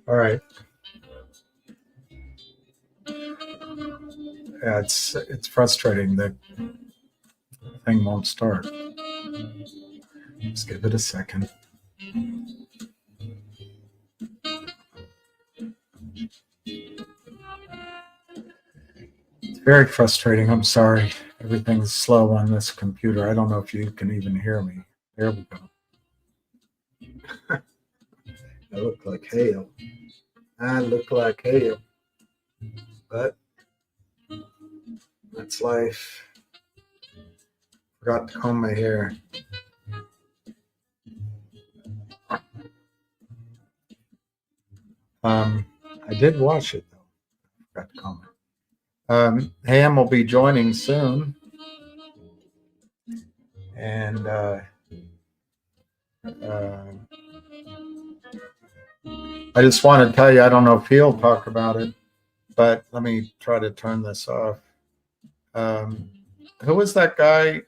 All right. Yeah, it's frustrating that the thing won't start. Just give it a second. It's very frustrating. I'm sorry. Everything's slow on this computer. I don't know if you can even hear me. There we go. I look like hail. But that's life. Forgot to comb my hair. I did wash it though. Forgot to comb it. Ham will be joining soon, and I just want to tell you, I don't know if he'll talk about it, but let me try to turn this off. Who was that guy?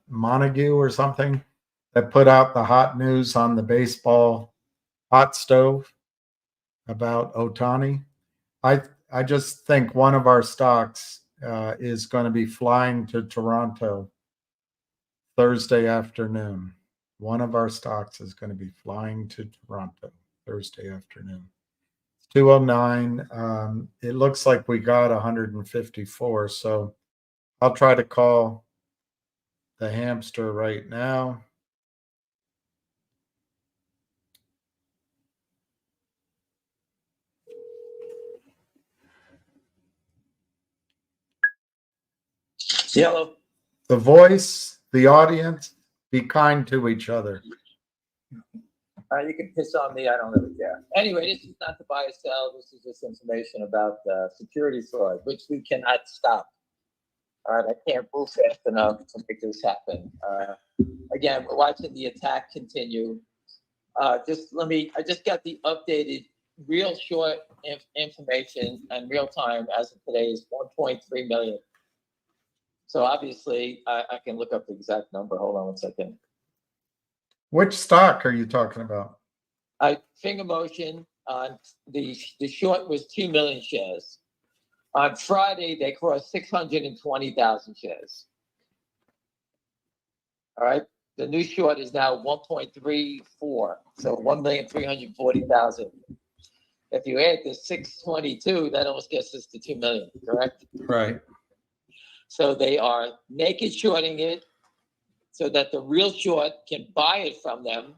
Montague or something, that put out the hot news on the baseball hot stove about Ohtani. I just think one of our stocks is going to be flying to Toronto Thursday afternoon. One of our stocks is going to be flying to Toronto Thursday afternoon. 209. It looks like we got 154. So I'll try to call the hamster right now. Yellow. The voice, the audience, be kind to each other. You can piss on me. I don't really care. Anyway, this is not to buy or sell. This is just information about securities fraud, which we cannot stop. All right, I can't move fast enough to make this happen. Again, we're watching the attack continue. I just got the updated real short information and real time as of today is 1.3 million. So obviously, I can look up the exact number. Hold on one second. Which stock are you talking about? Finger motion on the short was 2 million shares. On Friday, they crossed 620,000 shares. All right. The new short is now 1.34, so 1,340,000. If you add the 622, that almost gets us to 2 million, correct? Right. So they are naked shorting it so that the real short can buy it from them,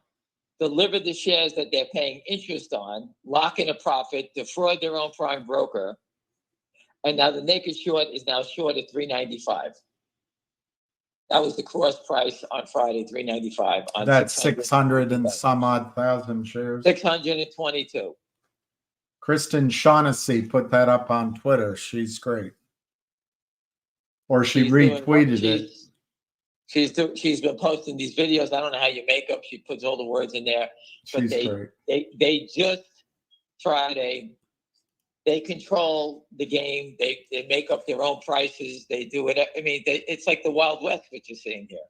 deliver the shares that they're paying interest on, lock in a profit, defraud their own prime broker. And now the naked short is now short at 395. That was the cross price on Friday, 395. That's 600 and some odd thousand shares. 622. Kristen Shaughnessy put that up on Twitter. She's great. Or she retweeted it. She's been posting these videos. I don't know how you make up. She puts all the words in there. But She's great. They just Friday. They control the game. They make up their own prices. They do it. I mean, it's like the Wild West, what you're seeing here.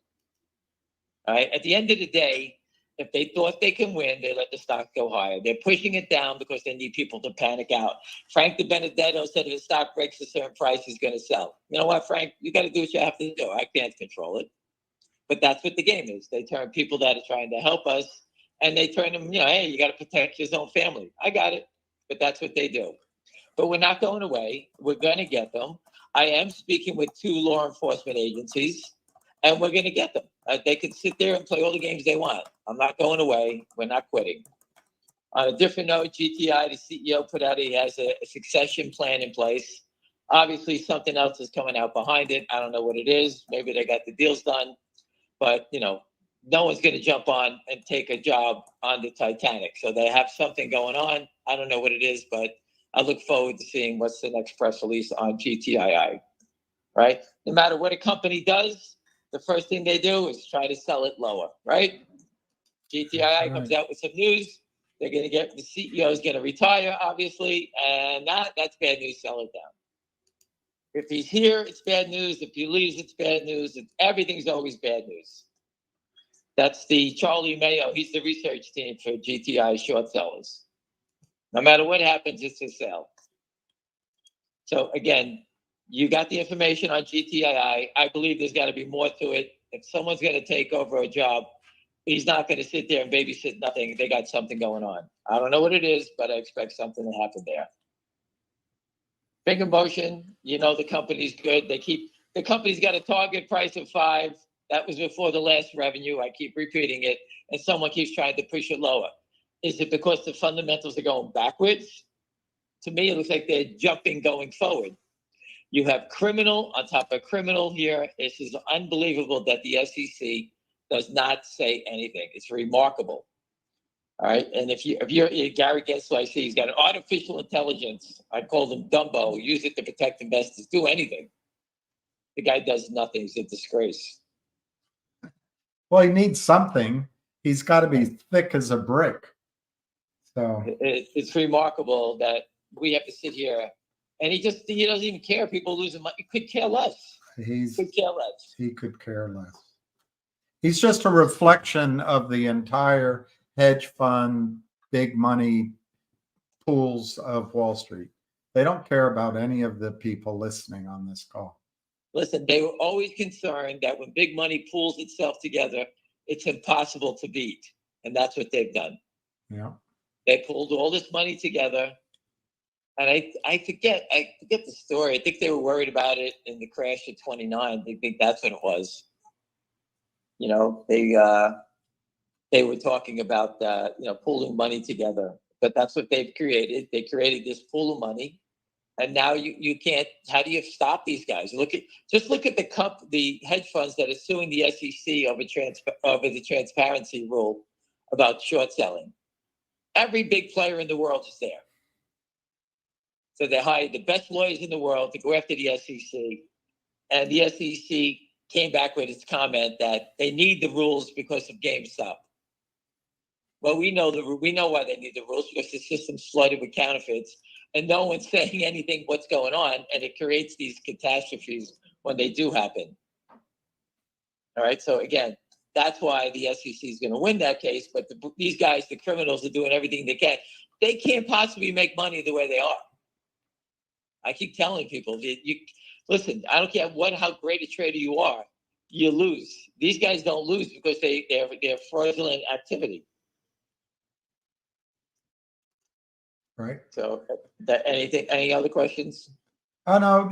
All right. At the end of the day, if they thought they can win, they let the stock go higher. They're pushing it down because they need people to panic out. Frank DiBenedetto said if the stock breaks a certain price, he's going to sell. You know what, Frank? You got to do what you have to do. I can't control it. But that's what the game is. They turn people that are trying to help us, and they turn them, hey, you got to protect your own family. I got it. But that's what they do. But we're not going away. We're going to get them. I am speaking with 2 law enforcement agencies, and we're going to get them. They can sit there and play all the games they want. I'm not going away. We're not quitting. On a different note, GTI, the CEO put out he has a succession plan in place. Obviously, something else is coming out behind it. I don't know what it is. Maybe they got the deals done, but no one's going to jump on and take a job on the Titanic. So they have something going on. I don't know what it is, but I look forward to seeing what's the next press release on GTII. Right? No matter what a company does, the first thing they do is try to sell it lower. Right? GTII comes out with some news. They're going to get the CEO is going to retire, obviously, and that's bad news. Sell it down. If he's here, it's bad news. If he leaves, it's bad news. Everything's always bad news. That's the Charlie Mayo. He's the research team for GTI short sellers. No matter what happens, it's a sell. So again, you got the information on GTII. I believe there's got to be more to it. If someone's going to take over a job, he's not going to sit there and babysit nothing. They got something going on. I don't know what it is, but I expect something to happen there. Finger motion, the company's good. The company's got a target price of 5. That was before the last revenue. I keep repeating it, and someone keeps trying to push it lower. Is it because the fundamentals are going backwards? To me, it looks like they're jumping going forward. You have criminal on top of criminal here. This is unbelievable that the SEC does not say anything. It's remarkable. All right. And if you're Gary Gensler, I see he's got an artificial intelligence. I call them Dumbo. Use it to protect investors. Do anything. The guy does nothing. He's a disgrace. Well, he needs something. He's got to be thick as a brick. So it's remarkable that we have to sit here, and he doesn't even care. People losing money. He could care less. He could care less. He's just a reflection of the entire hedge fund, big money pools of Wall Street. They don't care about any of the people listening on this call. Listen, they were always concerned that when big money pools itself together, it's impossible to beat. And that's what they've done. Yeah. They pulled all this money together. And I forget the story. I think they were worried about it in the crash of 29. They think that's what it was. They were talking about pooling money together, but that's what they've created. They created this pool of money, and now you can't. How do you stop these guys? Look at the hedge funds that are suing the SEC over the transparency rule about short selling. Every big player in the world is there. So they hired the best lawyers in the world to go after the SEC, and the SEC came back with its comment that they need the rules because of GameStop. Well, we know why they need the rules, because the system's flooded with counterfeits, and no one's saying anything what's going on, and it creates these catastrophes when they do happen. All right, so again, that's why the SEC is going to win that case, but these guys, the criminals, are doing everything they can. They can't possibly make money the way they are. I keep telling people, listen, I don't care how great a trader you are, you lose. These guys don't lose because they're fraudulent activity. Right. So, any other questions? Oh no,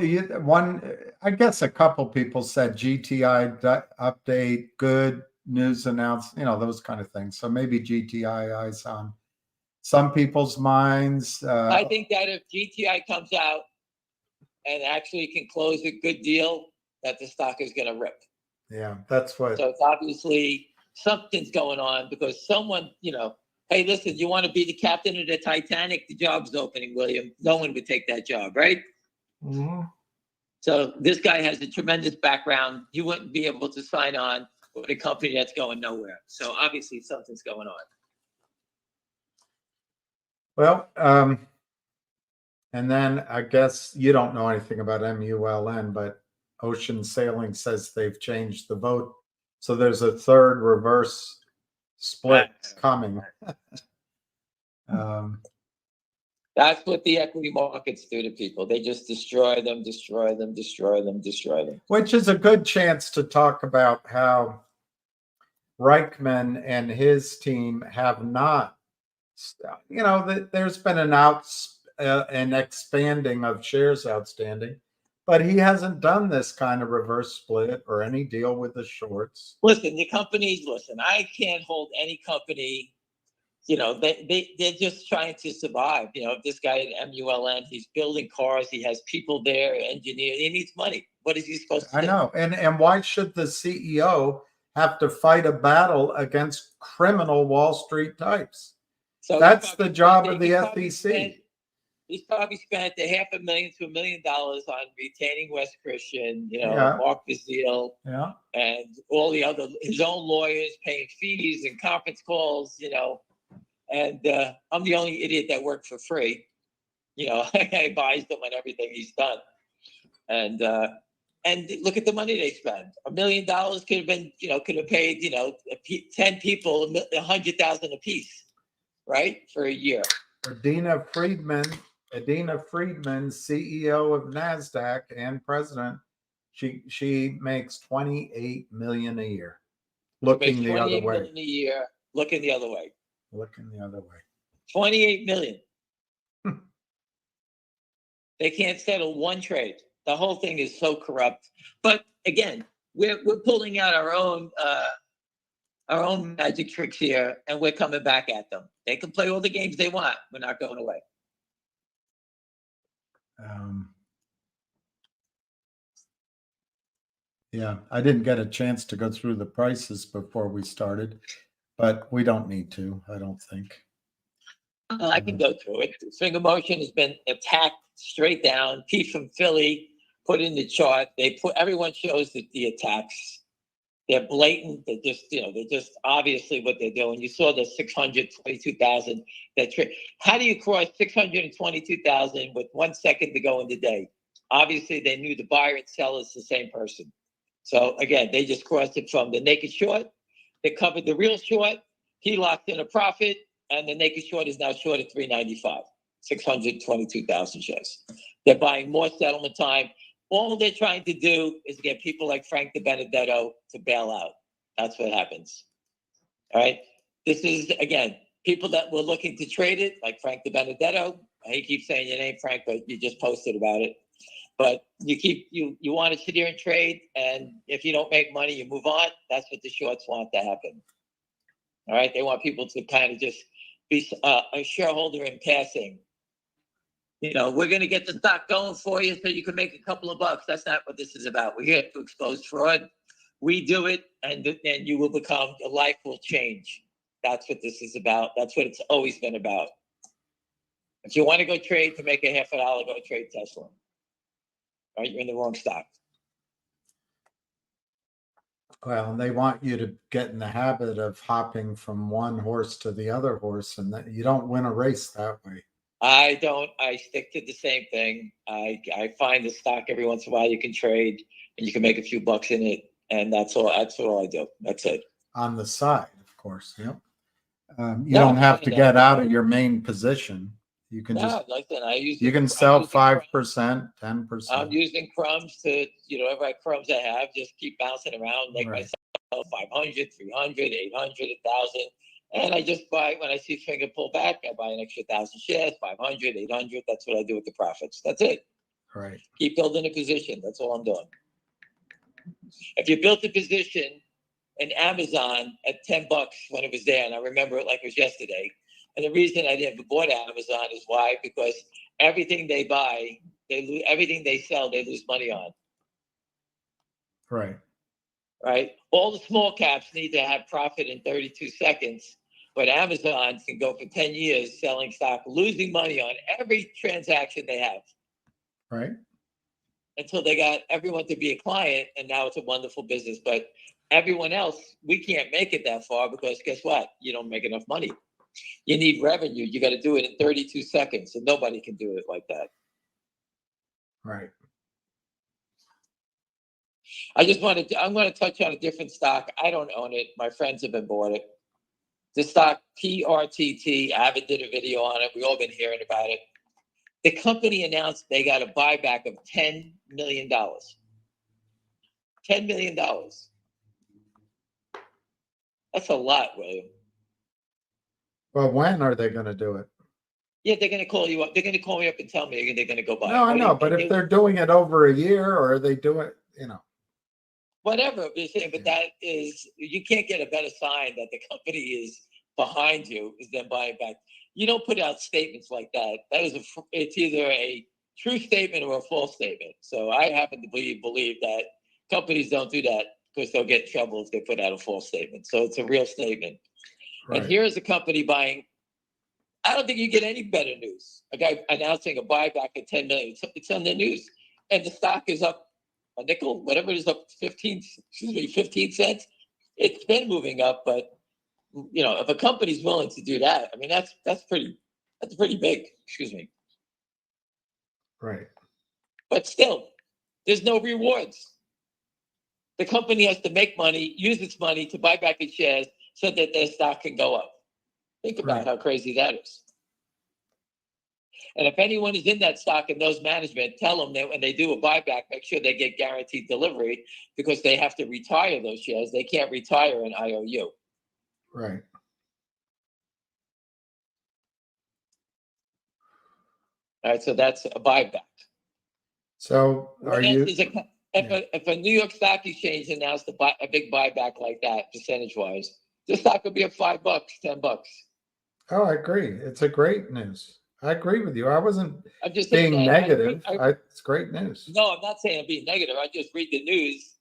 I guess a couple people said GTI update, good news announced, those kind of things. So maybe GTII is on some people's minds. I think that if GTI comes out and actually can close a good deal, that the stock is going to rip. Yeah, that's what. So it's obviously something's going on, because someone, hey, listen, you want to be the captain of the Titanic? The job's opening, William. No one would take that job, right? Mm-hmm. So this guy has a tremendous background. You wouldn't be able to sign on with a company that's going nowhere. So obviously something's going on. Well, and then I guess you don't know anything about MULN, but Ocean Sailing says they've changed the vote. So there's a third reverse split coming. That's what the equity markets do to people. They just destroy them. Which is a good chance to talk about how Reichman and his team have not, there's been an expanding of shares outstanding, But he hasn't done this kind of reverse split or any deal with the shorts. Listen, the companies, listen, I can't hold any company, they're just trying to survive. This guy at MULN, he's building cars, he has people there, engineers, he needs money. What is he supposed to I do? know. And why should the CEO have to fight a battle against criminal Wall Street types? So That's the job of the SEC. He's probably spent $500,000 to $1 million on retaining West Christian, Yeah. Mark Bazile, Yeah. and all the other, his own lawyers paying fees and conference calls, and I'm the only idiot that worked for free. I advised him on everything he's done. And look at the money they spend. $1 million could have been, could have paid, 10 people $100,000 a piece, right? For a year. Adina Friedman, CEO of NASDAQ and president, she makes $28 million a year. Looking the other way. $28 million a year, looking the other way. Looking the other way. $28 million. They can't settle one trade. The whole thing is so corrupt. But again, we're pulling out our own magic tricks here, and we're coming back at them. They can play all the games they want. We're not going away. Yeah, I didn't get a chance to go through the prices before we started, but we don't need to, I don't think. I can go through it. Finger motion has been attacked straight down. Pete from Philly put in the chart. Everyone shows that the attacks. They're blatant. They're just obviously what they're doing. You saw the 622,000 that trade. How do you cross 622,000 with 1 second to go in the day? Obviously, they knew the buyer and seller is the same person. So again, they just crossed it from the naked short. They covered the real short. He locked in a profit, and the naked short is now short at 395. 622,000 shares. They're buying more settlement time. All they're trying to do is get people like Frank DiBenedetto to bail out. That's what happens. All right. This is, again, people that were looking to trade it, like Frank DiBenedetto. He keeps saying your name, Frank, but you just posted about it. But you want to sit here and trade, and if you don't make money, you move on. That's what the shorts want to happen. All right. They want people to kind of just be a shareholder in passing. We're going to get the stock going for you so you can make a couple of bucks. That's not what this is about. We're here to expose fraud. We do it, and you will become, your life will change. That's what this is about. That's what it's always been about. If you want to go trade to make $50, go trade Tesla. All right, you're in the wrong stock. Well, they want you to get in the habit of hopping from one horse to the other horse, and that you don't win a race that way. I don't. I stick to the same thing. I find the stock every once in a while you can trade, and you can make a few bucks in it, and that's all. That's all I do. That's it. On the side, of course. Yep. You don't have to get out of your main position. You can you can sell 5%, 10%. I'm using crumbs to, every crumbs I have, just keep bouncing around, make myself 500, 300, 800, 1,000. And I just buy, when I see finger pull back, I buy an extra 1,000 shares, 500, 800. That's what I do with the profits. That's it. Right. Keep building a position. That's all I'm doing. If you built a position in Amazon at $10 when it was there, and I remember it like it was yesterday. And the reason I never bought Amazon is why? Because everything they buy, everything they sell, they lose money on. Right. Right. All the small caps need to have profit in 32 seconds, but Amazon can go for 10 years selling stock, losing money on every transaction they have. Right. Until they got everyone to be a client, and now it's a wonderful business. But everyone else, we can't make it that far because guess what? You don't make enough money. You need revenue. You got to do it in 32 seconds, and nobody can do it like that. Right. I'm going to touch on a different stock. I don't own it. My friends have been bought it. The stock PRTT, Avid did a video on it. We've all been hearing about it. The company announced they got a buyback of $10 million. $10 million. That's a lot, William. Well, when are they going to do it? Yeah, they're going to call you up. They're going to call me up and tell me they're going to go buy. No, I know, but if they're doing it over a year, or are they do it, whatever you're saying, but that is, you can't get a better sign that the company is behind you is them buying back. You don't put out statements like that. That is it's either a true statement or a false statement. So I happen to believe that companies don't do that because they'll get in trouble if they put out a false statement. So it's a real statement. right. And here's a company buying. I don't think you get any better news. A guy announcing a buyback at 10 million. It's on the news, and the stock is up a nickel, whatever it is, up 15 cents. It's been moving up, but if a company's willing to do that, I mean, that's pretty big. Excuse me. Right. But still, there's no rewards. The company has to make money, use its money to buy back its shares so that their stock can go up. Think about how crazy that is. And if anyone is in that stock and knows management, tell them that when they do a buyback, make sure they get guaranteed delivery because they have to retire those shares. They can't retire an IOU. Right. All right, so that's a buyback. So are you? If a New York Stock Exchange announced a big buyback like that, percentage-wise, the stock would be up $5, $10. Oh, I agree. It's a great news. I agree with you. I wasn't I'm just being negative. It's great news. No, I'm not saying I'm being negative. I just read the news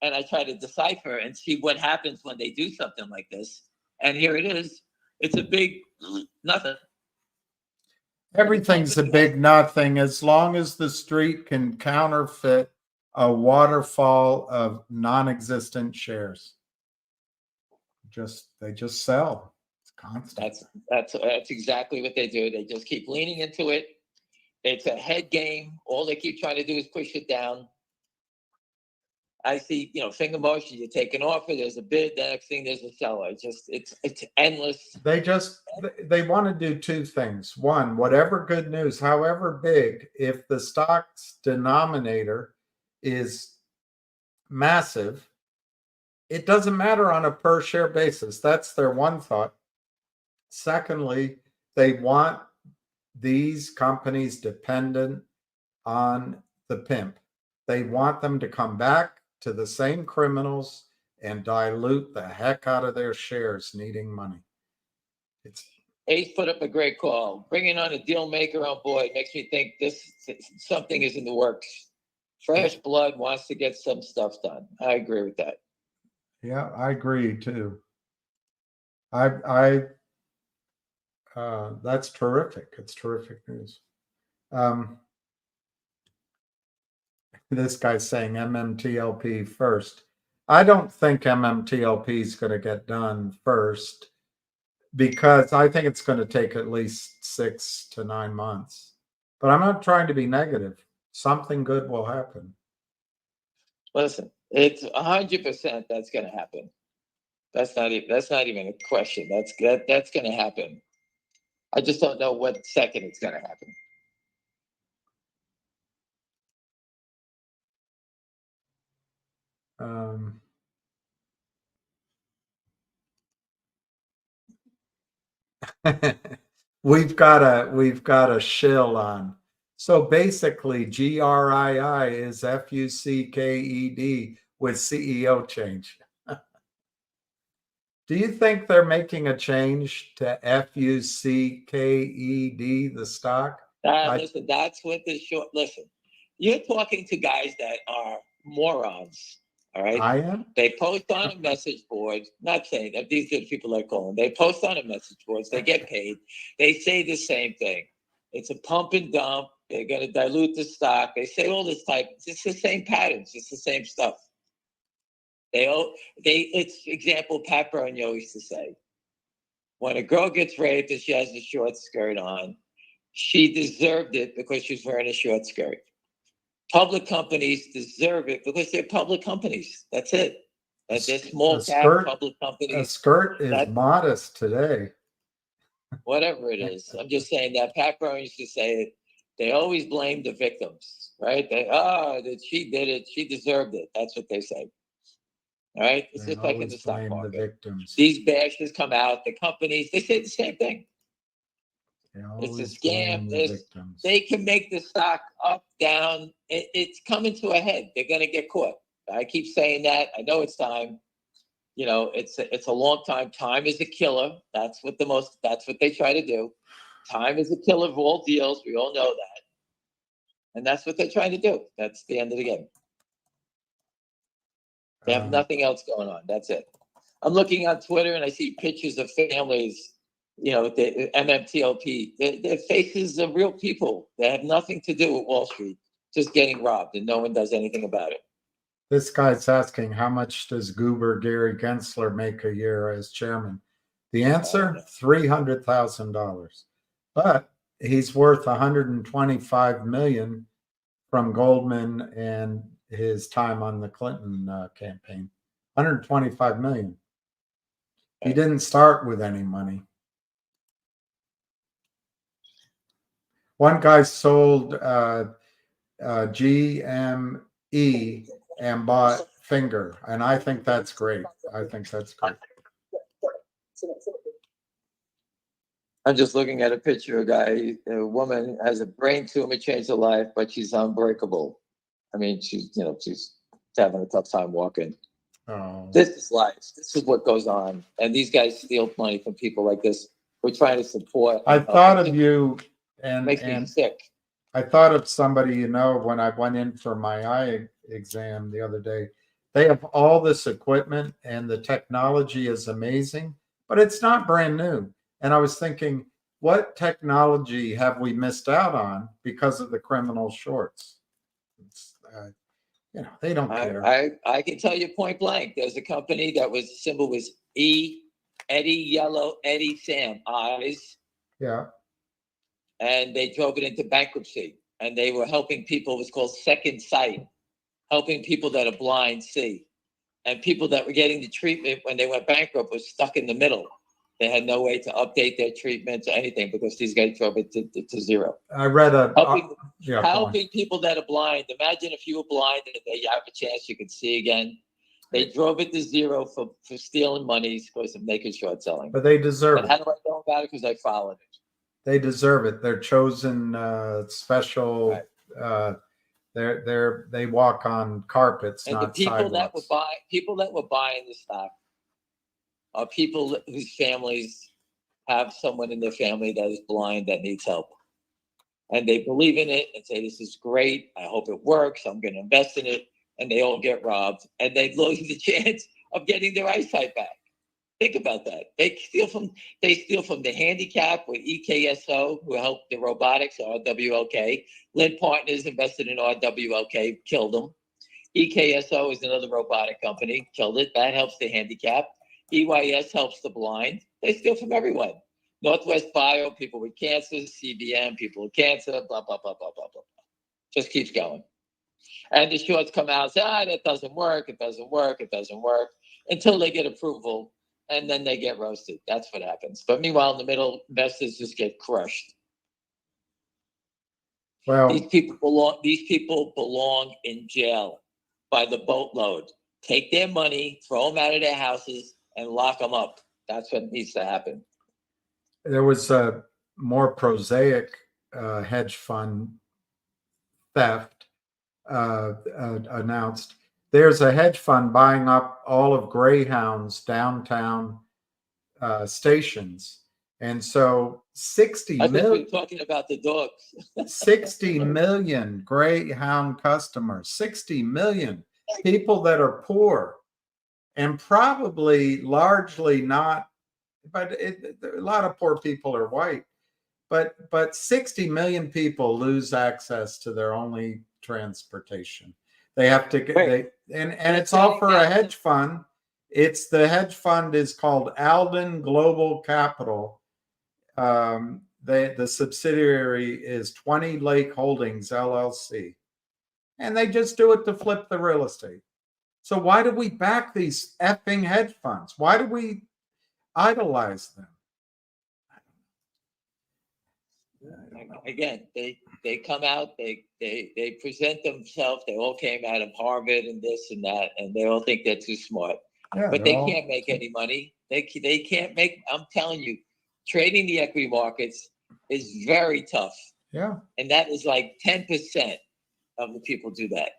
and I try to decipher and see what happens when they do something like this. And here it is. It's a big nothing. Everything's a big nothing as long as the street can counterfeit a waterfall of non-existent shares. They just sell. It's constant. That's exactly what they do. They just keep leaning into it. It's a head game. All they keep trying to do is push it down. I see, finger motion. You take an offer. There's a bid. The next thing there's a seller. It's endless. They want to do two things. One, whatever good news, however big, if the stock's denominator is massive, it doesn't matter on a per share basis. That's their one thought. Secondly, they want these companies dependent on the pimp. They want them to come back to the same criminals and dilute the heck out of their shares needing money. Ace put up a great call. Bringing on a deal maker on board makes me think something is in the works. Fresh blood wants to get some stuff done. I agree with that. Yeah, I agree too. That's terrific. It's terrific news. This guy's saying MMTLP first. I don't think MMTLP is going to get done first because I think it's going to take at least 6 to 9 months. But I'm not trying to be negative. Something good will happen. Listen, it's 100% that's going to happen. That's not even a question. That's going to happen. I just don't know what second it's going to happen. We've got a shill on. So basically, GRII is FUCKED with CEO change. Do you think they're making a change to FUCKED, the stock? Listen, that's what the short. Listen, you're talking to guys that are morons. All right. I am. They post on a message board. Not saying that these are the people I call them. They post on a message boards. They get paid. They say the same thing. It's a pump and dump. They're going to dilute the stock. They say all this type. It's the same patterns. It's the same stuff. It's example Pat Bernio used to say. When a girl gets raped and she has a short skirt on, she deserved it because she's wearing a short skirt. Public companies deserve it because they're public companies. That's it. They're small cap public companies. A skirt is modest today. Whatever it is. I'm just saying that Pat Byrne used to say it. They always blame the victims, right? That she did it. She deserved it. That's what they say. All right. It's just like in the stock market. These bashes come out. The companies, they say the same thing. They It's a always scam. blame the victims. They can make the stock up, down. It's coming to a head. They're going to get caught. I keep saying that. I know it's time. You know, it's a long time. Time is a killer. That's what they try to do. Time is a killer of all deals. We all know that. And that's what they're trying to do. That's the end of the game. They have nothing else going on. That's it. I'm looking on Twitter and I see pictures of families, you know, the MMTLP. They're faces of real people. They have nothing to do with Wall Street, just getting robbed, and no one does anything about it. This guy's asking, how much does Goober Gary Gensler make a year as chairman? The answer, $300,000. But he's worth $125 million from Goldman and his time on the Clinton campaign. $125 million. He didn't start with any money. One guy sold GME and bought Finger, and I think that's great. I think that's great. I'm just looking at a picture of a woman has a brain tumor, changed her life, but she's unbreakable. I mean, she's having a tough time walking. Oh. This is life. This is what goes on. And these guys steal money from people like this. We're trying to support. I thought of you, and makes me sick. I thought of somebody, you know, when I went in for my eye exam the other day. They have all this equipment and the technology is amazing, but it's not brand new. And I was thinking, what technology have we missed out on because of the criminal shorts? You know, they don't care. I can tell you point blank. There's a company that was, the symbol was E, Eddie, yellow, Eddie, Sam, eyes. Yeah. And they drove it into bankruptcy. And they were helping people, it was called Second Sight, helping people that are blind see. And people that were getting the treatment when they went bankrupt was stuck in the middle. They had no way to update their treatments or anything because these guys drove it to zero. I read helping people that are blind. Imagine if you were blind and you have a chance you could see again. They drove it to zero for stealing money because of naked short selling. But they deserve it. How do I know about it? Because I followed it. They deserve it. They're chosen special. Right. They walk on carpets, and not sidewalks. People that were buying the stock are people whose families have someone in their family that is blind that needs help. And they believe in it and say, this is great. I hope it works. I'm going to invest in it. And they all get robbed. And they lose the chance of getting their eyesight back. Think about that. They steal from the handicap with EKSO, who helped the robotics, RWLK. Lynn Partners invested in RWLK, killed them. EKSO is another robotic company, killed it. That helps the handicap. EYS helps the blind. They steal from everyone. Northwest Bio, people with cancer, CBM, people with cancer, blah, blah, blah, blah, blah, blah. Just keeps going. And the shorts come out and say, that doesn't work, it doesn't work, it doesn't work, until they get approval, and then they get roasted. That's what happens. But meanwhile, in the middle, investors just get crushed. Well, these people belong in jail by the boatload. Take their money, throw them out of their houses, and lock them up. That's what needs to happen. There was a more prosaic hedge fund theft announced. There's a hedge fund buying up all of Greyhound's downtown stations. And so 60 million. I think we're talking about the dogs. 60 million Greyhound customers, 60 million people that are poor, and probably largely not, but a lot of poor people are white, but 60 million people lose access to their only transportation. They have to get, and it's all for a hedge fund. The hedge fund is called Alden Global Capital. The subsidiary is 20 Lake Holdings LLC, and they just do it to flip the real estate. So why do we back these effing hedge funds? Why do we idolize them? Again, they come out, they present themselves. They all came out of Harvard and this and that, and they all think they're too smart. Yeah, but they can't make any money. They can't make. I'm telling you, trading the equity markets is very tough. Yeah. And that is like 10% of the people do that.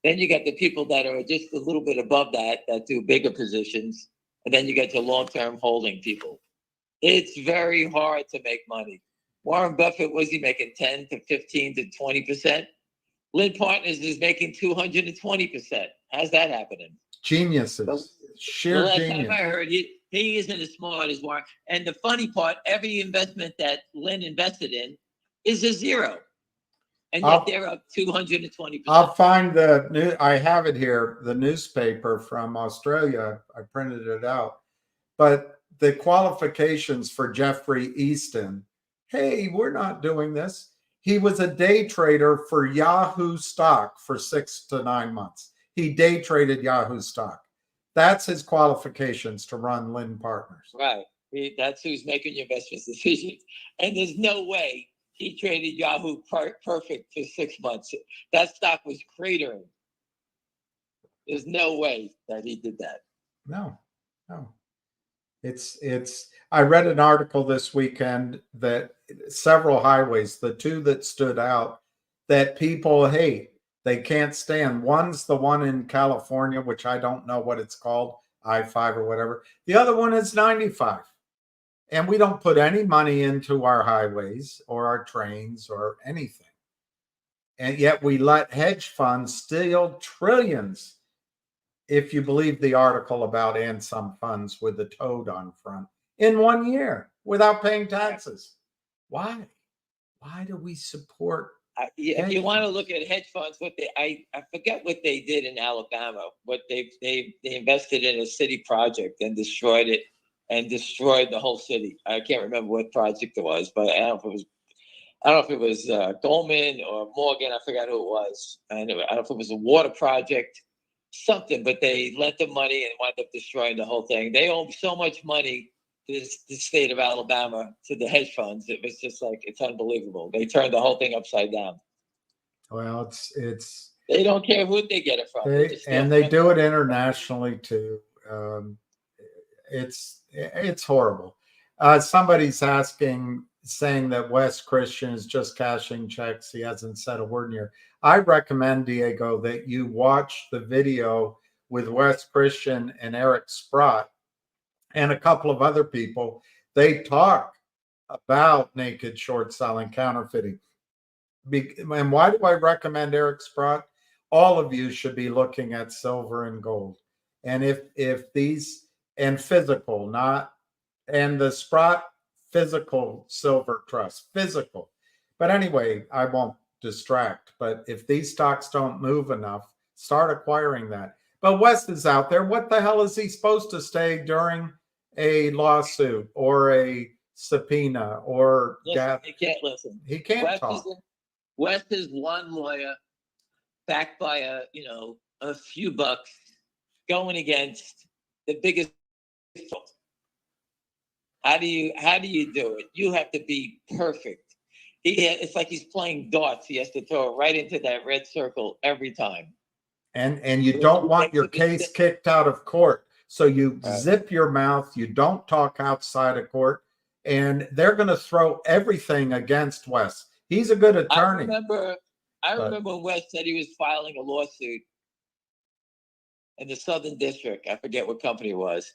Then you get the people that are just a little bit above that do bigger positions. And then you get your long-term holding people. It's very hard to make money. Warren Buffett, was he making 10 to 15 to 20%? Lynn Partners is making 220%. How's that happening? Geniuses. Sheer the last genius. time I heard, he isn't as smart as Warren. And the funny part, every investment that Lynn invested in is a zero. And yet they're up 220%. I'll find I have it here, the newspaper from Australia. I printed it out. But the qualifications for Jeffrey Easton, hey, we're not doing this. He was a day trader for Yahoo stock for 6 to 9 months. He day traded Yahoo stock. That's his qualifications to run Lynn Partners. Right. That's who's making your investment decisions. And there's no way he traded Yahoo perfect for 6 months. That stock was cratering. There's no way that he did that. No. I read an article this weekend that several highways, the two that stood out that people hate, they can't stand. One's the one in California, which I don't know what it's called, I-5 or whatever. The other one is 95. And we don't put any money into our highways or our trains or anything. And yet we let hedge funds steal trillions, if you believe the article about and some funds with the toad on front, in 1 year without paying taxes. Why? Why do we support? If you want to look at hedge funds, I forget what they did in Alabama. What they invested in a city project and destroyed it, and destroyed the whole city. I can't remember what project it was, but I don't know if it was Goldman or Morgan. I forgot who it was. Anyway, I don't know if it was a water project, something. But they lent the money and wound up destroying the whole thing. They owe so much money to the state of Alabama, to the hedge funds. It was just like, it's unbelievable. They turned the whole thing upside down. Well, they don't care who they get it from. They do it internationally too. It's horrible. Somebody's saying that Wes Christian is just cashing checks. He hasn't said a word in here. I recommend, Diego, that you watch the video with Wes Christian and Eric Sprott and a couple of other people. They talk about naked short selling, counterfeiting. And why do I recommend Eric Sprott? All of you should be looking at silver and gold. And if these, and physical, and the Sprott physical silver trust, physical. But anyway, I won't distract. But if these stocks don't move enough, start acquiring that. But Wes is out there. What the hell is he supposed to say during a lawsuit or a subpoena or he can't listen. He can't talk. Wes is one lawyer backed by a few bucks going against the biggest. How do you do it? You have to be perfect. It's like he's playing darts. He has to throw it right into that red circle every time. And you don't want your case kicked out of court. So you zip your mouth. You don't talk outside of court. And they're going to throw everything against Wes. He's a good attorney. I remember when Wes said he was filing a lawsuit in the Southern District. I forget what company it was.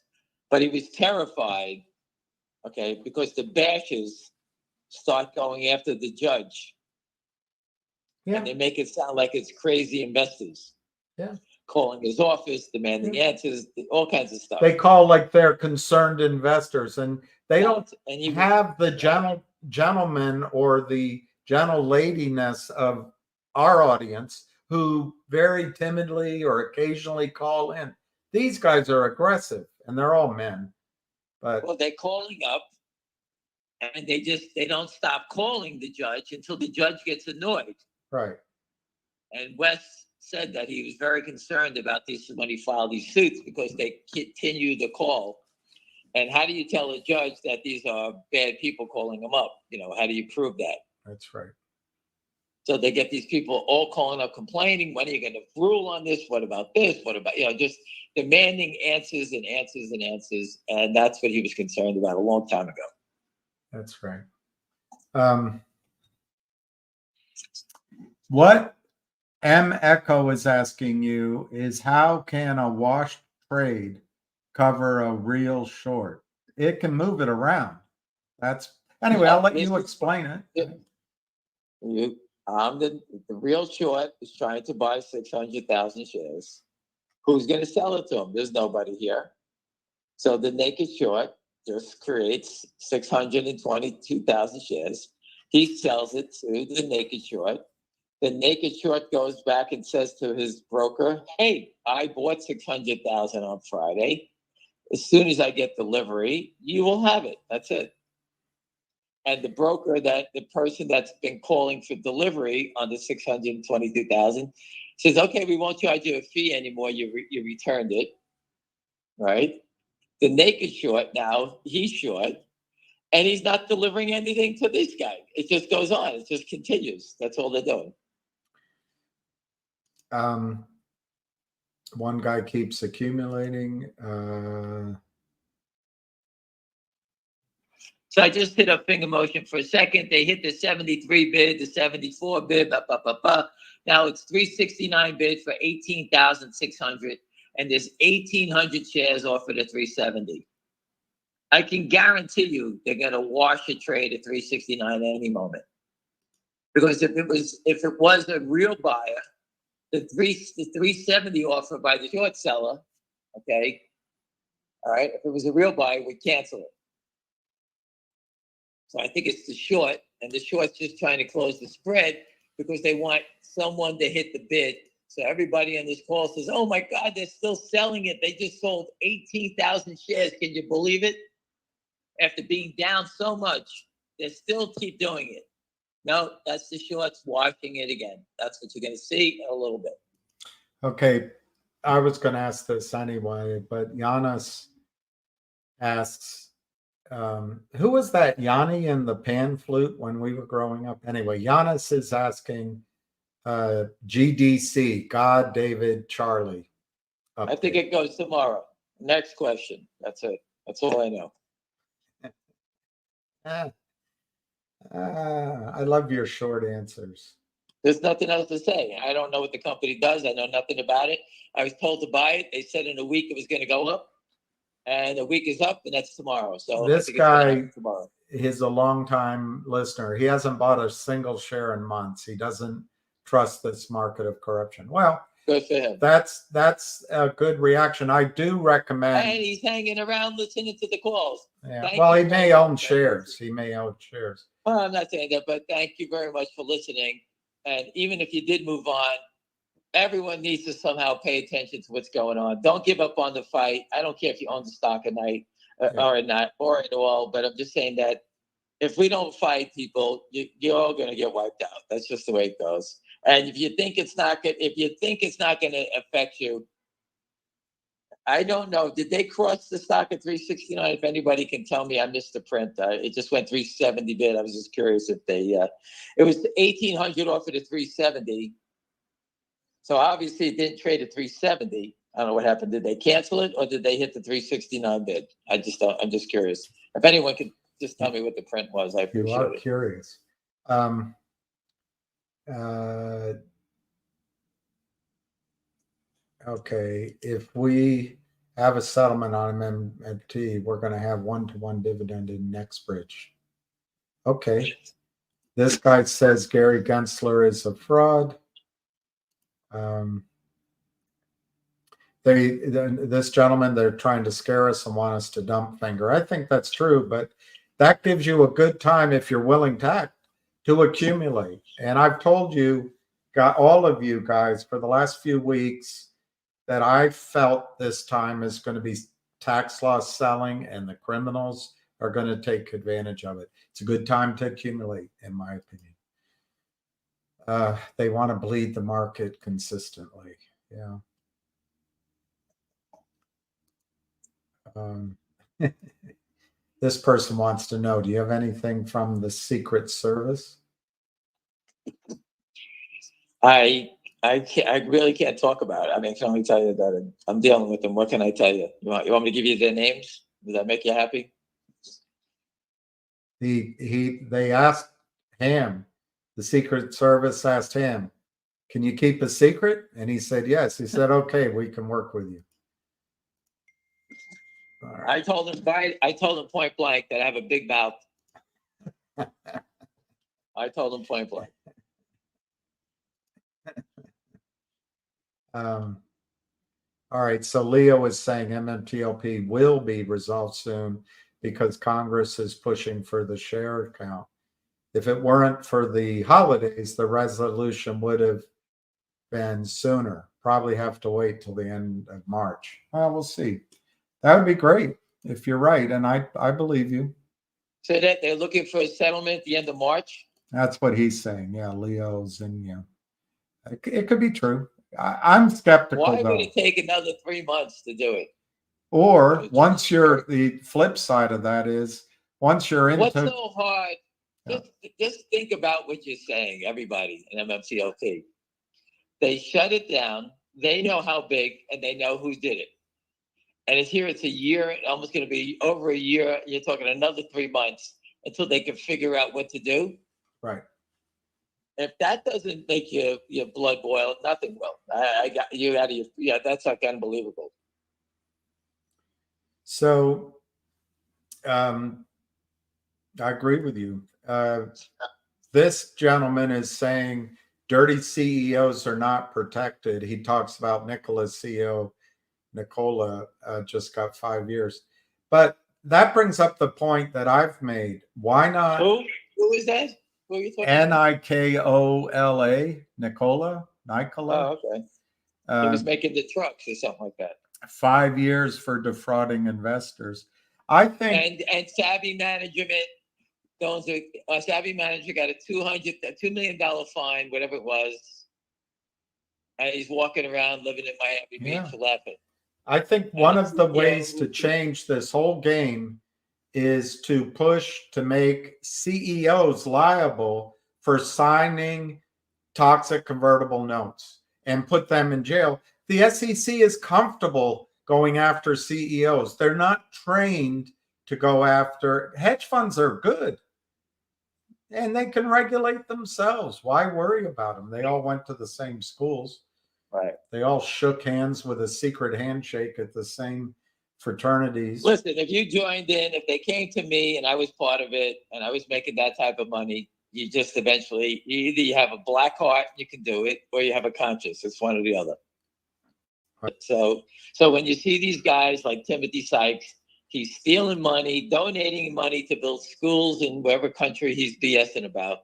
But he was terrified, because the bashers start going after the judge. Yeah. And they make it sound like it's crazy investors. Yeah. Calling his office, demanding answers, all kinds of stuff. They call like they're concerned investors, and they don't have the gentleman or the gentle ladiness of our audience who very timidly or occasionally call in. These guys are aggressive, and they're all men. But they're calling up, and they don't stop calling the judge until the judge gets annoyed. Right. And Wes said that he was very concerned about this when he filed these suits, because they continue to call. And how do you tell a judge that these are bad people calling them up? How do you prove that? That's right. So they get these people all calling up, complaining. When are you going to rule on this? What about this? What about, just demanding answers and answers and answers. And that's what he was concerned about a long time ago. That's right. What M Echo is asking you is how can a wash trade cover a real short? It can move it around. That's anyway, I'll let you explain it. The real short is trying to buy 600,000 shares. Who's going to sell it to him? There's nobody here. So the naked short just creates 622,000 shares. He sells it to the naked short. The naked short goes back and says to his broker, hey, I bought 600,000 on Friday. As soon as I get delivery, you will have it. That's it. And the broker, the person that's been calling for delivery on the 622,000 says, okay, we won't charge you a fee anymore. You returned it, right? The naked short now, he's short, and he's not delivering anything to this guy. It just goes on. It just continues. That's all they're doing. One guy keeps accumulating. So I just hit a finger motion for a second. They hit the 73 bid, the 74 bid, Now it's 369 bid for 18,600, and there's 1,800 shares offered at 370. I can guarantee you they're going to wash a trade at 369 at any moment. Because if it was a real buyer, the 370 offer by the short seller, okay, all right, if it was a real buyer, we'd cancel it. So I think it's the short, and the short's just trying to close the spread because they want someone to hit the bid. So everybody on this call says, oh my God, they're still selling it. They just sold 18,000 shares. Can you believe it? After being down so much, they still keep doing it. No, that's the shorts washing it again. That's what you're going to see in a little bit. Okay. I was going to ask this anyway, but Giannis asks, who was that Yanni in the pan flute when we were growing up? Anyway, Giannis is asking GDC, God, David, Charlie. Update. I think it goes tomorrow. Next question. That's it. That's all I know. I love your short answers. There's nothing else to say. I don't know what the company does. I know nothing about it. I was told to buy it. They said in a week it was going to go up. And a week is up, and that's tomorrow. So this guy is a longtime listener. He hasn't bought a single share in months. He doesn't trust this market of corruption. Well, good for him. That's a good reaction. I do recommend. And he's hanging around listening to the calls. Yeah. Well, he may own shares. He may own shares. Well, I'm not saying that, but thank you very much for listening. And even if you did move on, everyone needs to somehow pay attention to what's going on. Don't give up on the fight. I don't care if you own the stock at night or not or at all, but I'm just saying that if we don't fight people, you're all going to get wiped out. That's just the way it goes. And if you think it's not going to affect you, I don't know. Did they cross the stock at 369? If anybody can tell me, I missed the print. It just went 370 bid. I was just curious if they. It was 1,800 offered at 370. So obviously it didn't trade at 370. I don't know what happened. Did they cancel it or did they hit the 369 bid? I'm just curious. If anyone could just tell me what the print was, I appreciate it. You are curious. Okay, if we have a settlement on MMT, we're going to have 1-to-1 dividend in Nextbridge. Okay. This guy says Gary Gensler is a fraud. This gentleman, they're trying to scare us and want us to dump finger. I think that's true, but that gives you a good time if you're willing to accumulate. And I've told you, all of you guys, for the last few weeks, that I felt this time is going to be tax loss selling and the criminals are going to take advantage of it. It's a good time to accumulate, in my opinion. They want to bleed the market consistently. Yeah. This person wants to know, do you have anything from the Secret Service? I really can't talk about it. I mean, I can only tell you that I'm dealing with them. What can I tell you? You want me to give you their names? Does that make you happy? They asked Ham, the Secret Service asked him, can you keep a secret? And he said, yes. He said, okay, we can work with you. All right. I told him point blank that I have a big mouth. I told him point blank. All right. So Leo is saying MMTLP will be resolved soon because Congress is pushing for the share count. If it weren't for the holidays, the resolution would have been sooner. Probably have to wait till the end of March. Well, we'll see. That would be great if you're right, and I believe you. So that they're looking for a settlement at the end of March? That's what he's saying. Yeah, Leo's and yeah. It could be true. I'm skeptical. Why though. would it take another 3 months to do it? Or once you're, the flip side of that is once you're into. What's so hard? Just think about what you're saying, everybody in MMTLP. They shut it down. They know how big, and they know who did it. And it's a year, almost going to be over a year. You're talking another 3 months until they can figure out what to do. Right. If that doesn't make your blood boil, nothing will. I got you out of your, yeah, that's like unbelievable. So I agree with you. This gentleman is saying dirty CEOs are not protected. He talks about Nicola's CEO, Nicola, just got 5 years. But that brings up the point that I've made. Why not? Who is that? Who are you talking Nikola, Nicola? Oh, okay. He was making the trucks or something like that. 5 years for defrauding investors. I think. And Savvy Management, Savvy Manager got a $2 million fine, whatever it was. And he's walking around living in Miami Beach laughing. I think one of the ways to change this whole game is to push to make CEOs liable for signing toxic convertible notes and put them in jail. The SEC is comfortable going after CEOs. They're not trained to go after. Hedge funds are good and they can regulate themselves. Why worry about them? They all went to the same schools. Right. They all shook hands with a secret handshake at the same fraternities. Listen, if you joined in, if they came to me and I was part of it and I was making that type of money, you just eventually, either you have a black heart, you can do it, or you have a conscience. It's one or the other. Right. So when you see these guys like Timothy Sykes, he's stealing money, donating money to build schools in wherever country he's BSing about.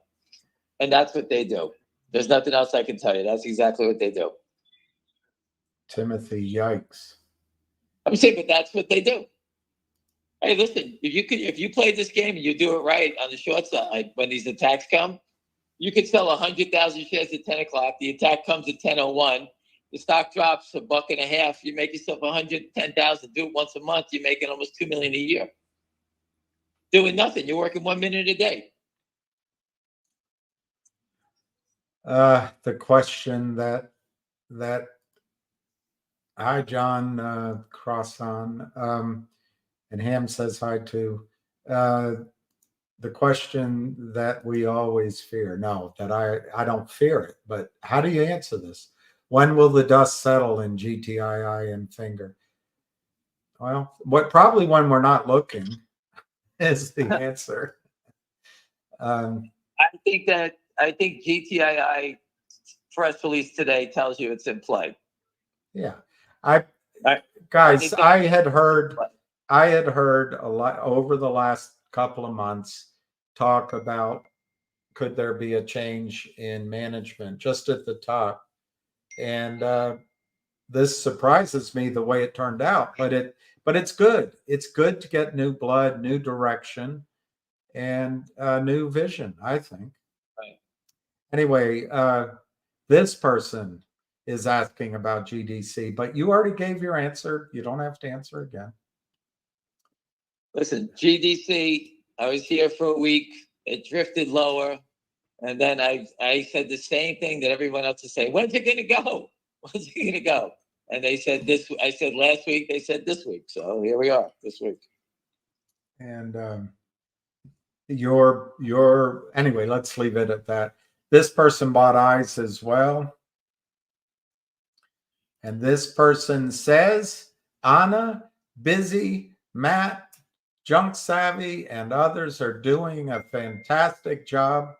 And that's what they do. There's nothing else I can tell you. That's exactly what they do. Timothy, yikes. I'm saying, but that's what they do. Hey, listen, if you play this game and you do it right on the short side, when these attacks come, you could sell 100,000 shares at 10 o'clock. The attack comes at 10:01. The stock drops $1.50. You make yourself 110,000. Do it once a month. You're making almost $2 million a year. Doing nothing. You're working 1 minute a day. The question that hi, John Crossan, and Ham says hi too. The question that we always fear, no, that I don't fear it, but how do you answer this? When will the dust settle in GTII and Finger? Well, probably when we're not looking is the answer. I think GTII press release today tells you it's in play. Yeah. I had heard a lot over the last couple of months talk about could there be a change in management just at the top, and this surprises me the way it turned out, but it's good. It's good to get new blood, new direction, and new vision, I think. Right. Anyway, this person is asking about GDC, but you already gave your answer. You don't have to answer again. Listen, GDC, I was here for a week. It drifted lower. And then I said the same thing that everyone else is saying. When's it going to go? When's it going to go? And they said this. I said last week. They said this week. So here we are this week. And anyway, let's leave it at that. This person bought eyes as well. And this person says, Anna, Busy, Matt, Junk Savvy, and others are doing a fantastic job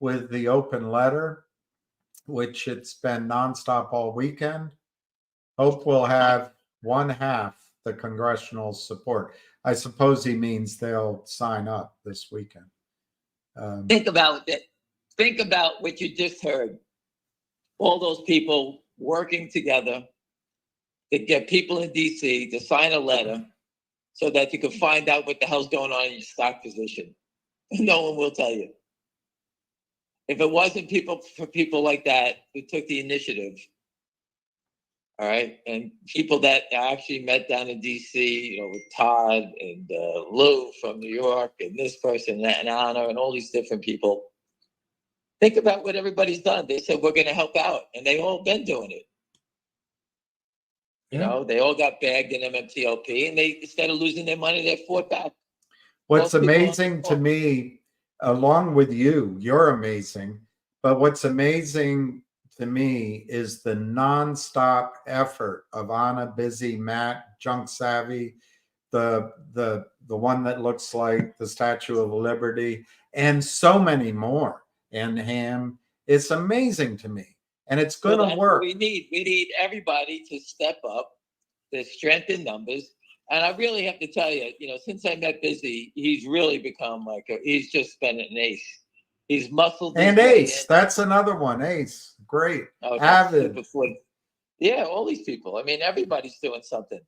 with the open letter, which it's been nonstop all weekend. Hope we'll have one half the congressional support. I suppose he means they'll sign up this weekend. Think about it. Think about what you just heard. All those people working together to get people in DC to sign a letter so that you can find out what the hell's going on in your stock position. No one will tell you. If it wasn't people like that who took the initiative, all right, and people that I actually met down in DC, with Todd and Lou from New York, and this person and Anna and all these different people. Think about what everybody's done. They said, we're going to help out, and they've all been doing it. They all got bagged in MMTLP, and they, instead of losing their money, they fought back. What's amazing to me, along with you're amazing, but what's amazing to me is the nonstop effort of Anna, Busy, Matt, Junk Savvy, the one that looks like the Statue of Liberty, and so many more. And Ham, it's amazing to me, and it's going to work. We need everybody to step up, to strengthen numbers. And I really have to tell you, since I met Busy, he's really become he's just been an ace. He's muscled. And Ace, that's another one. Ace, great. Oh, Avid. Yeah, all these people. I mean, everybody's doing something.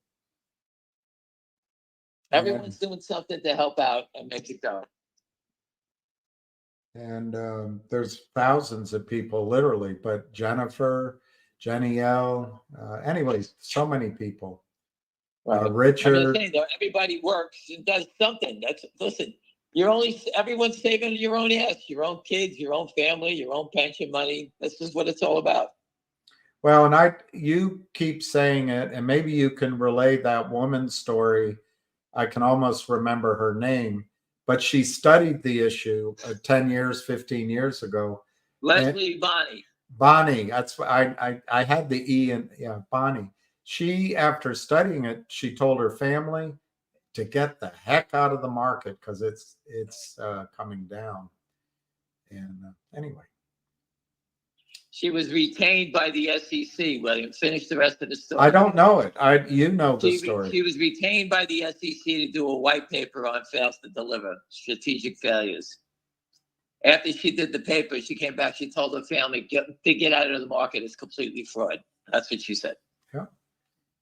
Everyone's doing something to help out and make it go. And there's thousands of people, literally, but Jennifer, Jenny L, anyways, so many people. Right. Richard. Everybody works and does something. Listen, everyone's saving your own ass, your own kids, your own family, your own pension money. This is what it's all about. Well, and you keep saying it, and maybe you can relay that woman's story. I can almost remember her name, but she studied the issue 10 years, 15 years ago. Leslie Bonnie. Bonnie, that's I had the E and Bonnie. She, after studying it, she told her family to get the heck out of the market because it's coming down. And anyway. She was retained by the SEC. William, finish the rest of the story. I don't know it. You know the story. She was retained by the SEC to do a white paper on fails to deliver, strategic failures. After she did the paper, she came back. She told her family to get out of the market. It's completely fraud. That's what she said. Yeah,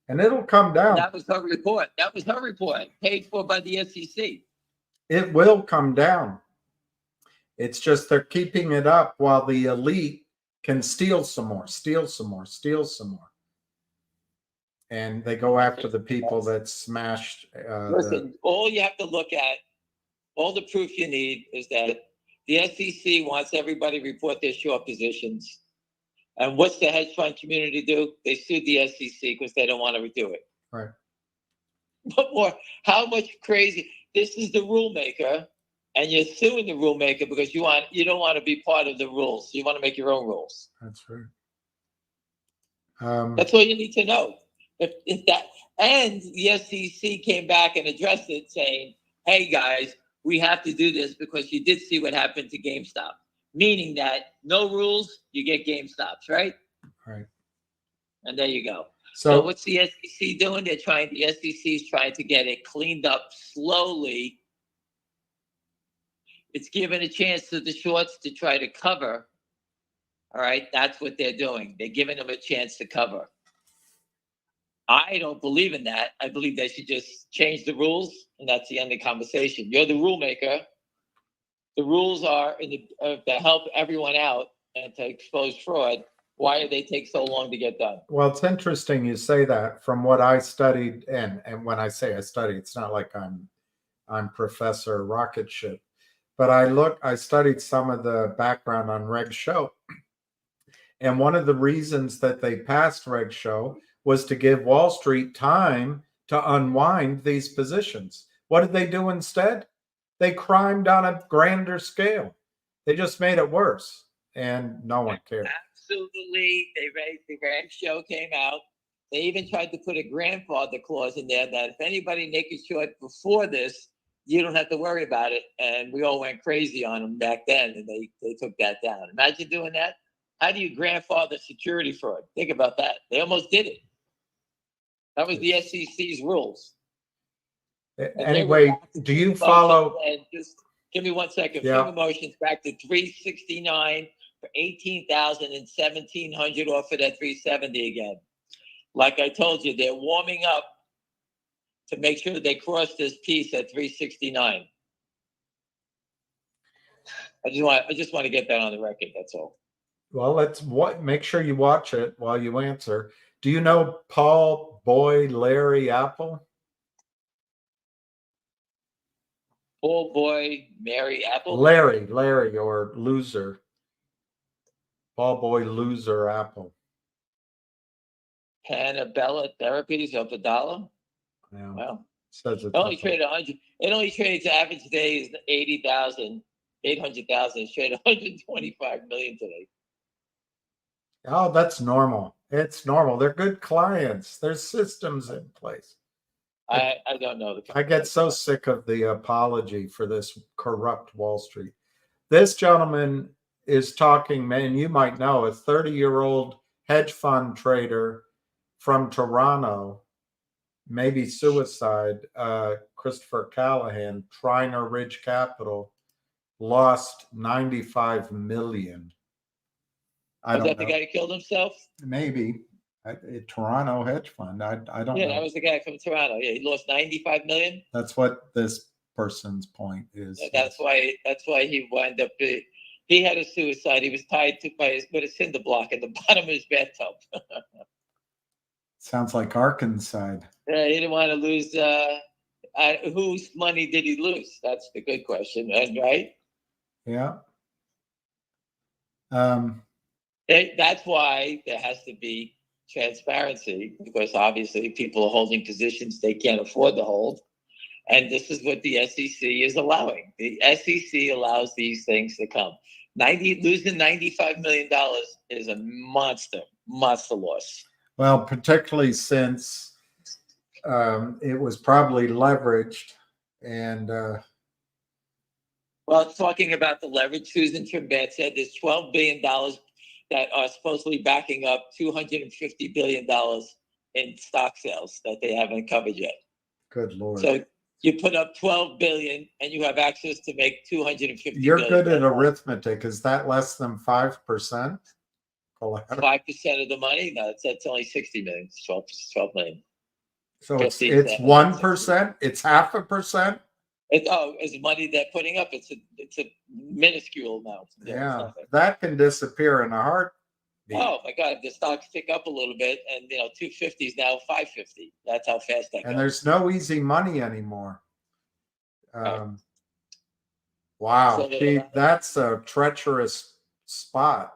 and it'll come down. That was her report. Paid for by the SEC. It will come down. It's just they're keeping it up while the elite can steal some more. And they go after the people that smashed. Listen, all you have to look at, all the proof you need is that the SEC wants everybody to report their short positions. And what's the hedge fund community do? They sued the SEC because they don't want to do it. Right. But more, how much crazy? This is the rule maker, and you're suing the rule maker because you don't want to be part of the rules. You want to make your own rules. That's right. That's all you need to know. If that, and the SEC came back and addressed it, saying, "Hey guys, we have to do this because you did see what happened to GameStop." Meaning that no rules, you get GameStops, right? Right. And there you go. So what's the SEC doing? The SEC is trying to get it cleaned up slowly. It's giving a chance to the shorts to try to cover. All right, that's what they're doing. They're giving them a chance to cover. I don't believe in that. I believe they should just change the rules, and that's the end of the conversation. You're the rule maker. The rules are to help everyone out and to expose fraud. Why do they take so long to get done? Well, it's interesting you say that. From what I studied, and when I say I studied, it's not like I'm Professor Rocket Ship, but I studied some of the background on Reg Show. And one of the reasons that they passed Reg Show was to give Wall Street time to unwind these positions. What did they do instead? They crimed on a grander scale. They just made it worse, and no one cared. Absolutely. The grand show came out. They even tried to put a grandfather clause in there that if anybody naked short before this, you don't have to worry about it. And we all went crazy on them back then, and they took that down. Imagine doing that. How do you grandfather security fraud? Think about that. They almost did it. That was the SEC's rules. Anyway, do you follow? And just give me 1 second. Yeah. Finger motions back to 369 for 18,000 and 1,700 off of that 370 again. Like I told you, they're warming up to make sure that they cross this piece at 369. I just want to get that on the record. That's all. Well, make sure you watch it while you answer. Do you know Paul Boy Larry Apple? Paul Boy Mary Apple? Larry or Loser. Paul Boy Loser Apple. Annabella Therapies of $1. Yeah. Wow. Says it only traded 100. It only trades average days 80,000, 800,000. It traded 125 million today. Oh, that's normal. It's normal. They're good clients. There's systems in place. I don't know. I get so sick of the apology for this corrupt Wall Street. This gentleman is talking, man, you might know, a 30-year-old hedge fund trader from Toronto, maybe suicide, Christopher Callahan, Triner Ridge Capital, lost 95 million. Was that the guy who killed himself? Maybe. Toronto hedge fund. I don't know. Yeah, that was the guy from Toronto. Yeah, he lost 95 million. That's what this person's point is. That's why he wound up. He had a suicide. He was tied with a cinder block at the bottom of his bathtub. Sounds like Arkansas. Yeah, he didn't want to lose. Whose money did he lose? That's the good question, right? Yeah. That's why there has to be transparency, because obviously people are holding positions they can't afford to hold. And this is what the SEC is allowing. The SEC allows these things to come. Losing $95 million is a monster loss. Well, particularly since it was probably leveraged and well, talking about the leverage, Susan Trimbett said there's $12 billion that are supposedly backing up $250 billion in stock sales that they haven't covered yet. Good Lord. So you put up 12 billion and you have access to make 250 You're billion. Good at arithmetic. Is that less than 5%? 5% of the money? No, that's only 60 million. 12 million. So it's 1%? It's 0.5%? It's money they're putting up. It's a minuscule amount. Yeah, that can disappear in a heartbeat. Oh my God! The stocks tick up a little bit, and 250 is now 550. That's how fast that goes. And there's no easy money anymore. Wow, that's a treacherous spot.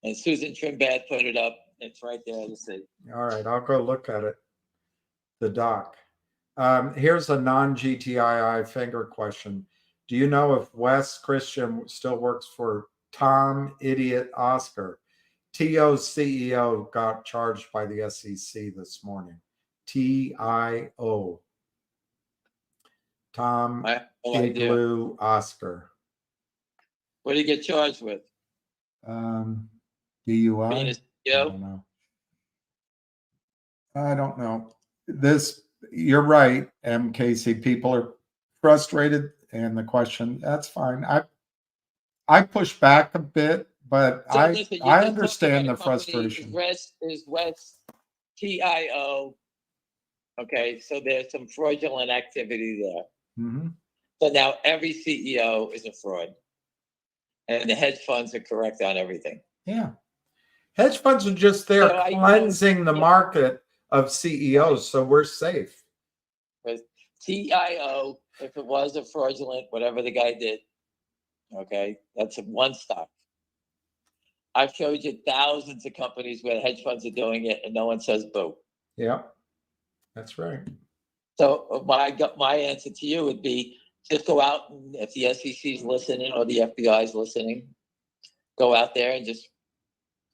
And Susan Trimbett put it up. It's right there to see. All right, I'll go look at it. The doc. Here's a non-GTII finger question. Do you know if Wes Christian still works for Tom Idiot Oscar? TO's CEO got charged by the SEC this morning. TIO. Tom Igloo Oscar. What did he get charged with? DUI? I don't know. You're right, MKC. People are frustrated, and the question, that's fine. I push back a bit, but I understand the frustration. Is West TIO. Okay, so there's some fraudulent activity there. Mm-hmm. So now every CEO is a fraud, and the hedge funds are correct on everything. Yeah, hedge funds are just there cleansing the market of CEOs, so we're safe. With TIO, if it was a fraudulent, whatever the guy did, okay, that's one stock. I've showed you thousands of companies where hedge funds are doing it, and no one says boo. Yeah, that's right. So my answer to you would be, Just go out, and if the SEC is listening or the FBI is listening, go out there and just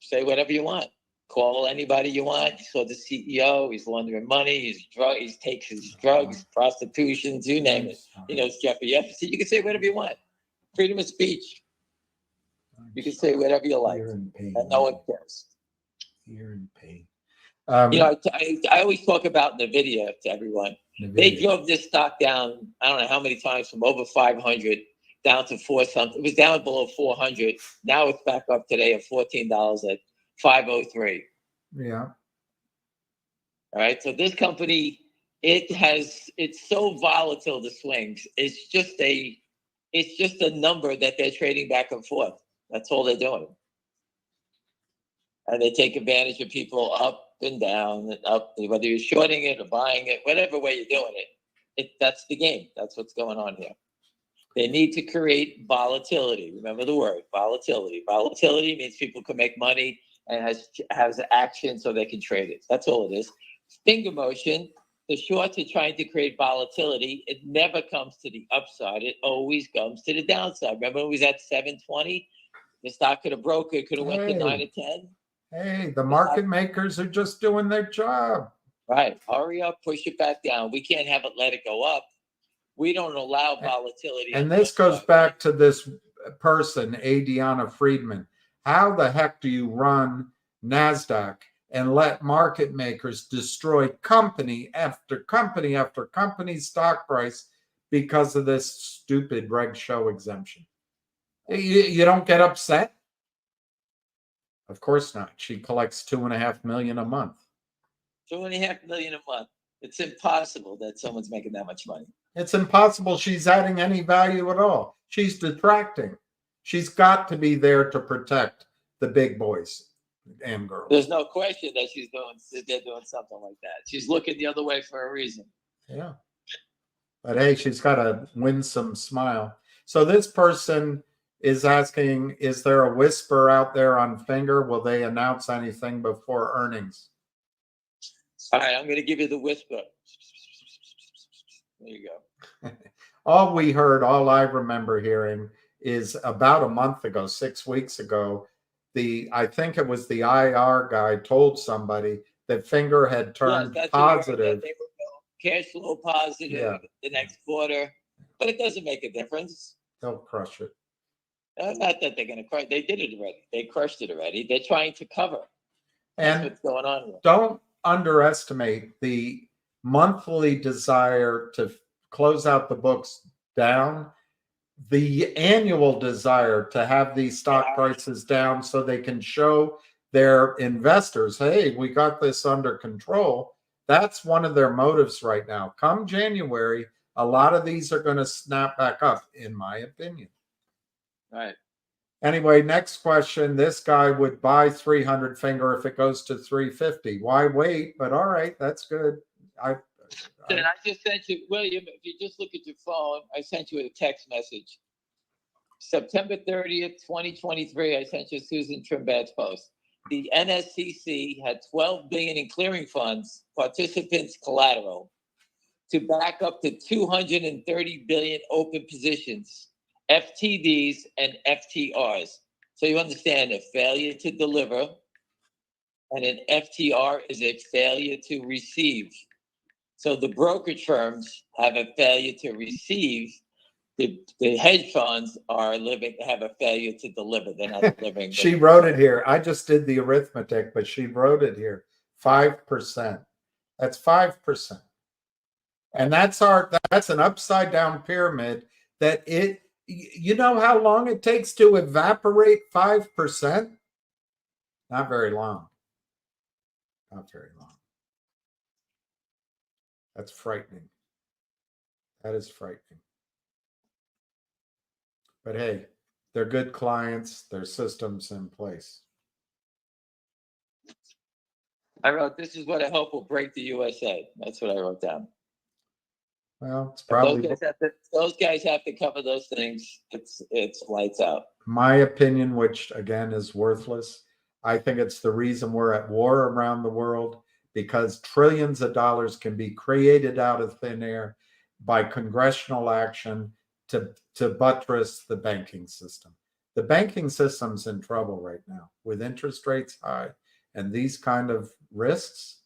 say whatever you want. Call anybody you want. You saw the CEO, he's laundering money, he takes his drugs, prostitutions, you name it. You know, Jeffrey Epstein. You can say whatever you want. Freedom of speech. You can say whatever you like, and no one cares. Fear and pain. You know, I always talk about in the video to everyone. They drove this stock down, I don't know how many times, from over 500 down to 4 something. It was down below 400. Now it's back up today at $14 at 503. Yeah. All right. So this company, it's so volatile, the swings. It's just a number that they're trading back and forth. That's all they're doing. And they take advantage of people up and down and up, whether you're shorting it or buying it, whatever way you're doing it. That's the game. That's what's going on here. They need to create volatility. Remember the word, volatility. Volatility means people can make money and has action so they can trade it. That's all it is. Finger motion, the shorts are trying to create volatility. It never comes to the upside. It always comes to the downside. Remember it was at 720? The stock could have broke. It could have went to 9 or 10. Hey, the market makers are just doing their job. Right. Hurry up, push it back down. We can't have it let it go up. We don't allow volatility. And this goes back to this person, Adriana Friedman. How the heck do you run NASDAQ and let market makers destroy company after company after company's stock price because of this stupid reg show exemption? You don't get upset? Of course not. She collects $2.5 million a month. $2.5 million a month. It's impossible that someone's making that much money. It's impossible she's adding any value at all. She's detracting. She's got to be there to protect the big boys and girls. There's no question that they're doing something like that. She's looking the other way for a reason. Yeah. But hey, she's got a winsome smile. So this person is asking, is there a whisper out there on Finger? Will they announce anything before earnings? All right, I'm going to give you the whisper. There you go. All we heard, all I remember hearing is about a month ago, 6 weeks ago, I think it was the IR guy told somebody that Finger had turned positive. They were cash flow positive the next quarter, but it doesn't make a difference. They'll crush it. Not that they're going to crush. They did it already. They crushed it already. They're trying to cover. That's what's going on here. Don't underestimate the monthly desire to close out the books down, the annual desire to have these stock prices down so they can show their investors, hey, we got this under control. That's one of their motives right now. Come January, a lot of these are going to snap back up, in my opinion. Right. Anyway, next question. This guy would buy 300 Finger if it goes to 350. Why wait? But all right, that's good. I just sent you, William, if you just look at your phone, I sent you a text message. September 30th, 2023, I sent you Susan Trimbad's post. The NSCC had $12 billion in clearing funds, participants' collateral, to back up to $230 billion open positions, FTDs and FTRs. So you understand a failure to deliver and an FTR is a failure to receive. So the brokerage firms have a failure to receive. The hedge funds have a failure to deliver. They're not delivering. She wrote it here. I just did the arithmetic, but she wrote it here. 5%. That's 5%. And that's an upside down pyramid that you know how long it takes to evaporate 5%? Not very long. Not very long. That's frightening. That is frightening. But hey, they're good clients. Their systems in place. I wrote, this is what I hope will break the USA. That's what I wrote down. Well, it's probably those guys have to cover those things. It's lights out. My opinion, which again is worthless. I think it's the reason we're at war around the world, because trillions of dollars can be created out of thin air. by congressional action to buttress the banking system. The banking system's in trouble right now with interest rates high and these kind of risks.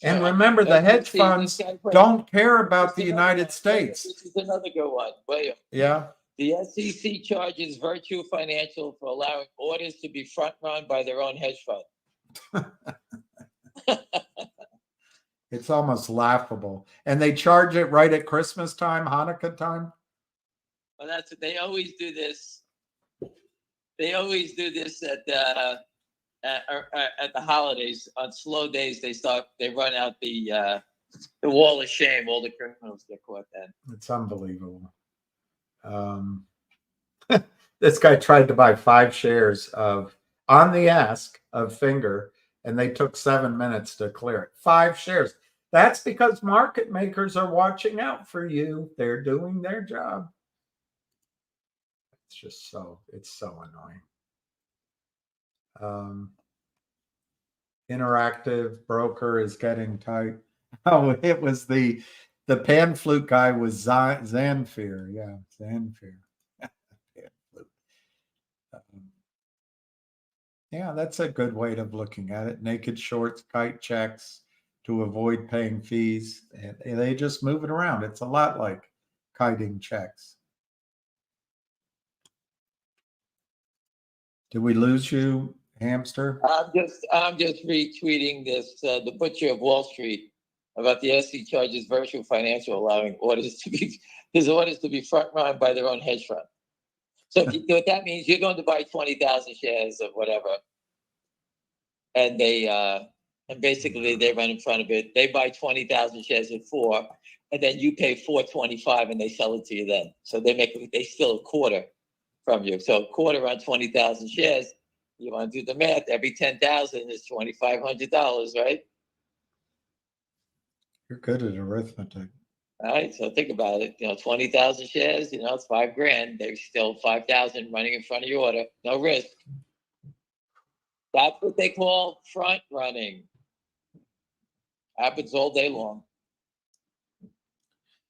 And remember, the hedge funds don't care about the United States. This is another good one. William. Yeah. The SEC charges Virtue Financial for allowing orders to be front-run by their own hedge fund. It's almost laughable. And they charge it right at Christmas time, Hanukkah time. Well, that's what they always do this. They always do this at the holidays. On slow days, they run out the wall of shame. All the criminals get caught then. It's unbelievable. This guy tried to buy 5 shares on the ask of Finger, and they took 7 minutes to clear it. 5 shares. That's because market makers are watching out for you. They're doing their job. It's so annoying. Interactive broker is getting tight. Oh, it was the pan flute guy was Zanfir. Yeah, Zanfir. Yeah, that's a good way of looking at it. Naked shorts, kite checks to avoid paying fees. And they just move it around. It's a lot like kiting checks. Did we lose you, hamster? I'm just retweeting this. The Butcher of Wall Street about the SEC charges Virtue Financial allowing orders to be front run by their own hedge fund. So what that means, you're going to buy 20,000 shares of whatever, and basically they run in front of it. They buy 20,000 shares at 4, and then you pay $4.25, and they sell it to you then. So they steal a quarter from you. So a quarter on 20,000 shares. You want to do the math? Every 10,000 is $2,500, right? You're good at arithmetic. All right, so think about it. 20,000 shares. It's $5,000. There's still 5,000 running in front of your order. No risk. That's what they call front running. Happens all day long.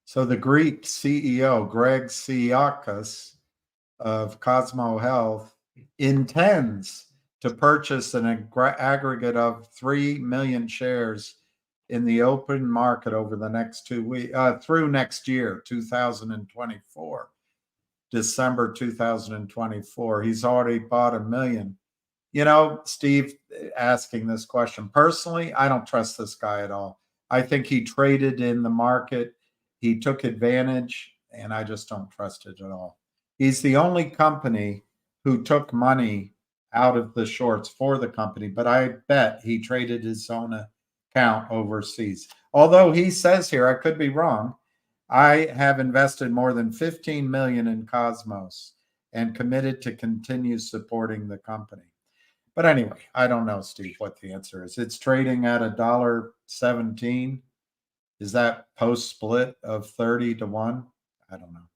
So the Greek CEO, Greg Tsiakis of Cosmo Health, intends to purchase an aggregate of 3 million shares in the open market over the next 2 weeks, through next year, 2024, December 2024. He's already bought 1 million. Steve asking this question. Personally, I don't trust this guy at all. I think he traded in the market. He took advantage, and I just don't trust it at all. He's the only company who took money out of the shorts for the company, but I bet he traded his own account overseas. Although he says here, I could be wrong, I have invested more than 15 million in Cosmos and committed to continue supporting the company. But anyway, I don't know, Steve, what the answer is. It's trading at $1.17. Is that post split of 30 to 1? I don't know.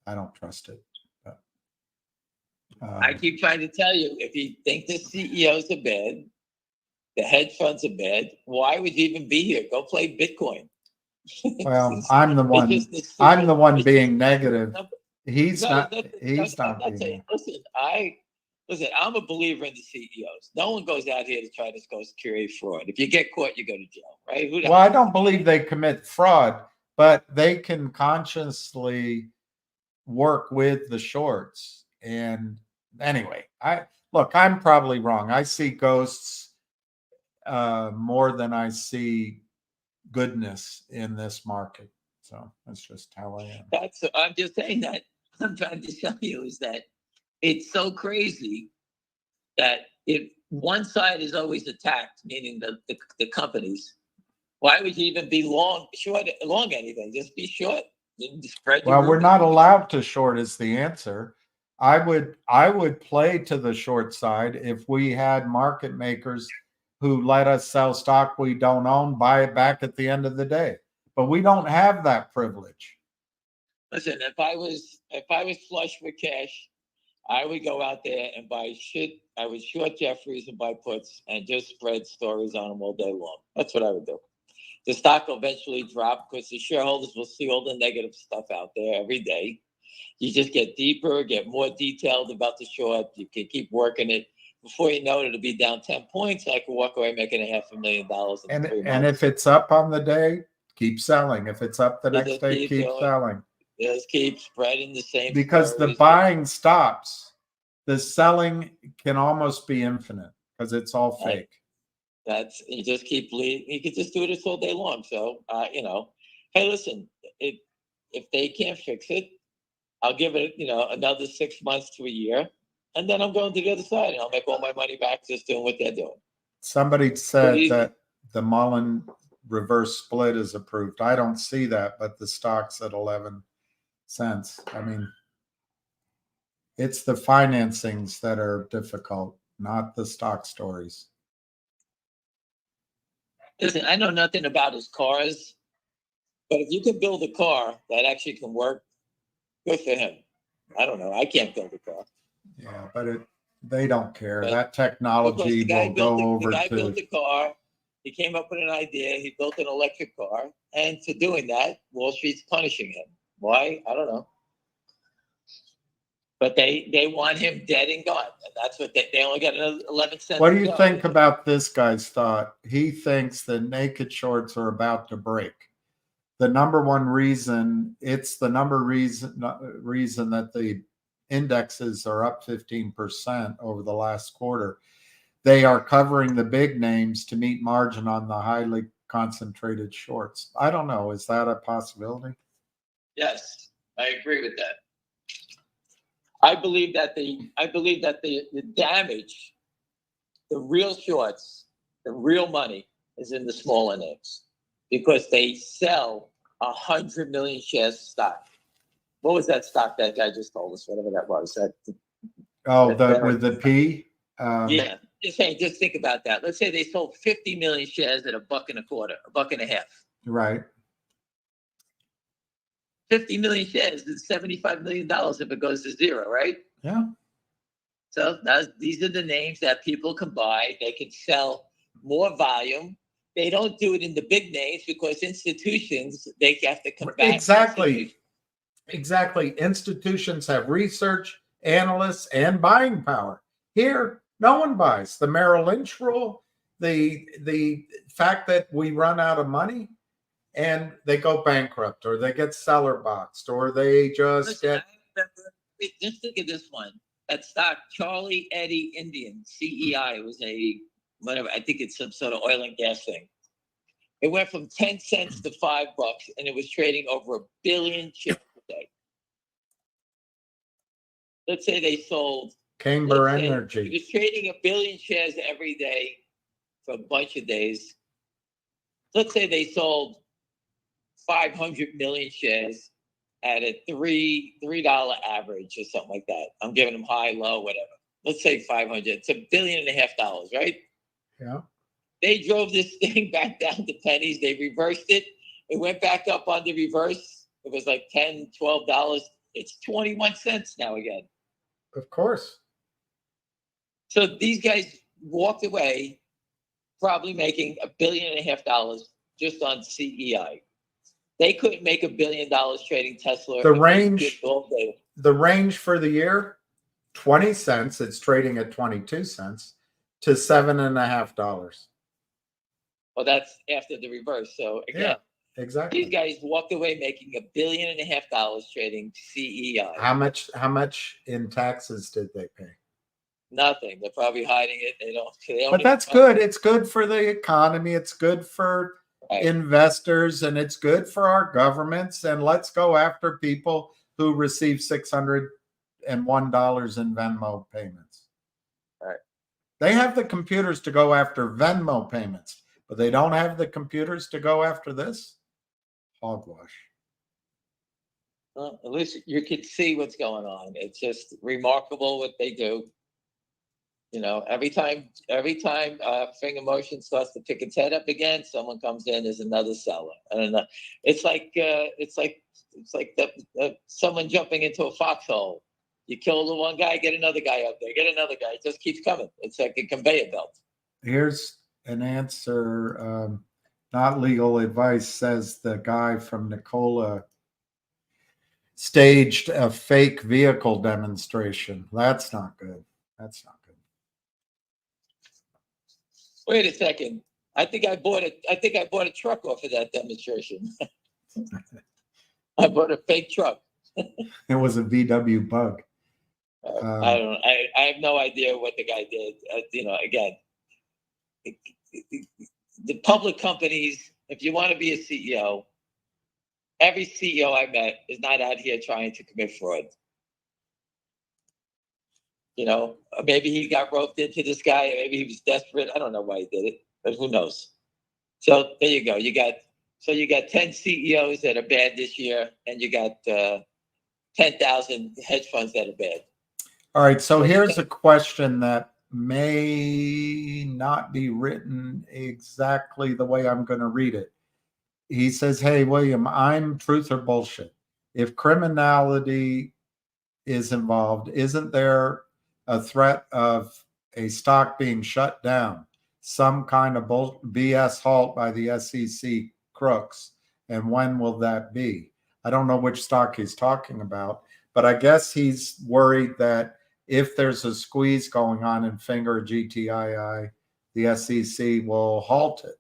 I don't trust it. But, I keep trying to tell you, if you think the CEOs are bad, the hedge funds are bad, why would you even be here? Go play Bitcoin. Well, I'm the one. I'm the one being negative. He's not. He's not being. Listen, I'm a believer in the CEOs. No one goes out here to try to create fraud. If you get caught, you go to jail, right? Well, I don't believe they commit fraud, but they can consciously work with the shorts. And anyway, I'm probably wrong. I see ghosts more than I see goodness in this market. So that's just how I am. I'm just saying that. I'm trying to tell you is that it's so crazy that if one side is always attacked, meaning the companies, why would you even be long anything? Just be short. Well, we're not allowed to short is the answer. I would play to the short side if we had market makers who let us sell stock we don't own, buy it back at the end of the day. But we don't have that privilege. Listen, if I was flush with cash, I would go out there and buy shit. I would short Jeffries and buy puts and just spread stories on them all day long. That's what I would do. The stock will eventually drop because the shareholders will see all the negative stuff out there every day. You just get deeper, get more detailed about the short. You can keep working it. Before you know it, it'll be down 10 points. I can walk away making $500,000 in 3 months. And if it's up on the day, keep selling. If it's up the next day, keep going. selling. Just keep spreading the same. Because the buying stops, the selling can almost be infinite because it's all fake. That's, you just keep leading. You can just do this all day long. So, you know, hey, listen, if they can't fix it, I'll give it, you know, another 6 months to a year, and then I'm going to the other side, and I'll make all my money back just doing what they're doing. Somebody said that the Mullen reverse split is approved. I don't see that, but the stock's at 11 cents. I mean, it's the financings that are difficult, not the stock stories. Listen, I know nothing about his cars, but if you can build a car that actually can work, good for him. I don't know. I can't build a car. Yeah, but they don't care. But that technology will go over the guy built a car. He came up with an idea. He built an electric car. And for doing that, Wall Street's punishing him. Why? I don't know. But they want him dead and gone. And that's what they only got 11 cents. What do you think about this guy's thought? He thinks the naked shorts are about to break. The number one reason, it's the reason that the indexes are up 15% over the last quarter. They are covering the big names to meet margin on the highly concentrated shorts. I don't know. Is that a possibility? Yes, I agree with that. I believe that the damage, the real shorts, the real money is in the smaller names because they sell 100 million shares of stock. What was that stock that guy just told us? Whatever that was. With the P. Yeah, just think about that. Let's say they sold 50 million shares at $1.25, $1.50. Right. 50 million shares is $75 million if it goes to zero, right? Yeah. So these are the names that people can buy. They can sell more volume. They don't do it in the big names because institutions, they have to come back. Exactly. Institutions have research, analysts, and buying power. Here, no one buys. The Merrill Lynch rule, the fact that we run out of money, and they go bankrupt, or they get seller boxed, or they just get. Just look at this one. That stock, Charlie Eddie Indian, CEI, was whatever. I think it's some sort of oil and gas thing. It went from 10 cents to $5, and it was trading over 1 billion shares a day. Let's say they sold. Camber Energy. It was trading 1 billion shares every day for a bunch of days. Let's say they sold 500 million shares at a $3 average or something like that. I'm giving them high, low, whatever. Let's say 500. It's $1.5 billion, right? Yeah. They drove this thing back down to pennies. They reversed it. It went back up on the reverse. It was like $10, $12. It's 21 cents now again. Of course. So these guys walked away probably making $1.5 billion just on CEI. They couldn't make $1 billion trading Tesla. The range for the year, 20 cents. It's trading at 22 cents to $7.50. Well, that's after the reverse. So again, yeah, exactly. These guys walked away making $1.5 billion trading CEI. How much in taxes did they pay? Nothing. They're probably hiding it. They don't. But that's good. It's good for the economy. It's good for investors, and it's good for our governments. And let's go after people who receive $601 in Venmo payments. Right. They have the computers to go after Venmo payments, but they don't have the computers to go after this. Hogwash. Well, at least you can see what's going on. It's just remarkable what they do. You know, every time Finger Motion starts to pick its head up again, someone comes in as another seller, and it's like someone jumping into a foxhole. You kill the one guy, get another guy up there, get another guy. It just keeps coming. It's like a conveyor belt. Here's an answer. Not legal advice, says the guy from Nicola staged a fake vehicle demonstration. That's not good. That's not good. Wait a second. I think I bought a truck off of that demonstration. I bought a fake truck. It was a VW Bug. I don't. I have no idea what the guy did. Again, the public companies. If you want to be a CEO, every CEO I met is not out here trying to commit fraud. Maybe he got roped into this guy. Maybe he was desperate. I don't know why he did it, but who knows? So there you go. You got 10 CEOs that are bad this year, and you got 10,000 hedge funds that are bad. All right. So here's a question that may not be written exactly the way I'm going to read it. He says, "Hey, William, I'm truth or bullshit. If criminality is involved, isn't there a threat of a stock being shut down, some kind of BS halt by the SEC crooks? And when will that be?" I don't know which stock he's talking about, but I guess he's worried that if there's a squeeze going on in FNGR GTII, the SEC will halt it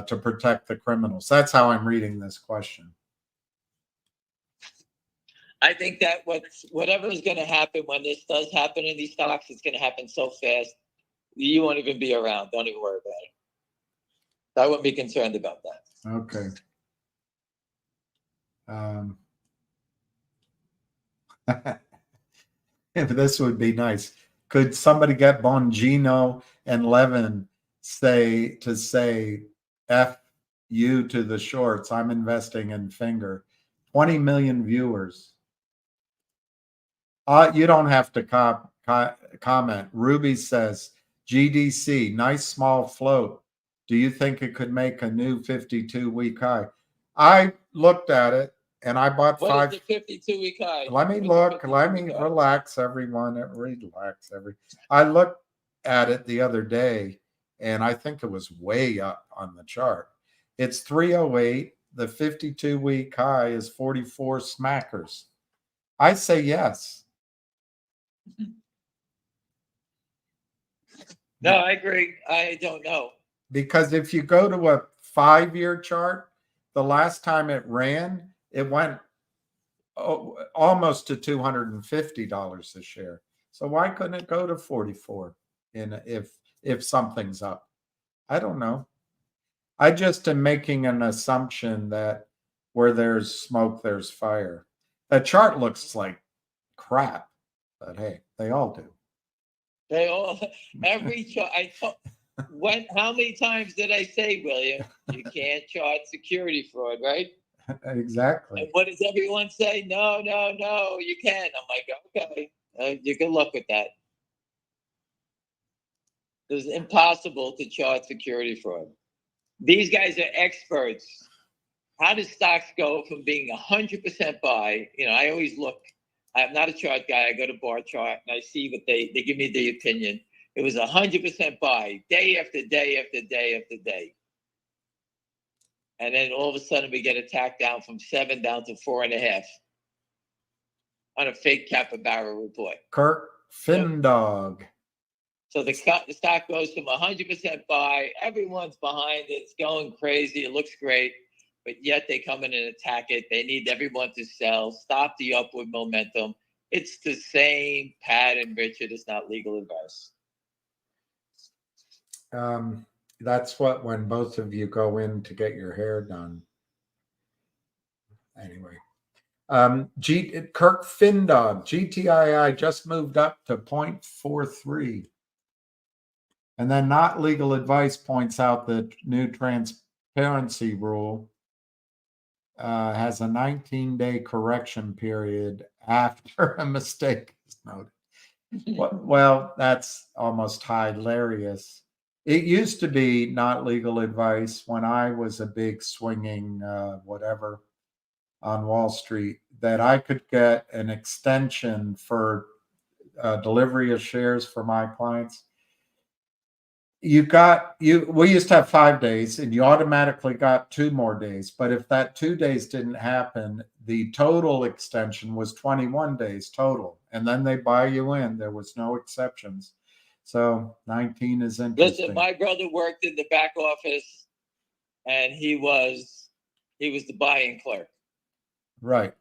to protect the criminals. That's how I'm reading this question. I think that whatever is going to happen when this does happen in these stocks, it's going to happen so fast, you won't even be around. Don't even worry about it. I wouldn't be concerned about that. Okay. If this would be nice. Could somebody get Bongino and Levin say F you to the shorts? I'm investing in FNGR. 20 million viewers. You don't have to comment. Ruby says, GDC, nice small float. Do you think it could make a new 52-week high? I looked at it and I bought What five. is the 52-week high? Let me look. Let me relax, everyone. Relax, I looked at it the other day and I think it was way up on the chart. It's 308. The 52-week high is 44 smackers. I say yes. No, I agree. I don't know. Because if you go to a 5-year chart, the last time it ran, it went almost to $250 a share. So why couldn't it go to 44 if something's up? I don't know. I just am making an assumption that where there's smoke, there's fire. The chart looks like crap, but hey, they all do. They all, every chart. How many times did I say, William, you can't chart security fraud, right? Exactly. And what does everyone say? No, you can't. I'm like, okay, you can look with that. It's impossible to chart security fraud. These guys are experts. How does stocks go from being 100% buy? I always look. I'm not a chart guy. I go to bar chart and I see what they give me the opinion. It was 100% buy, day after day after day after day. And then all of a sudden we get attacked down from 7 down to 4.5 on a fake capybara report. Kirk Findog. So the stock goes from 100% buy. Everyone's behind it. It's going crazy. It looks great. But yet they come in and attack it. They need everyone to sell, stop the upward momentum. It's the same pattern, Richard. It's not legal advice. That's when both of you go in to get your hair done. Anyway, Kirk Findog, GTII just moved up to 0.43. And then Not Legal Advice points out the new transparency rule has a 19-day correction period after a mistake is noted. Well, that's almost hilarious. It used to be Not Legal Advice when I was a big swinging whatever on Wall Street that I could get an extension for delivery of shares for my clients. we used to have 5 days and you automatically got 2 more days. But if that 2 days didn't happen, the total extension was 21 days total. And then they buy you in. There was no exceptions. So 19 is interesting. Listen, my brother worked in the back office and he was the buying clerk. Right.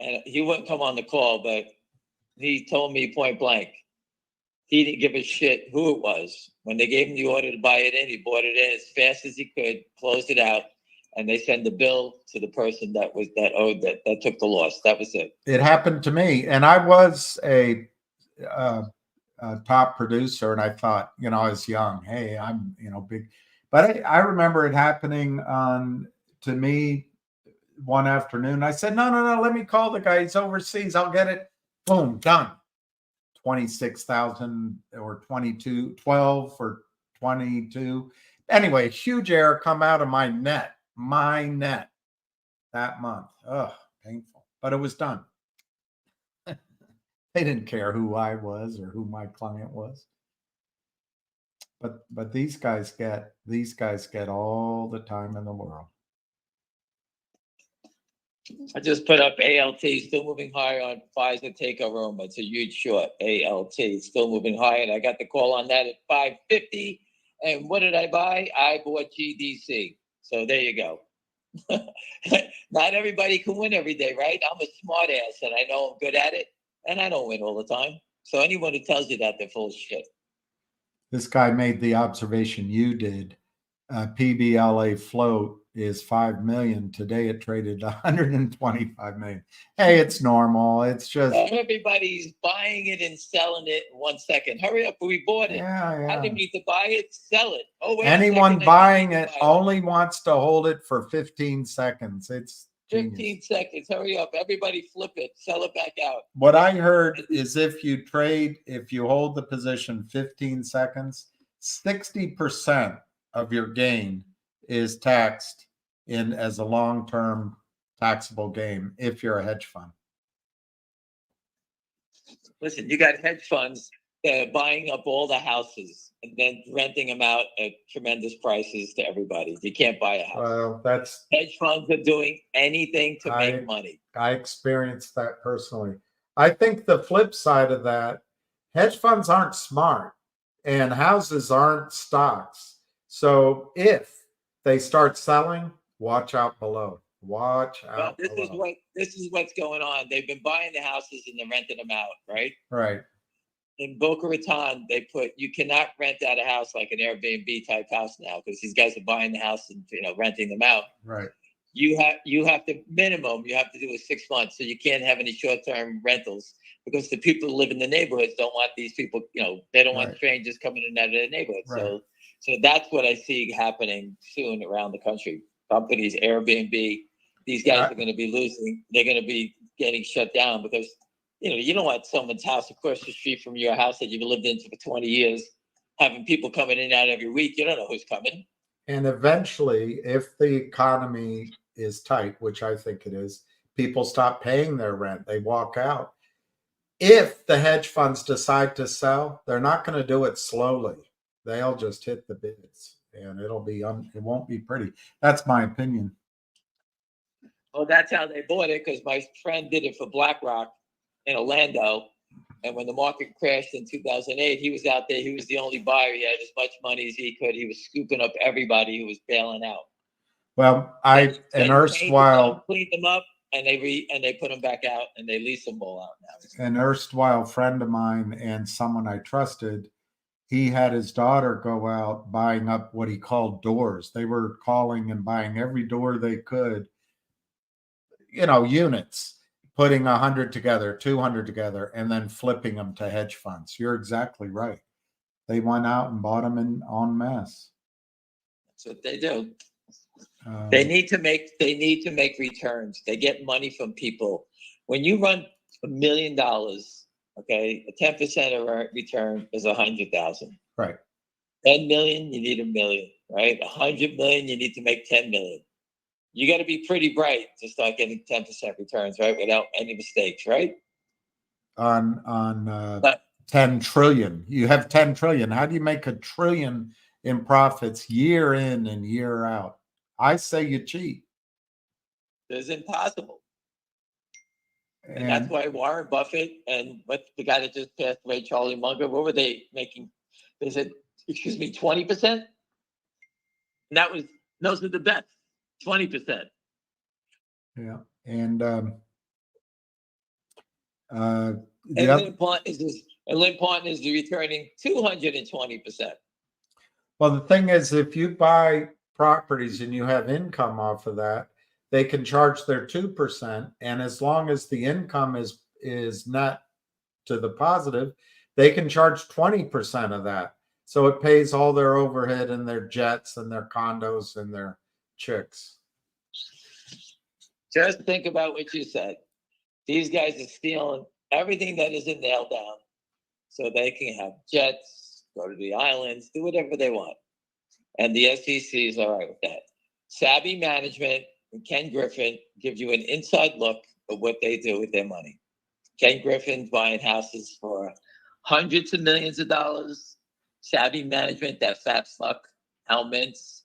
And he wouldn't come on the call, but he told me point blank, he didn't give a shit who it was. When they gave him the order to buy it in, he bought it in as fast as he could, closed it out, and they send the bill to the person that took the loss. That was it. It happened to me, and I was a top producer, and I thought, I was young. Hey, I'm big, but I remember it happening to me one afternoon. I said, no, let me call the guy. He's overseas. I'll get it. Boom, done. 26,000 or 12 or 22. Anyway, huge error come out of my net that month. Ugh, painful, but it was done. They didn't care who I was or who my client was. But these guys get all the time in the world. I just put up ALT still moving higher on Pfizer take a room. It's a huge short. ALT still moving higher, and I got the call on that at 550. And what did I buy? I bought GDC. So there you go. Not everybody can win every day, right? I'm a smart ass, and I know I'm good at it, and I don't win all the time. So anyone who tells you that, they're full of shit. This guy made the observation you did. PBLA float is 5 million. Today it traded 125 million. Hey, it's normal. It's just everybody's buying it and selling it in 1 second. Hurry up, we bought it. Yeah. I didn't need to buy it, sell it. Oh, wait. Anyone buying it only wants to hold it for 15 seconds. It's 15 genius. seconds. Hurry up. Everybody flip it. Sell it back out. What I heard is if you hold the position 15 seconds, 60% of your gain is taxed in as a long-term taxable gain if you're a hedge fund. Listen, you got hedge funds that are buying up all the houses and then renting them out at tremendous prices to everybody. You can't buy a house. Well, hedge funds are doing anything to make money. I experienced that personally. I think the flip side of that, hedge funds aren't smart and houses aren't stocks. So if they start selling, watch out below. Watch out. Well, this is what's going on. They've been buying the houses and they're renting them out, right? Right. In Boca Raton, you cannot rent out a house like an Airbnb type house now because these guys are buying the house and renting them out. Right. You have to minimum. You have to do it 6 months, so you can't have any short-term rentals because the people who live in the neighborhoods don't want these people. They don't want strangers coming in and out of their neighborhood. Right. So that's what I see happening soon around the country. Companies, Airbnb, these guys are going to be losing. They're going to be getting shut down because you don't want someone's house across the street from your house that you've lived in for 20 years, having people coming in and out every week. You don't know who's coming. And eventually, if the economy is tight, which I think it is, people stop paying their rent. They walk out. If the hedge funds decide to sell, they're not going to do it slowly. They'll just hit the bids, and it won't be pretty. That's my opinion. Well, that's how they bought it because my friend did it for BlackRock in Orlando. And when the market crashed in 2008, he was out there. He was the only buyer. He had as much money as he could. He was scooping up everybody who was bailing out. Well, an erstwhile cleaned them up, and they put them back out, and they lease them all out now. An erstwhile friend of mine and someone I trusted, he had his daughter go out buying up what he called doors. They were calling and buying every door they could, units, putting 100 together, 200 together, and then flipping them to hedge funds. You're exactly right. They went out and bought them en masse. That's what they do. They need to make returns. They get money from people. When you run $1 million, okay, a 10% of return is 100,000. Right. 10 million, you need $1 million, right? 100 million, you need to make 10 million. You got to be pretty bright to start getting 10% returns, right? Without any mistakes, right? On 10 trillion. You have 10 trillion. How do you make $1 trillion in profits year in and year out? I say you cheat. It's impossible. And And that's why Warren Buffett and what the guy that just passed away, Charlie Munger, what were they making? They said, 20%? And that was, those are the best, 20%. yeah. And And Lynn Partners is returning 220%. well, the thing is, if you buy properties and you have income off of that, they can charge their 2%. And as long as the income is net to the positive, they can charge 20% of that. So it pays all their overhead and their jets and their condos and their chicks. Just think about what you said. These guys are stealing everything that isn't nailed down so they can have jets, go to the islands, do whatever they want. And the SEC is all right with that. Savvy management and Ken Griffin give you an inside look at what they do with their money. Ken Griffin's buying houses for hundreds of millions of dollars. Savvy management, that fat fuck, Al Mintz,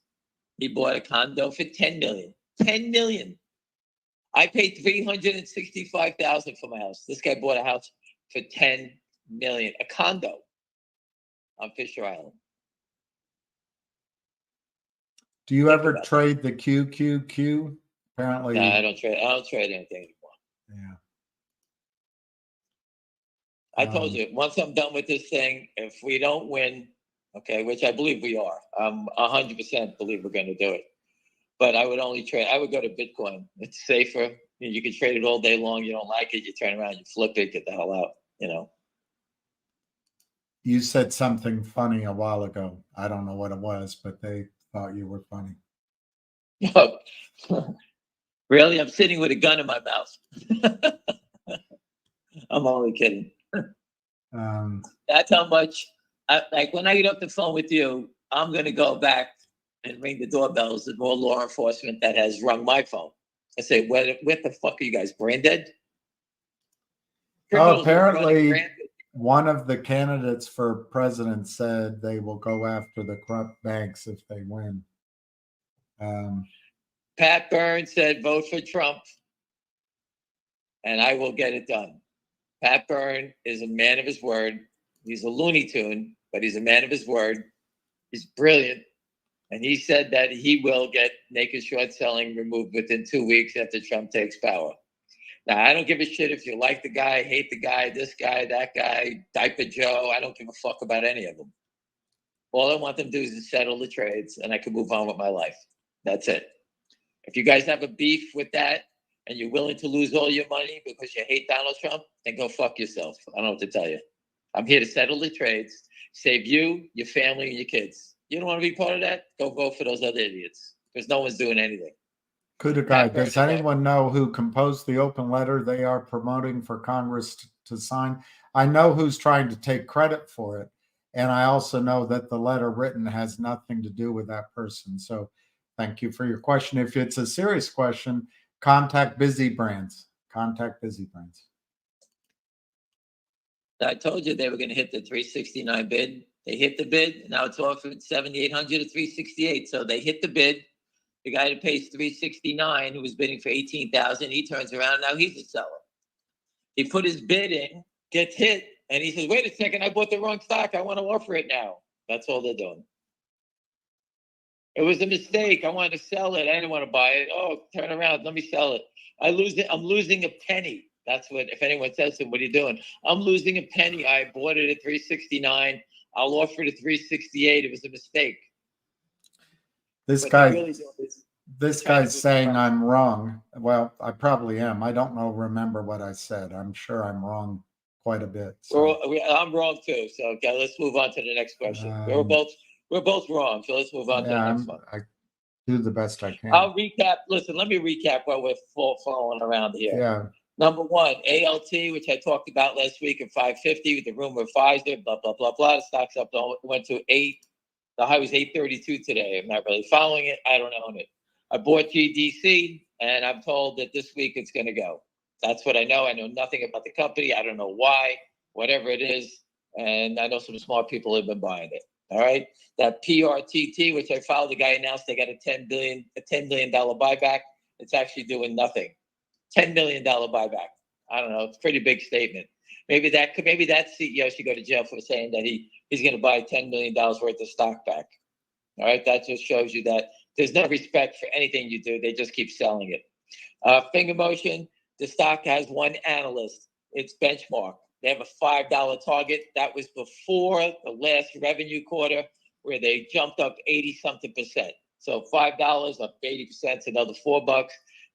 he bought a condo for $10 million. $10 million. I paid $365,000 for my house. This guy bought a house for $10 million, a condo on Fisher Island. Do you ever trade the QQQ? Apparently, No, I don't trade anything anymore. Yeah. I told you, once I'm done with this thing, if we don't win, okay, which I believe we are, 100% believe we're going to do it. But I would only trade. I would go to Bitcoin. It's safer. You can trade it all day long. You don't like it, you turn around, you flip it, get the hell out. You know. You said something funny a while ago. I don't know what it was, but they thought you were funny. Really? I'm sitting with a gun in my mouth. I'm only kidding. That's how much. Like when I get off the phone with you, I'm going to go back and ring the doorbells of more law enforcement that has rung my phone. I say, what the fuck are you guys, brain dead? Oh, apparently one of the candidates for president said they will go after the corrupt banks if they win. Pat Byrne said, vote for Trump, and I will get it done. Pat Byrne is a man of his word. He's a Looney Tune, but he's a man of his word. He's brilliant. And he said that he will get naked short selling removed within 2 weeks after Trump takes power. Now, I don't give a shit if you like the guy, hate the guy, this guy, that guy, Diaper Joe. I don't give a fuck about any of them. All I want them to do is settle the trades, and I can move on with my life. That's it. If you guys have a beef with that, and you're willing to lose all your money because you hate Donald Trump, then go fuck yourself. I don't know what to tell you. I'm here to settle the trades, save you, your family, and your kids. You don't want to be part of that? Go vote for those other idiots, because no one's doing anything. Good guy. Does anyone know who composed the open letter they are promoting for Congress to sign? I know who's trying to take credit for it. And I also know that the letter written has nothing to do with that person. So thank you for your question. If it's a serious question, contact Busy Brands. Contact Busy Brands. I told you they were going to hit the 369 bid. They hit the bid. Now it's offered 7,800 to 368. So they hit the bid. The guy that pays 369, who was bidding for 18,000, he turns around. Now he's a seller. He put his bid in, gets hit, and he says, "Wait a second, I bought the wrong stock. I want to offer it now." That's all they're doing. It was a mistake. I wanted to sell it. I didn't want to buy it. Oh, turn around. Let me sell it. I'm losing a penny. That's what, if anyone says to him, what are you doing? I'm losing a penny. I bought it at 369. I'll offer it at 368. It was a mistake. This guy's saying I'm wrong. Well, I probably am. I don't remember what I said. I'm sure I'm wrong quite a bit. So. I'm wrong too. So okay, let's move on to the next question. We're both wrong. So let's move on to the next one. I do the best I can. I'll recap. Listen, let me recap what we're following around here. Yeah. Number one, ALT, which I talked about last week at 550 with the rumor of Pfizer, blah, blah, blah, blah. The stock's up, went to 8. The high was 832 today. I'm not really following it. I don't own it. I bought GDC, and I'm told that this week it's going to go. That's what I know. I know nothing about the company. I don't know why. Whatever it is, And I know some smart people have been buying it. All right. That PRTT, which I followed, the guy announced they got a $10 million buyback. It's actually doing nothing. $10 million buyback. I don't know. It's a pretty big statement. Maybe that CEO should go to jail for saying that he's going to buy $10 million worth of stock back. All right. That just shows you that there's no respect for anything you do. They just keep selling it. Finger motion, the stock has one analyst. It's benchmark. They have a $5 target. That was before the last revenue quarter where they jumped up 80-something%. So $5 up 80%, another $4.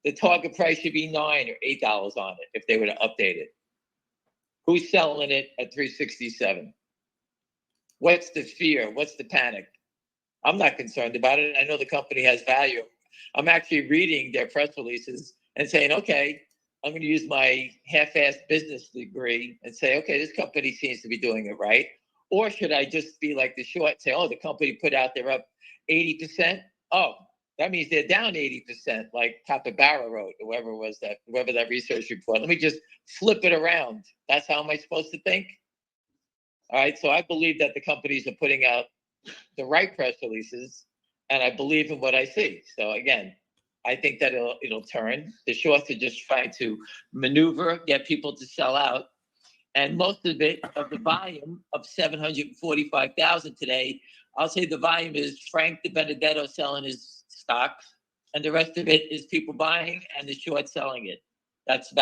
The target price should be $9 or $8 on it if they were to update it. Who's selling it at $367? What's the fear? What's the panic? I'm not concerned about it. I know the company has value. I'm actually reading their press releases and saying, okay, I'm going to use my half-assed business degree and say, okay, this company seems to be doing it right. Or should I just be like the short and say, oh, the company put out they're up 80%? Oh, that means they're down 80%, like Capybara wrote, whoever that research report. Let me just flip it around. That's how am I supposed to think? All right, so I believe that the companies are putting out the right press releases, and I believe in what I see. So again, I think that it'll turn. The shorts are just trying to maneuver, get people to sell out. And most of it, of the volume of 745,000 today, I'll say the volume is Frank De Benedetto selling his stock, and the rest of it is people buying and the short selling it. That's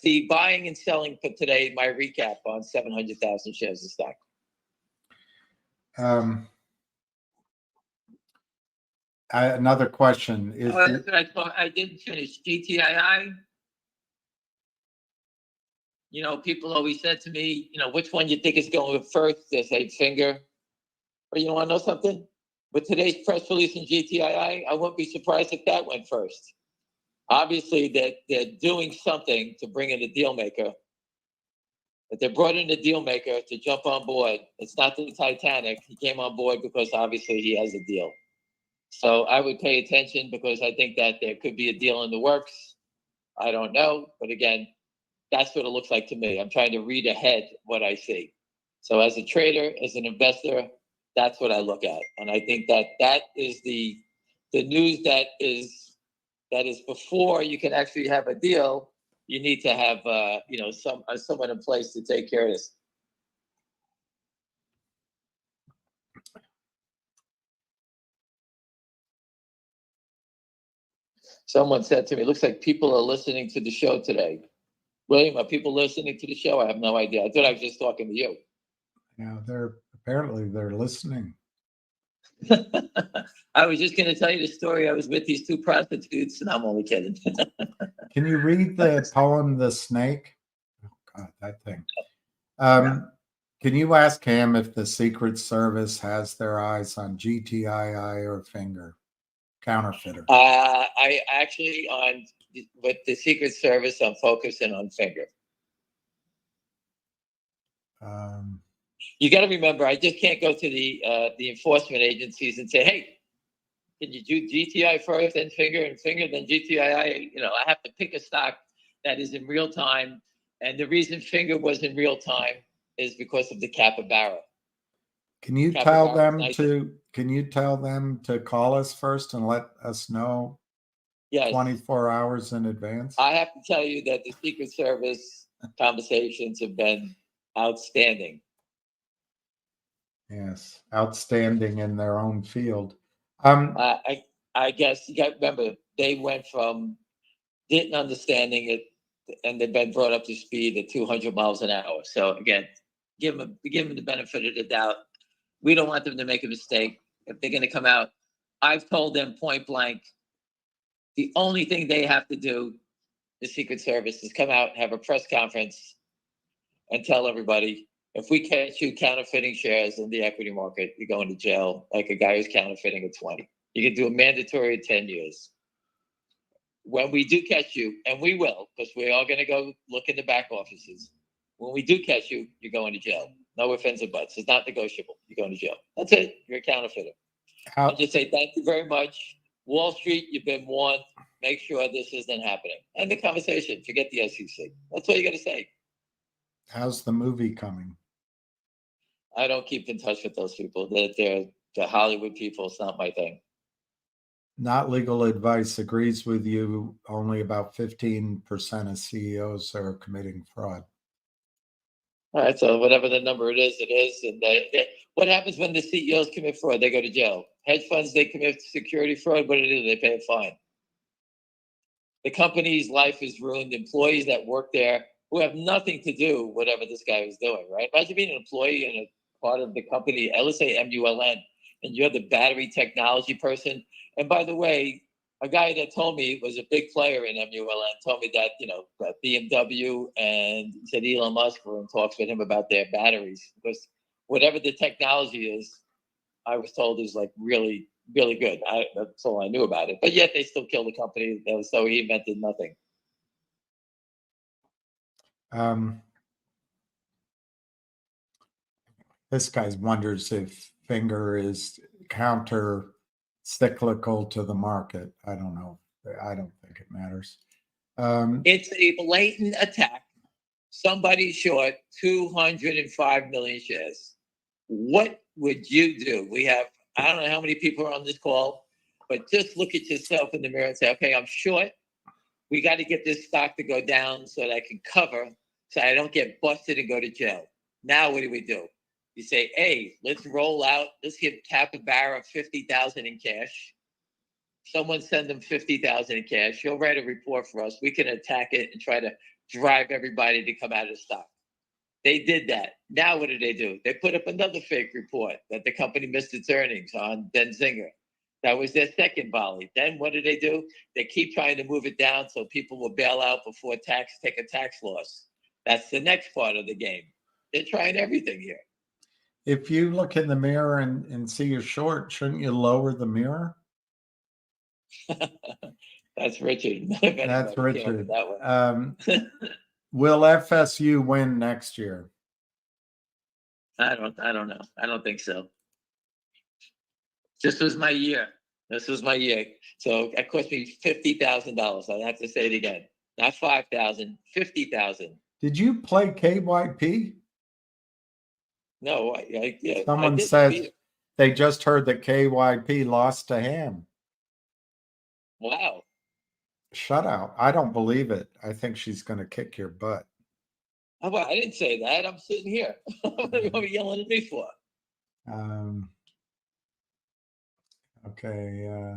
the buying and selling for today. My recap on 700,000 shares of stock. Another question is. I didn't finish GTII. You know, people always said to me, you know, which one you think is going first? They say finger. But you want to know something? With today's press release in GTII, I wouldn't be surprised if that went first. Obviously, they're doing something to bring in a deal maker. But they brought in a deal maker to jump on board. It's not the Titanic. He came on board because obviously he has a deal. So I would pay attention because I think that there could be a deal in the works. I don't know. But again, that's what it looks like to me. I'm trying to read ahead what I see. So as a trader, as an investor, that's what I look at. And I think that is the news that is before you can actually have a deal. You need to have someone in place to take care of this. Someone said to me, it looks like people are listening to the show today. William, are people listening to the show? I have no idea. I thought I was just talking to you. Yeah, they're listening. I was just going to tell you the story. I was with these two prostitutes, and I'm only kidding. Can you read the poem, The Snake? Oh, God, that thing. Can you ask him if the Secret Service has their eyes on GTII or Finger? Counterfeiter. I actually, with the Secret Service, I'm focusing on Finger. You got to remember, I just can't go to the enforcement agencies and say, hey, can you do GTI first, then Finger, and Finger, then GTII? You know, I have to pick a stock that is in real time. And the reason Finger was in real time is because of the Capybara. Can you tell them to call us first and let us know? Yes. 24 hours in advance? I have to tell you that the Secret Service conversations have been outstanding. Yes, outstanding in their own field. I guess you got to remember, they went from didn't understanding it, and they've been brought up to speed at 200 miles an hour. So again, give them the benefit of the doubt. We don't want them to make a mistake. If they're going to come out, I've told them point blank, the only thing they have to do, the Secret Service, is come out, have a press conference, and tell everybody, if we catch you counterfeiting shares in the equity market, you're going to jail like a guy who's counterfeiting at 20. You can do a mandatory 10 years. When we do catch you, and we will, because we are going to go look in the back offices. When we do catch you, you're going to jail. No ifs or buts. It's not negotiable. You're going to jail. That's it. You're a counterfeiter. I just say thank you very much. Wall Street, you've been warned. Make sure this isn't happening. End the conversation. Forget the SEC. That's all you got to say. How's the movie coming? I don't keep in touch with those people. They're Hollywood people. It's not my thing. Not legal advice agrees with you. Only about 15% of CEOs are committing fraud. All right, so whatever the number it is, it is. And what happens when the CEOs commit fraud? They go to jail. Hedge funds, they commit security fraud. What do? They pay a fine. The company's life is ruined. Employees that work there who have nothing to do whatever this guy was doing, right? Imagine being an employee and a part of the company, let's say MULN, and you're the battery technology person. And by the way, a guy that told me was a big player in MULN told me that, that BMW and said Elon Musk were in talks with him about their batteries, because whatever the technology is, I was told is like really, really good. That's all I knew about it. But yet they still kill the company. So he invented nothing. This guy wonders if Finger is counter cyclical to the market. I don't know. I don't think it matters. It's a blatant attack. Somebody short 205 million shares. What would you do? I don't know how many people are on this call, but just look at yourself in the mirror and say, okay, I'm short. We got to get this stock to go down so that I can cover, so I don't get busted and go to jail. Now, what do? You say, hey, let's roll out. Let's give Capybara 50,000 in cash. Someone send them 50,000 in cash. He'll write a report for us. We can attack it and try to drive everybody to come out of the stock. They did that. Now what do? They put up another fake report that the company missed its earnings on Denzinger. That was their second volley. Then what do? They keep trying to move it down so people will bail out before take a tax loss. That's the next part of the game. They're trying everything here. If you look in the mirror and see you're short, shouldn't you lower the mirror? That's Richard. That's Richard. Will FSU win next year? I don't know. I don't think so. This was my year. So it cost me $50,000. I'll have to say it again. Not 5,000, 50,000. Did you play KYP? No, Someone says they just heard that KYP lost to Ham. Wow. Shutout. I don't believe it. I think she's going to kick your butt. I didn't say that. I'm sitting here. What are you yelling at me for? Okay.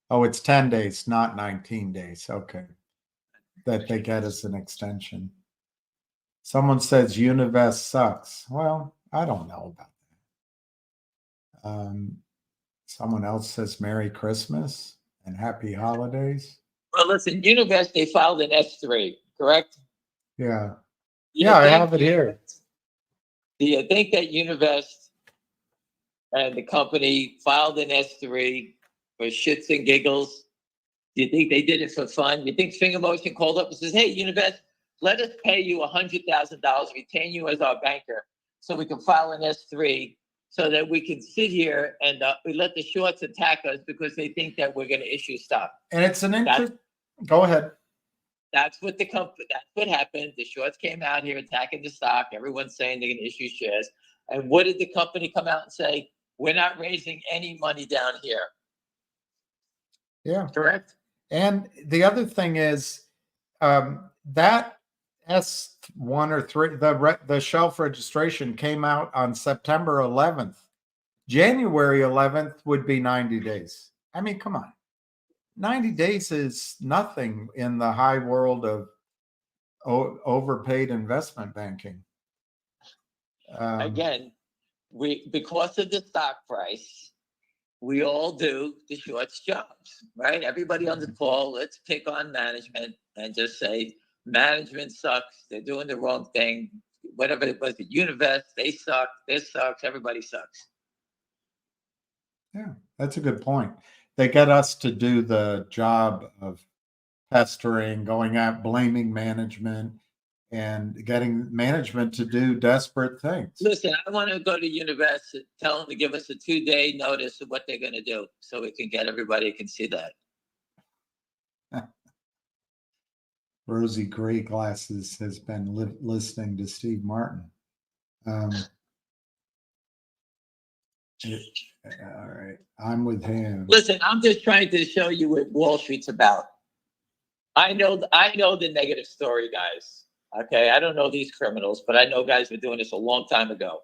Oh, it's 10 days, not 19 days. Okay. That they get as an extension. Someone says Univest sucks. Well, I don't know about that. Someone else says Merry Christmas and Happy Holidays. Well, listen, Univest, they filed an S3, correct? Yeah. I have it here. Do you think that Univest and the company filed an S3 for shits and giggles? Do you think they did it for fun? You think Finger Motion called up and says, hey, Univest, let us pay you $100,000, retain you as our banker, so we can file an S3 so that we can sit here and we let the shorts attack us because they think that we're going to issue stock. And it's an interest. Go ahead. That's what happened. The shorts came out here attacking the stock. Everyone's saying they're going to issue shares. And what did the company come out and say? We're not raising any money down here. Yeah. Correct. And the other thing is that S1 or 3, the shelf registration came out on September 11th. January 11th would be 90 days. I mean, come on. 90 days is nothing in the high world of overpaid investment banking. Again, because of the stock price, we all do the shorts jobs, right? Everybody on the call, let's pick on management and just say management sucks. They're doing the wrong thing. Whatever it was, the Univest, they suck. This sucks. Everybody sucks. Yeah, that's a good point. They get us to do the job of pestering, going out, blaming management, and getting management to do desperate things. Listen, I want to go to Univest and tell them to give us a 2-day notice of what they're going to do so we can get everybody can see that. Rosie Gray Glasses has been listening to Steve Martin. All right, I'm with him. Listen, I'm just trying to show you what Wall Street's about. I know the negative story, guys. Okay, I don't know these criminals, but I know guys were doing this a long time ago.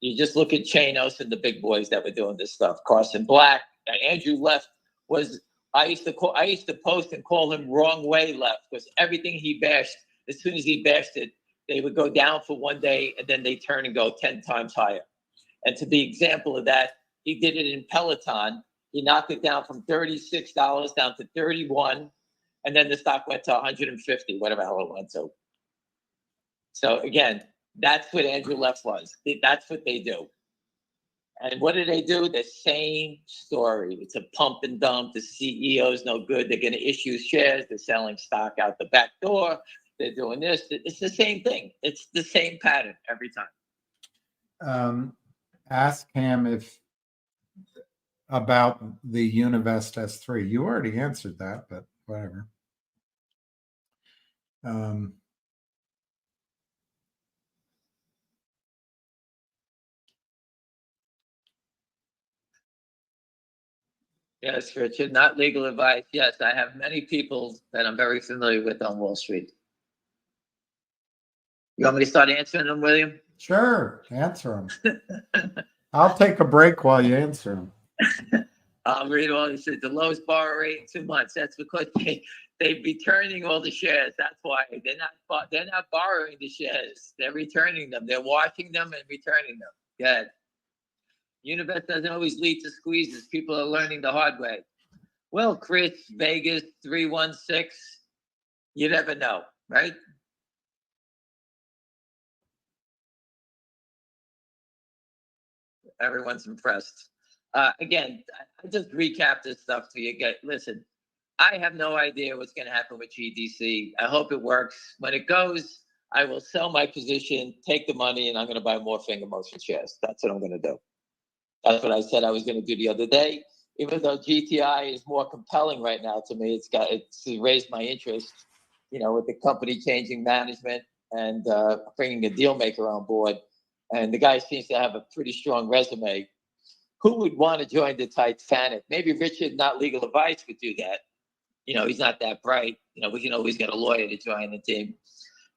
You just look at Chanos and the big boys that were doing this stuff. Carson Black, Andrew Left was. I used to post and call him wrong way left, because everything he bashed, as soon as he bashed it, they would go down for one day and then they turn and go 10 times higher. And to be example of that, he did it in Peloton. He knocked it down from $36 down to 31, and then the stock went to 150, whatever the hell it went to. So again, that's what Andrew Left was. That's what they do. And what do? The same story. It's a pump and dump. The CEO's no good. They're going to issue shares. They're selling stock out the back door. They're doing this. It's the same thing. It's the same pattern every time. Ask him about the Univest S3. You already answered that, but whatever. Yes, Richard, not legal advice. Yes, I have many people that I'm very familiar with on Wall Street. You want me to start answering them, William? Sure, answer them. I'll take a break while you answer them. I'll read all. He said the lowest borrow rate in 2 months. That's because they're returning all the shares. That's why they're not borrowing the shares. They're returning them. They're washing them and returning them. Good. Univest doesn't always lead to squeezes. People are learning the hard way. Well, Chris, Vegas 316. You never know, right? Everyone's impressed. Again, I just recap this stuff to you. Listen, I have no idea what's going to happen with GDC. I hope it works. When it goes, I will sell my position, take the money, and I'm going to buy more finger motion shares. That's what I'm going to do. That's what I said I was going to do the other day. Even though GTI is more compelling right now to me, it's raised my interest. With the company changing management and bringing a deal maker on board, and the guy seems to have a pretty strong resume. Who would want to join the Titanic? Maybe Richard, not legal advice, would do that. He's not that bright. We can always get a lawyer to join the team.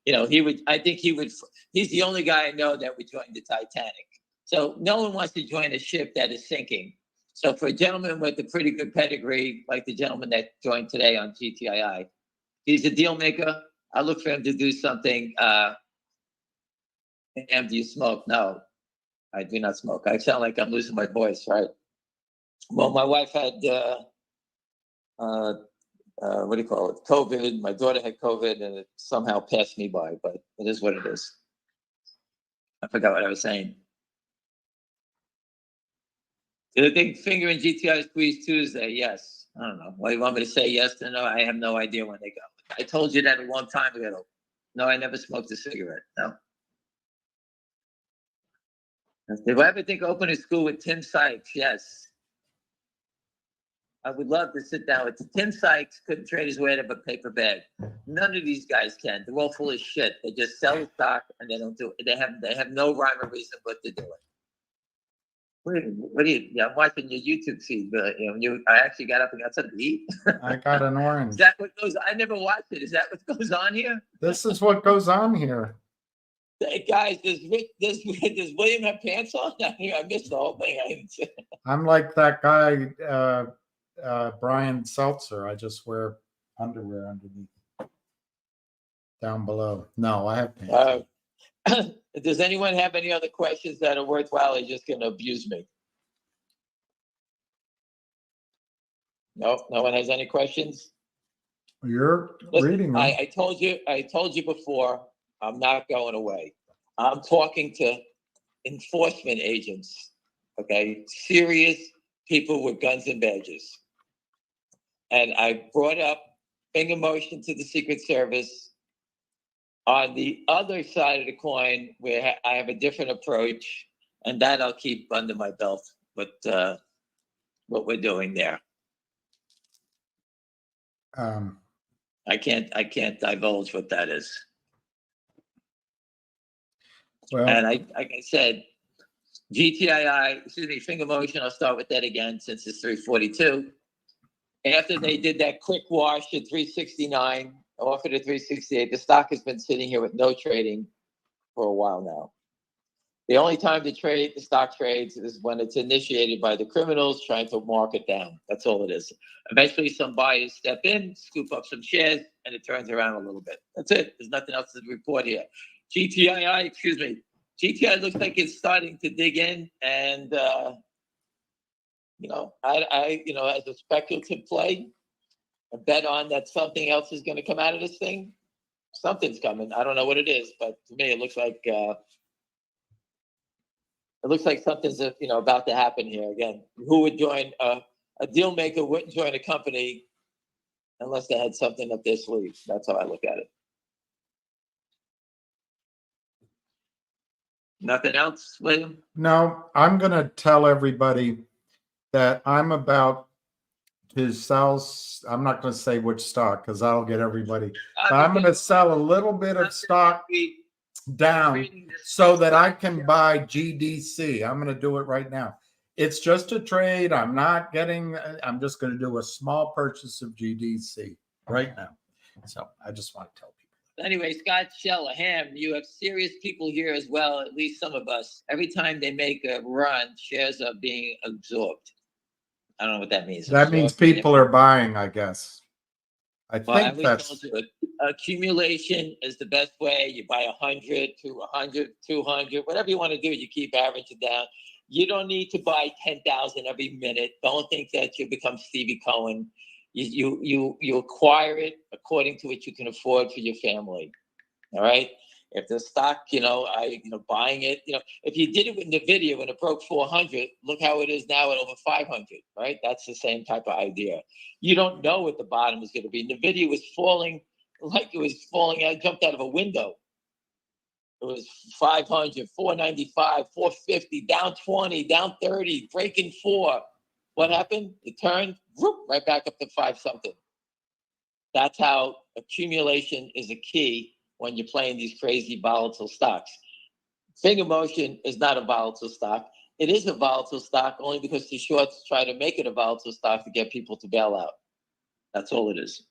He would. I think he would. He's the only guy I know that would join the Titanic. So no one wants to join a ship that is sinking. So for a gentleman with a pretty good pedigree, like the gentleman that joined today on GTII, he's a deal maker. I look for him to do something. And do you smoke? No, I do not smoke. I sound like I'm losing my voice, right? Well, my wife had what do you call it? COVID. My daughter had COVID, and it somehow passed me by. But it is what it is. I forgot what I was saying. Did a big finger in GTI squeeze Tuesday? Yes. I don't know. Why you want me to say yes or no? I have no idea when they go. I told you that a long time ago. No, I never smoked a cigarette. No. Did I ever think of opening a school with Tim Sykes? Yes. I would love to sit down with Tim Sykes. Couldn't trade his way out of a paper bag. None of these guys can. They're all full of shit. They just sell the stock and they don't do it. They have no rhyme or reason but to do it. What do you? Yeah, I'm watching your YouTube feed, but I actually got up and got something to eat. I got an orange. Is that what goes? I never watched it. Is that what goes on here? This is what goes on here. Hey guys, does William have pants on? I missed the whole thing. I'm like that guy, Brian Seltzer. I just wear underwear underneath, down below. No, I have pants. Does anyone have any other questions that are worthwhile? Or just going to abuse me? No one has any questions. You're reading them. I told you before. I'm not going away. I'm talking to enforcement agents. Okay, serious people with guns and badges. And I brought up finger motion to the Secret Service. On the other side of the coin, where I have a different approach, and that I'll keep under my belt. But what we're doing there, I can't divulge what that is. Well, and like I said, Finger Motion, I'll start with that again since it's 342. After they did that quick wash at 369, offered at 368, the stock has been sitting here with no trading for a while now. The only time to trade, the stock trades, is when it's initiated by the criminals trying to mark it down. That's all it is. Eventually, some buyers step in, scoop up some shares, and it turns around a little bit. That's it. There's nothing else to report here. GTI looks like it's starting to dig in, and as a speculative play, a bet on that something else is going to come out of this thing. Something's coming. I don't know what it is, but to me, it looks like something's about to happen here again. Who would join a deal maker? Wouldn't join a company unless they had something up their sleeve. That's how I look at it. Nothing else, William? No, I'm going to tell everybody that I'm about to sell. I'm not going to say which stock because that'll get everybody. But I'm going to sell a little bit of stock down so that I can buy GDC. I'm going to do it right now. It's just a trade. I'm just going to do a small purchase of GDC right now. So I just want to tell people. Anyway, Scott Shell, Ham, you have serious people here as well, at least some of us. Every time they make a run, shares are being absorbed. I don't know what that means. That means people are buying, I guess. I think that's accumulation is the best way. You buy 100 to 100, 200, whatever you want to do. You keep averaging down. You don't need to buy 10,000 every minute. Don't think that you become Stevie Cohen. You acquire it according to what you can afford for your family. All right. If the stock, buying it, if you did it with NVIDIA when it broke 400, look how it is now at over 500, right? That's the same type of idea. You don't know what the bottom is going to be. NVIDIA was falling like it was falling out, jumped out of a window. It was 500, 495, 450, down 20, down 30, breaking 4. What happened? It turned whoop, right back up to 5 something. That's how accumulation is a key when you're playing these crazy volatile stocks. Finger Motion is not a volatile stock. It is a volatile stock only because the shorts try to make it a volatile stock to get people to bail out. That's all it is.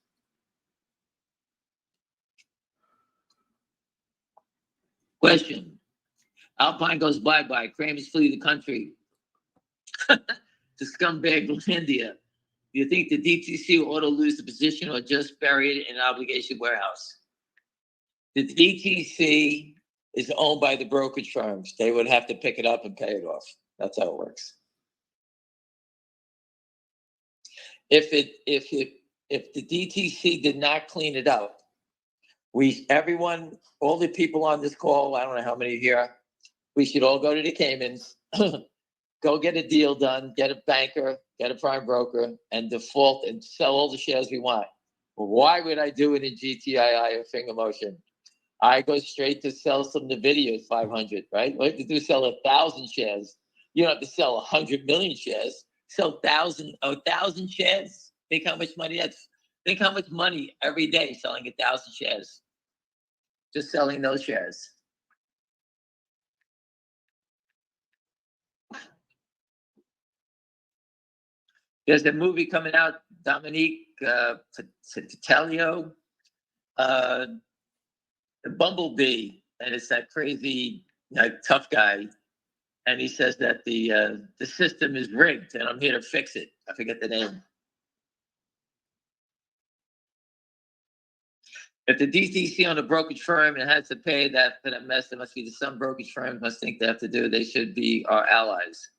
Question. Alpine goes bye-bye. Kramers flee the country to scumbag India. Do you think the DTC ought to lose the position or just bury it in an obligation warehouse? The DTC is owned by the brokerage firms. They would have to pick it up and pay it off. That's how it works. If the DTC did not clean it up, all the people on this call, I don't know how many here, we should all go to the Caymans, go get a deal done, get a banker, get a prime broker, and default and sell all the shares we want. Well, why would I do it in GTII or Finger Motion? I go straight to sell some NVIDIA at 500, right? All you have to do is sell 1,000 shares. You don't have to sell 100 million shares. Sell 1,000 shares. Think how much money think how much money every day selling 1,000 shares. Just selling those shares. There's a movie coming out, Dominique Tatelio, Bumblebee, and it's that crazy, tough guy, and he says that the system is rigged, and I'm here to fix it. I forget the name. If the DTC on a brokerage firm and has to pay that for that mess, there must be some brokerage firms must think they have to do. They should be our allies.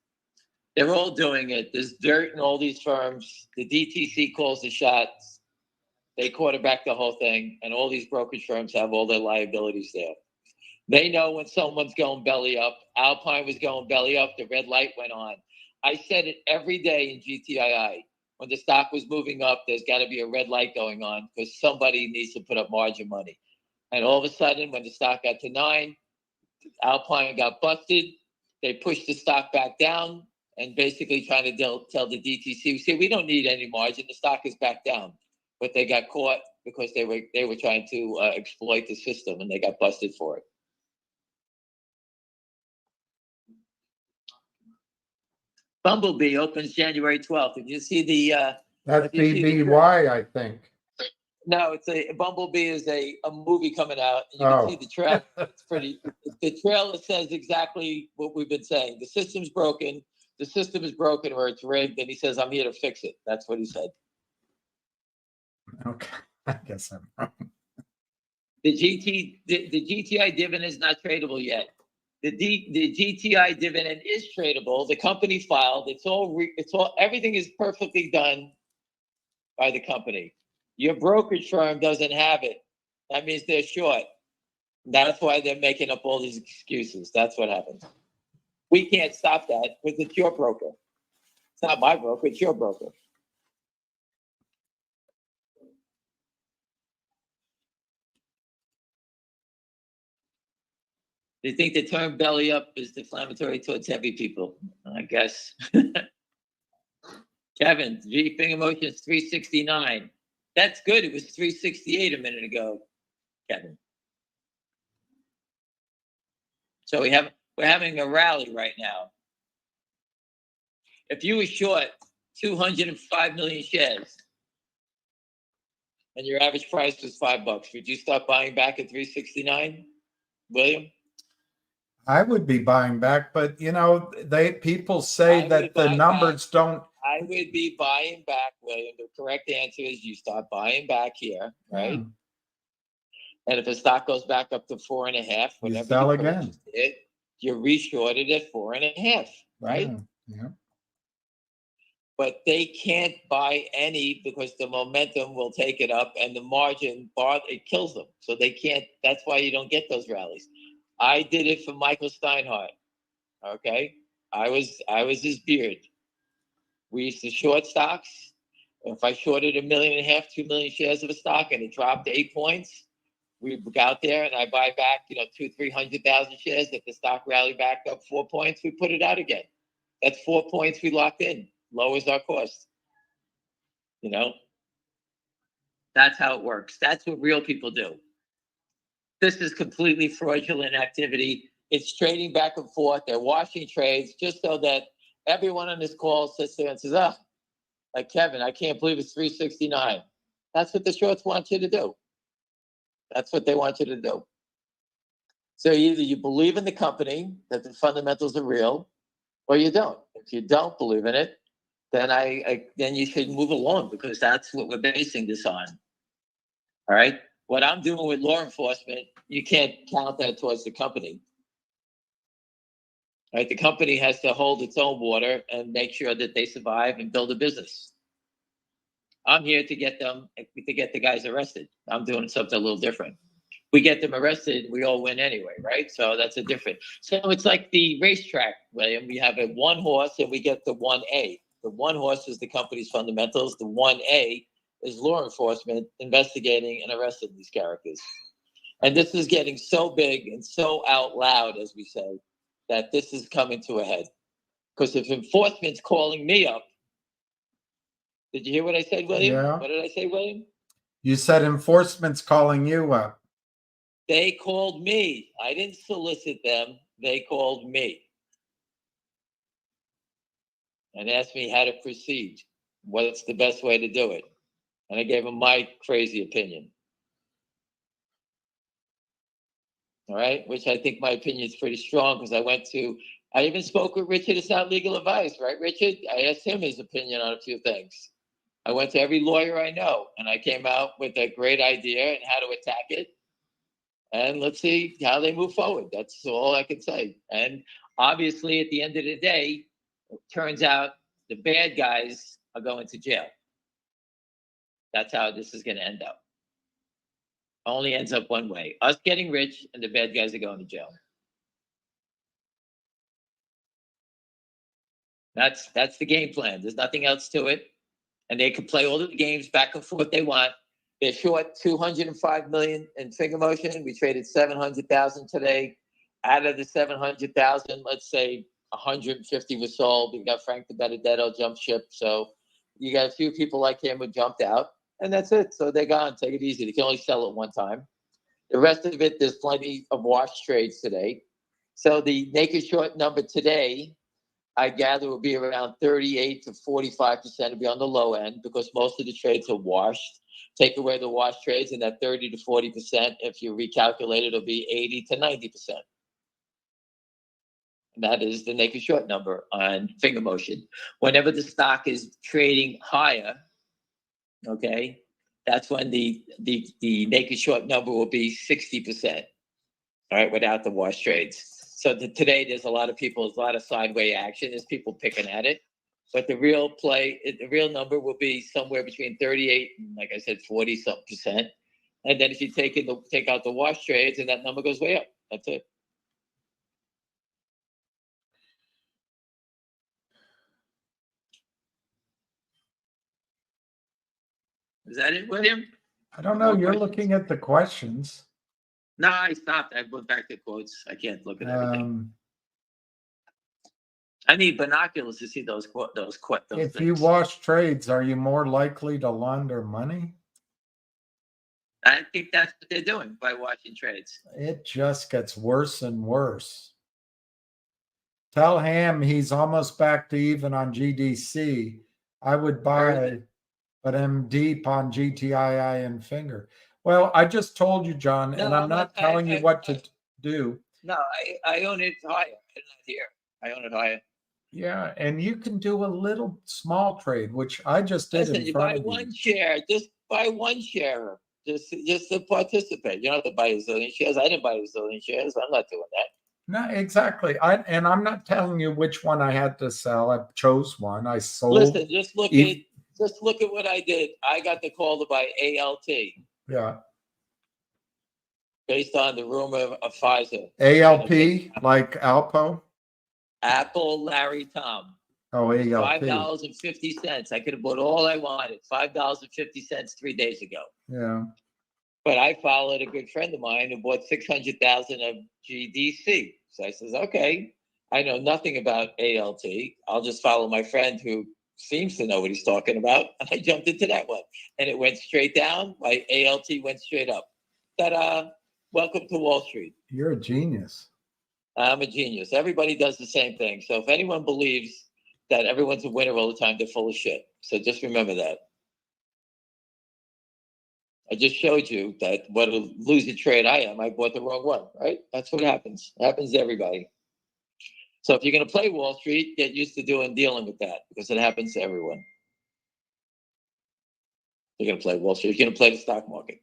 They're all doing it. There's dirt in all these firms. The DTC calls the shots. They quarterback the whole thing, and all these brokerage firms have all their liabilities there. They know when someone's going belly up. Alpine was going belly up. The red light went on. I said it every day in GTII. When the stock was moving up, there's got to be a red light going on because somebody needs to put up margin money. And all of a sudden, when the stock got to 9, Alpine got busted. They pushed the stock back down and basically trying to tell the DTC, see, we don't need any margin. The stock is back down. But they got caught because they were trying to exploit the system, and they got busted for it. Bumblebee opens January 12th. If you see the That's if you see the BBY, I think. no, it's a Bumblebee is a movie coming out, and you can see Oh, the trailer. It's pretty. The trailer says exactly what we've been saying. The system's broken. The system is broken, or it's rigged, and he says, "I'm here to fix it." That's what he said. okay. I guess I'm wrong. The GTI dividend is not tradable yet. The GTI dividend is tradable. The company filed. It's all everything is perfectly done by the company. Your brokerage firm doesn't have it. That means they're short. That's why they're making up all these excuses. That's what happens. We can't stop that because it's your broker. It's not my broker, it's your broker. They think the term belly up is deflammatory towards heavy people, I guess. Kevin, G finger motion is 369. That's good. It was 368 a minute ago, Kevin. So we're having a rally right now. If you were short 205 million shares and your average price was $5, would you start buying back at 369, William? I would be buying back, but people say that the numbers don't. I would be buying back, William. The correct answer is you start buying back here, right? And if the stock goes back up to 4.5, whatever you sell again. It, you're reshorted at 4.5, right? Yeah. But they can't buy any because the momentum will take it up and the margin bar, it kills them. So they can't, that's why you don't get those rallies. I did it for Michael Steinhardt. Okay. I was his beard. We used to short stocks. If I shorted 1.5 million, 2 million shares of a stock and it dropped 8 points, we go out there and I buy back, 200,000-300,000 shares. If the stock rallied back up 4 points, we put it out again. That's 4 points we locked in. Lowers our cost. That's how it works. That's what real people do. This is completely fraudulent activity. It's trading back and forth. They're washing trades just so that everyone on this call sits there and says, like Kevin, I can't believe it's 369. That's what the shorts want you to do. That's what they want you to do. So either you believe in the company, that the fundamentals are real, or you don't. If you don't believe in it, then then you should move along because that's what we're basing this on. All right. What I'm doing with law enforcement, you can't count that towards the company. Right? The company has to hold its own water and make sure that they survive and build a business. I'm here to get the guys arrested. I'm doing something a little different. We get them arrested, we all win anyway, right? So that's a different. So it's like the racetrack, William. We have a one horse and we get the 1A. The one horse is the company's fundamentals. The 1A is law enforcement investigating and arresting these characters. And this is getting so big and so out loud, as we say, that this is coming to a head. Because if enforcement's calling me up, did you hear what I said, William? Yeah. What did I say, William? You said enforcement's calling you up. They called me. I didn't solicit them. They called me and asked me how to proceed. What's the best way to do it? And I gave them my crazy opinion. All right, which I think my opinion is pretty strong because I even spoke with Richard. It's not legal advice, right, Richard? I asked him his opinion on a few things. I went to every lawyer I know and I came out with a great idea and how to attack it. And let's see how they move forward. That's all I can say. And obviously, at the end of the day, it turns out the bad guys are going to jail. That's how this is going to end up. Only ends up one way. Us getting rich and the bad guys are going to jail. That's the game plan. There's nothing else to it. And they can play all the games back and forth they want. They're short 205 million in finger motion. We traded 700,000 today. Out of the 700,000, let's say 150 was sold. We got Frank the Benedetto jump ship. So you got a few people like him who jumped out, and that's it. So they're gone. Take it easy. They can only sell it one time. The rest of it, there's plenty of wash trades today. So the naked short number today I gather will be around 38 to 45% will be on the low end because most of the trades are washed. Take away the wash trades, and that 30 to 40%, if you recalculate it, it'll be 80 to 90%. And that is the naked short number on finger motion. Whenever the stock is trading higher, okay, that's when the naked short number will be 60%. All right, without the wash trades. So today there's a lot of sideways action. There's people picking at it, but the real number will be somewhere between 38 and, like I said, 40-something%. And then if you take out the wash trades, and that number goes way up. That's it. Is that it, William? I don't know. You're looking at the questions. No, I stopped. I went back to quotes. I can't look at everything. I need binoculars to see those if things. You wash trades, are you more likely to launder money? I think that's what they're doing by watching trades. It just gets worse and worse. Tell Ham he's almost back to even on GDC. I would buy, but I'm deep on GTII and finger. Well, I just told you, John, and I'm not telling you what to do. No, I own it higher. It's not here. I own it higher. Yeah, and you can do a little small trade, which I just did. Listen, you buy one share. Just buy one share. Just to participate. You don't have to buy a zillion shares. I didn't buy a zillion shares. I'm not doing that. No, exactly. I'm not telling you which one I had to sell. I chose one. I sold. Listen, just look at what I did. I got the call to buy ALT. Yeah. Based on the rumor of Pfizer. ALP, like Alpo? Apple, Larry, Tom. Oh, ALP. $5.50. I could have bought all I wanted. $5.50 3 days ago. Yeah. But I followed a good friend of mine who bought 600,000 of GDC. So I says, okay, I know nothing about ALT. I'll just follow my friend who seems to know what he's talking about. And I jumped into that one. And it went straight down. My ALT went straight up. Ta-da. Welcome to Wall Street. You're a genius. I'm a genius. Everybody does the same thing. So if anyone believes that everyone's a winner all the time, they're full of shit. So just remember that. I just showed you that what a losing trade I am. I bought the wrong one, right? That's what happens. It happens to everybody. So if you're going to play Wall Street, get used to dealing with that because it happens to everyone. You're going to play Wall Street. You're going to play the stock market.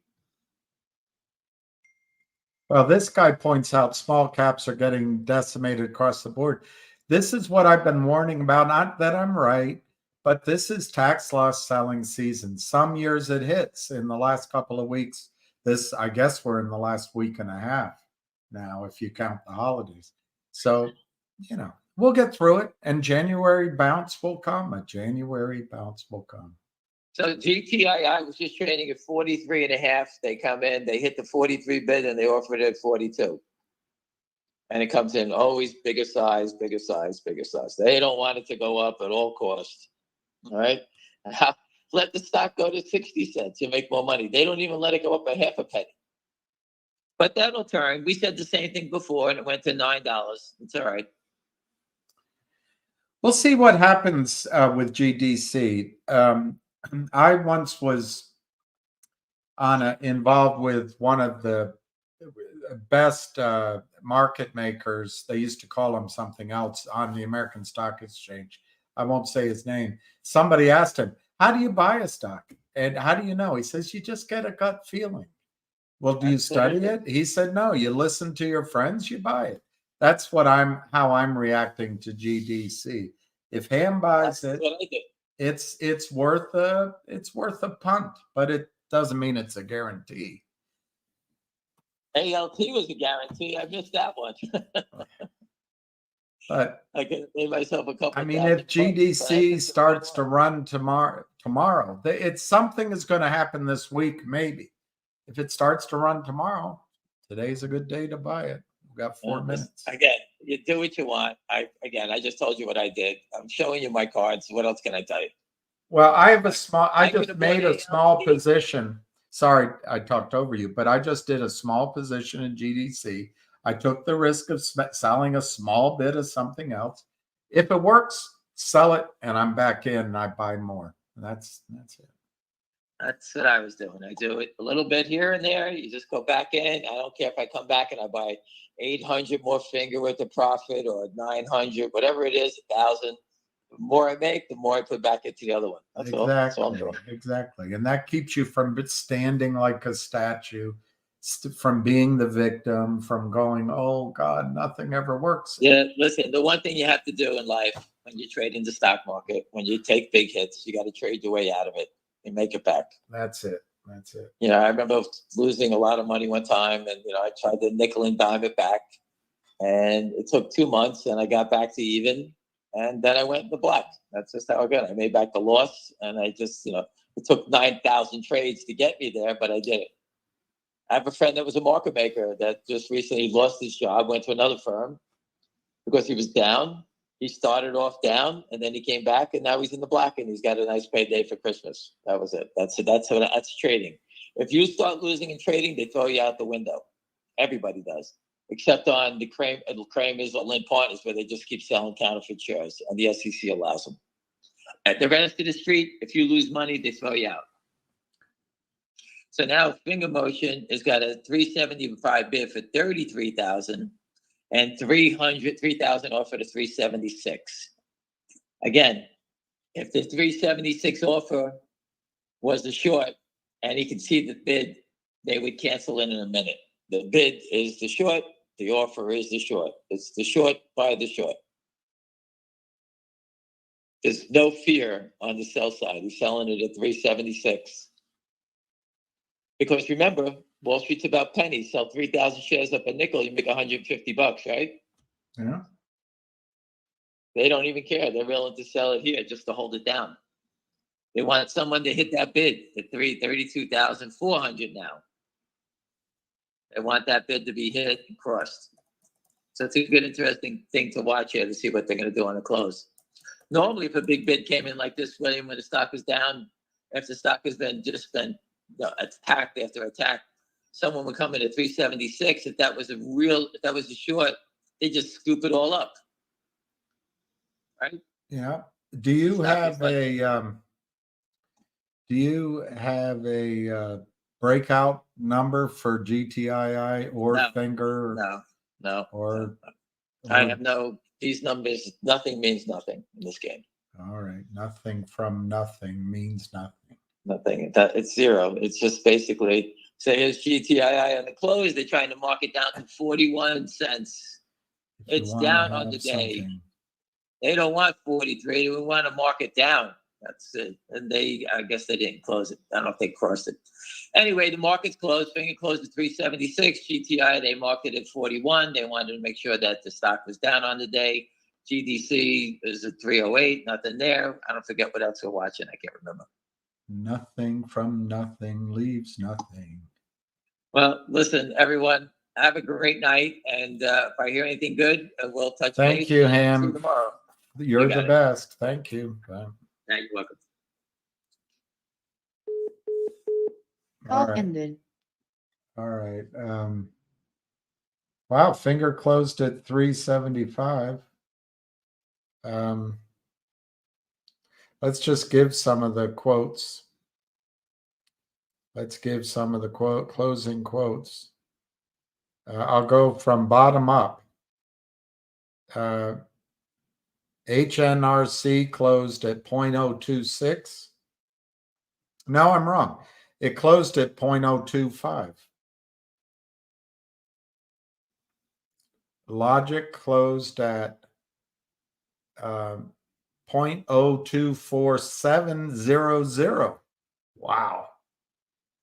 Well, this guy points out small caps are getting decimated across the board. This is what I've been warning about. Not that I'm right, but this is tax loss selling season. Some years it hits in the last couple of weeks. I guess we're in the last week and a half now, if you count the holidays. So, we'll get through it. And January bounce will come. A January bounce will come. So GTII was just trading at 43.5. They come in, they hit the 43 bid, and they offered it at 42. And it comes in always bigger size, bigger size, bigger size. They don't want it to go up at all costs. All right. Let the stock go to 60 cents. You make more money. They don't even let it go up a half a penny. But that'll turn. We said the same thing before, and it went to $9. It's all right. We'll see what happens with GDC. I once was involved with one of the best market makers. They used to call him something else on the American Stock Exchange. I won't say his name. Somebody asked him, how do you buy a stock? And how do you know? He says, you just get a gut feeling. Well, do you study it? He said, no, you listen to your friends, you buy it. That's how I'm reacting to GDC. If Ham buys it, it's worth a punt, but it doesn't mean it's a guarantee. ALT was a guarantee. I missed that one. But I can pay myself a couple. I mean, if GDC starts to run tomorrow, something is going to happen this week, maybe. If it starts to run tomorrow, today's a good day to buy it. We've got 4 minutes. Again, you do what you want. I just told you what I did. I'm showing you my cards. What else can I tell you? Well, I just made a small position. Sorry, I talked over you, but I just did a small position in GDC. I took the risk of selling a small bit of something else. If it works, sell it, and I'm back in and I buy more. That's it. That's what I was doing. I do it a little bit here and there. You just go back in. I don't care if I come back and I buy 800 more finger worth of profit or 900, whatever it is, 1,000. The more I make, the more I put back into the other one. That's all. That's all I'm doing. Exactly. And that keeps you from standing like a statue, from being the victim, from going, oh God, nothing ever works. Yeah, listen, the one thing you have to do in life when you trade in the stock market, when you take big hits, you got to trade your way out of it and make it back. That's it. That's it. You know, I remember losing a lot of money one time, and I tried to nickel and dime it back, and it took 2 months, and I got back to even, and then I went in the black. That's just how I got it. I made back the loss, and I just, it took 9,000 trades to get me there, but I did it. I have a friend that was a market maker that just recently lost his job, went to another firm because he was down. He started off down, and then he came back, and now he's in the black, and he's got a nice payday for Christmas. That was it. That's trading. If you start losing in trading, they throw you out the window. Everybody does, except on the Kramers or Lynn Partners, where they just keep selling counterfeit shares, and the SEC allows them. At the rest of the street, if you lose money, they throw you out. So now Finger Motion has got a 375 bid for 33,000. And 3,000 offer to 376. Again, if the 376 offer was the short and he could see the bid, they would cancel in a minute. The bid is the short, the offer is the short. It's the short by the short. There's no fear on the sell side. He's selling it at 376. Because remember, Wall Street's about pennies. Sell 3,000 shares up a nickel, you make $150, right? Yeah. They don't even care. They're willing to sell it here just to hold it down. They want someone to hit that bid at 32,400 now. They want that bid to be hit and crossed. So it's a good, interesting thing to watch here to see what they're going to do on the close. Normally, if a big bid came in like this, William, when the stock was down, after the stock has been attacked after attack, someone would come in at 376. If that was a short, they just scoop it all up. Right? Yeah. Do you have a breakout number for GTII or Finger? No. Or I have no, these numbers, nothing means nothing in this game. All right. Nothing from nothing means nothing. Nothing. It's zero. It's just basically, say here's GTII on the close. They're trying to mark it down to 41 cents. It's down on the day. Something. They don't want 43. They want to mark it down. That's it. And I guess they didn't close it. I don't know if they crossed it. Anyway, the market's closed. Finger closed at 376. GTI, they marked it at 41. They wanted to make sure that the stock was down on the day. GDC is at 308. Nothing there. I don't forget what else we're watching. I can't remember. Nothing from nothing leaves nothing. Well, listen, everyone, have a great night. And if I hear anything good, we'll touch base. Thank you, Ham. See you tomorrow. You're the best. Thank you. Bye. You're welcome. All right. All right. Wow, Finger closed at 375. Let's just give some of the quotes. Let's give some of the closing quotes. I'll go from bottom up. HNRC closed at 0.026. No, I'm wrong. It closed at 0.025. Logic closed at 0.024700. Wow.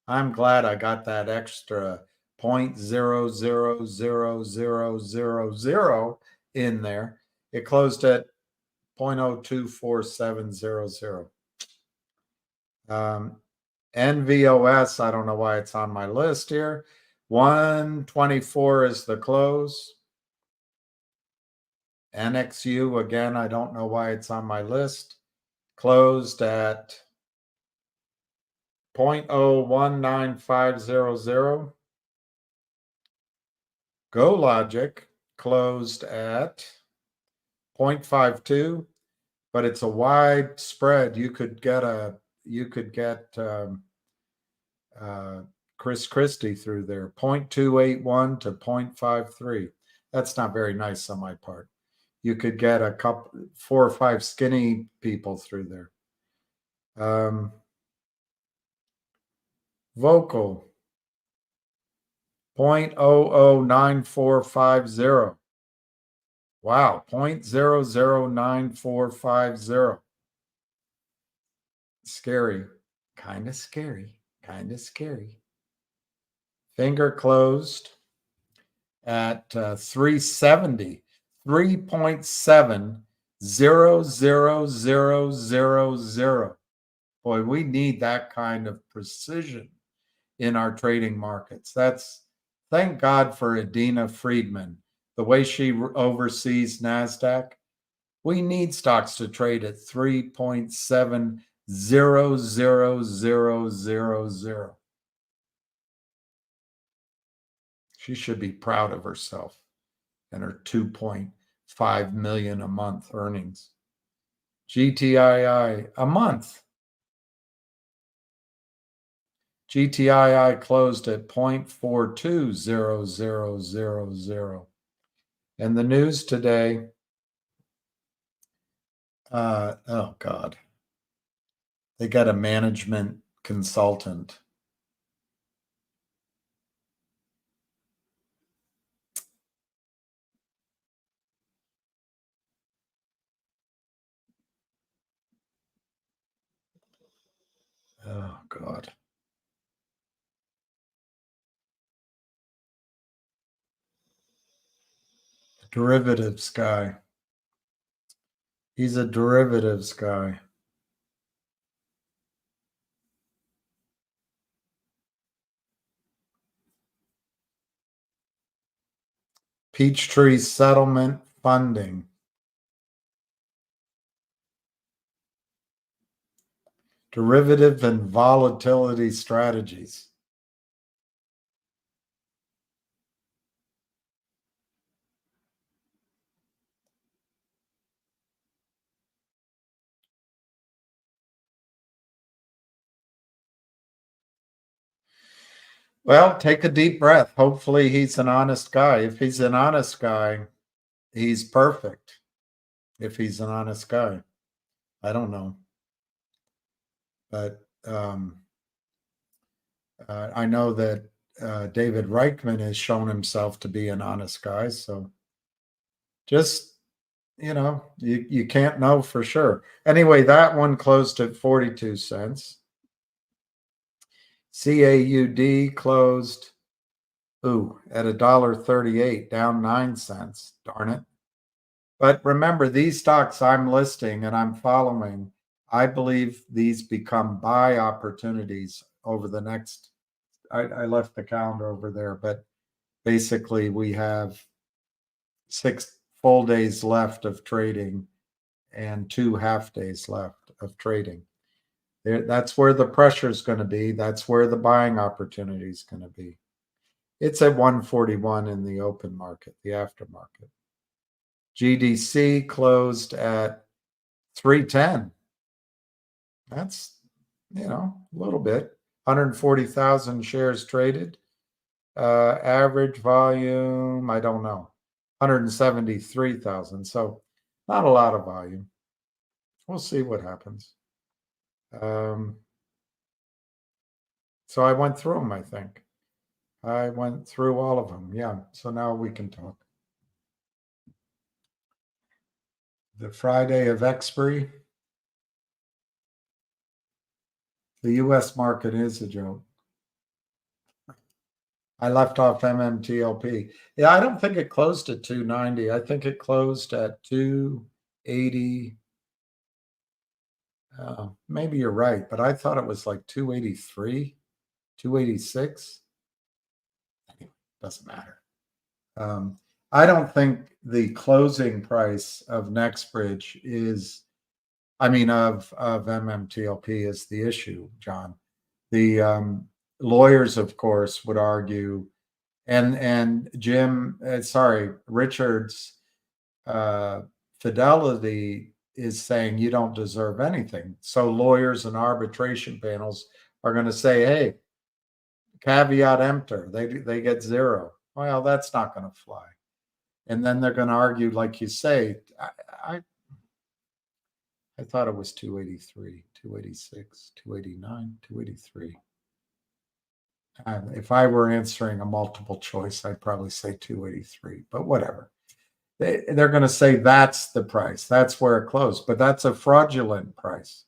I'm glad I got that extra 0.000000 in there. It closed at 0.024700. NVOS, I don't know why it's on my list here. 124 is the close. NXU, again, I don't know why it's on my list. Closed at 0.019500. GoLogic closed at 0.52, but it's a wide spread. You could get Chris Christie through there, 0.281 to 0.53. That's not very nice on my part. You could get a couple, 4 or 5 skinny people through there. Vocal, 0.009450. Wow, 0.009450. Scary, kind of scary, kind of scary. Finger closed at 370, 3.70000. Boy, we need that kind of precision in our trading markets. Thank God for Adina Friedman, the way she oversees NASDAQ. We need stocks to trade at 3.70000. She should be proud of herself and her 2.5 million a month earnings. GTII a month. GTII closed at 0.420000. And the news today, oh God, they got a management consultant. Oh God. Derivatives guy. He's a derivatives guy. Peachtree settlement funding. Derivative and volatility strategies. Well, take a deep breath. Hopefully he's an honest guy. If he's an honest guy, he's perfect. If he's an honest guy. I don't know. But I know that David Reichman has shown himself to be an honest guy. So just, you can't know for sure. Anyway, that one closed at 42 cents. CAUD closed at $1.38, down 9 cents. Darn it. But remember, these stocks I'm listing and I'm following, I believe these become buy opportunities over the next, I left the calendar over there, but basically we have 6 full days left of trading and 2 half days left of trading. That's where the pressure is going to be. That's where the buying opportunity is going to be. It's at 141 in the open market, the aftermarket. GDC closed at 310. That's, a little bit. 140,000 shares traded. Average volume, I don't know. 173,000. So not a lot of volume. We'll see what happens. So I went through them, I think. I went through all of them. Yeah. So now we can talk. The Friday of expiry. The U.S. market is a joke. I left off MMTLP. Yeah, I don't think it closed at 290. I think it closed at 280. Maybe you're right, but I thought it was like 283, 286. Anyway, doesn't matter. I don't think the closing price of NextBridge is, of MMTLP is the issue, John. The lawyers, of course, would argue, and Richard's Fidelity is saying you don't deserve anything. So lawyers and arbitration panels are going to say, hey, caveat emptor, they get zero. Well, that's not going to fly. And then they're going to argue, like you say, I thought it was 283, 286, 289, 283. If I were answering a multiple choice, I'd probably say 283, but whatever. They're going to say that's the price. That's where it closed, but that's a fraudulent price.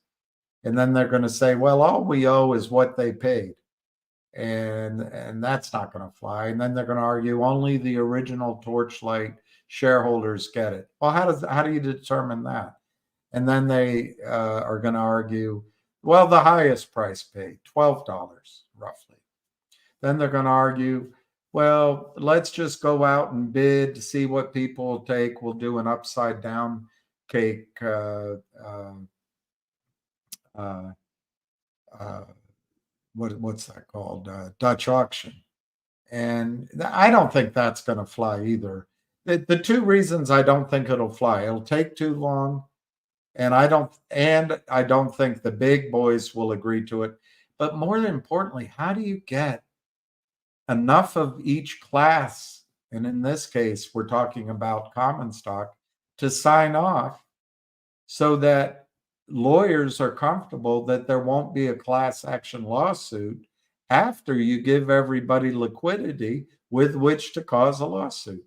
And then they're going to say, well, all we owe is what they paid. And that's not going to fly. And then they're going to argue only the original Torchlight shareholders get it. Well, how do you determine that? And then they are going to argue, well, the highest price paid, $12 roughly. Then they're going to argue, well, let's just go out and bid to see what people will take. We'll do an upside down cake what's that called? Dutch auction. And I don't think that's going to fly either. The two reasons I don't think it'll fly, it'll take too long, and I don't think the big boys will agree to it. But more importantly, how do you get enough of each class, and in this case, we're talking about common stock, to sign off so that lawyers are comfortable that there won't be a class action lawsuit after you give everybody liquidity with which to cause a lawsuit.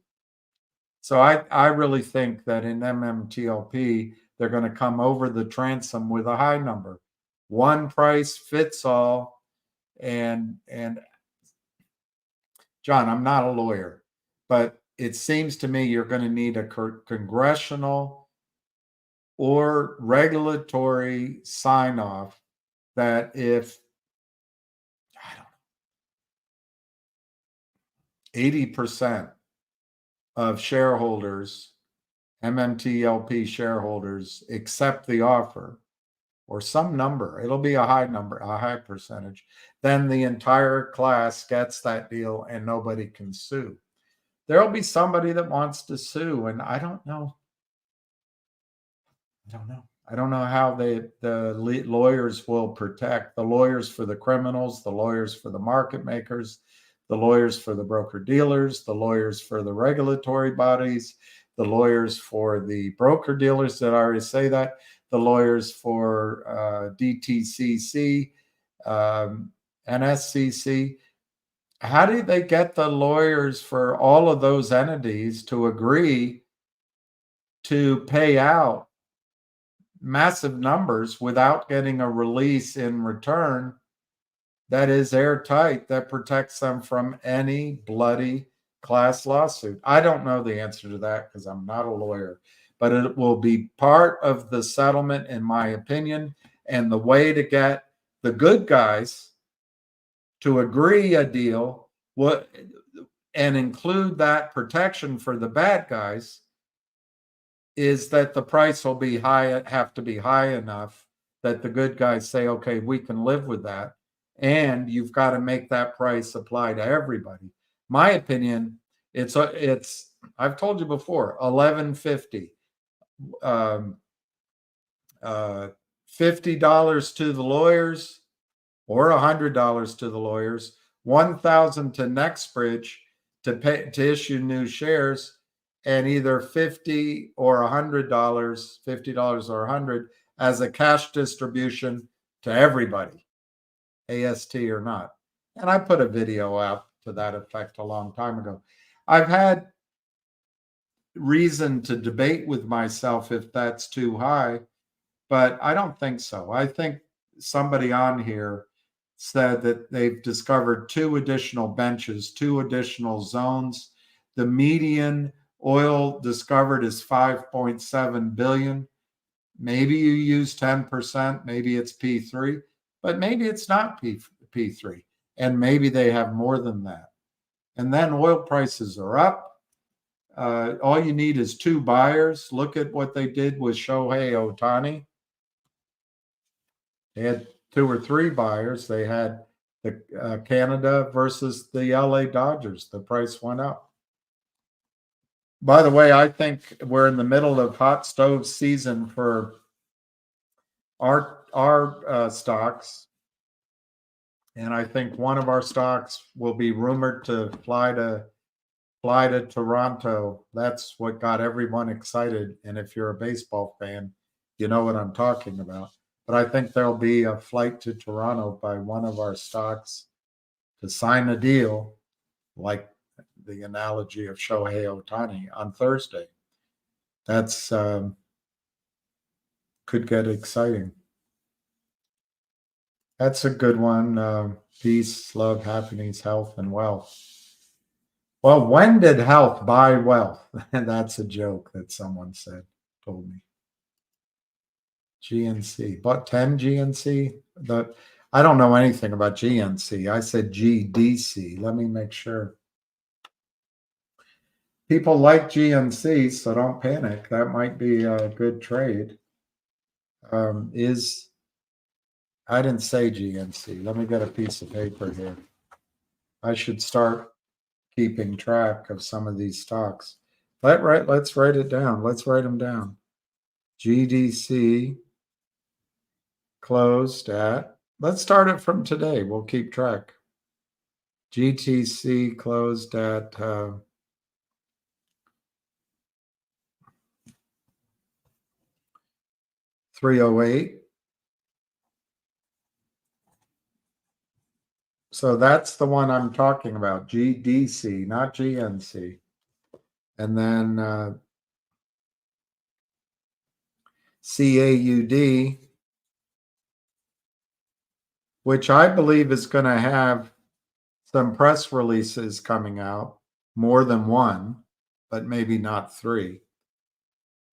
So I really think that in MMTLP, they're going to come over the transom with a high number. One price fits all. And John, I'm not a lawyer, but it seems to me you're going to need a congressional or regulatory sign off that if 80% of shareholders, MMTLP shareholders, accept the offer or some number, it'll be a high number, a high percentage, then the entire class gets that deal and nobody can sue. There'll be somebody that wants to sue, and I don't know. I don't know how the lawyers will protect the lawyers for the criminals, the lawyers for the market makers, the lawyers for the broker dealers, the lawyers for the regulatory bodies, the lawyers for the broker dealers. Did I already say that? The lawyers for DTCC, NSCC. How do they get the lawyers for all of those entities to agree to pay out massive numbers without getting a release in return that is airtight, that protects them from any bloody class lawsuit? I don't know the answer to that because I'm not a lawyer, but it will be part of the settlement, in my opinion. And the way to get the good guys to agree a deal and include that protection for the bad guys is that the price will be high, have to be high enough that the good guys say, okay, we can live with that. And you've got to make that price apply to everybody. My opinion, it's I've told you before, $11.50, $50 to the lawyers or $100 to the lawyers, $1,000 to Nextbridge to issue new shares, and either $50 or $100, $50 or $100 as a cash distribution to everybody, AST or not. And I put a video out to that effect a long time ago. I've had reason to debate with myself if that's too high, but I don't think so. I think somebody on here said that they've discovered 2 additional benches, 2 additional zones. The median oil discovered is 5.7 billion. Maybe you use 10%, maybe it's P3, but maybe it's not P3. And maybe they have more than that. And then oil prices are up. All you need is 2 buyers. Look at what they did with Shohei Ohtani. They had 2 or 3 buyers. They had the Canada versus the LA Dodgers. The price went up. By the way, I think we're in the middle of hot stove season for our stocks. And I think one of our stocks will be rumored to fly to Toronto. That's what got everyone excited. And if you're a baseball fan, you know what I'm talking about. But I think there'll be a flight to Toronto by one of our stocks to sign a deal, like the analogy of Shohei Ohtani on Thursday. That's could get exciting. That's a good one. Peace, love, happiness, health, and wealth. Well, when did health buy wealth? That's a joke that someone told me. GNC, but 10 GNC. I don't know anything about GNC. I said GDC. Let me make sure. People like GNC, so don't panic. That might be a good trade. I didn't say GNC. Let me get a piece of paper here. I should start keeping track of some of these stocks. Let's write it down. Let's write them down. GDC closed at, let's start it from today. We'll keep track. GTC closed at 308. So that's the one I'm talking about, GDC, not GNC. And then CAUD, which I believe is going to have some press releases coming out, more than one, but maybe not three.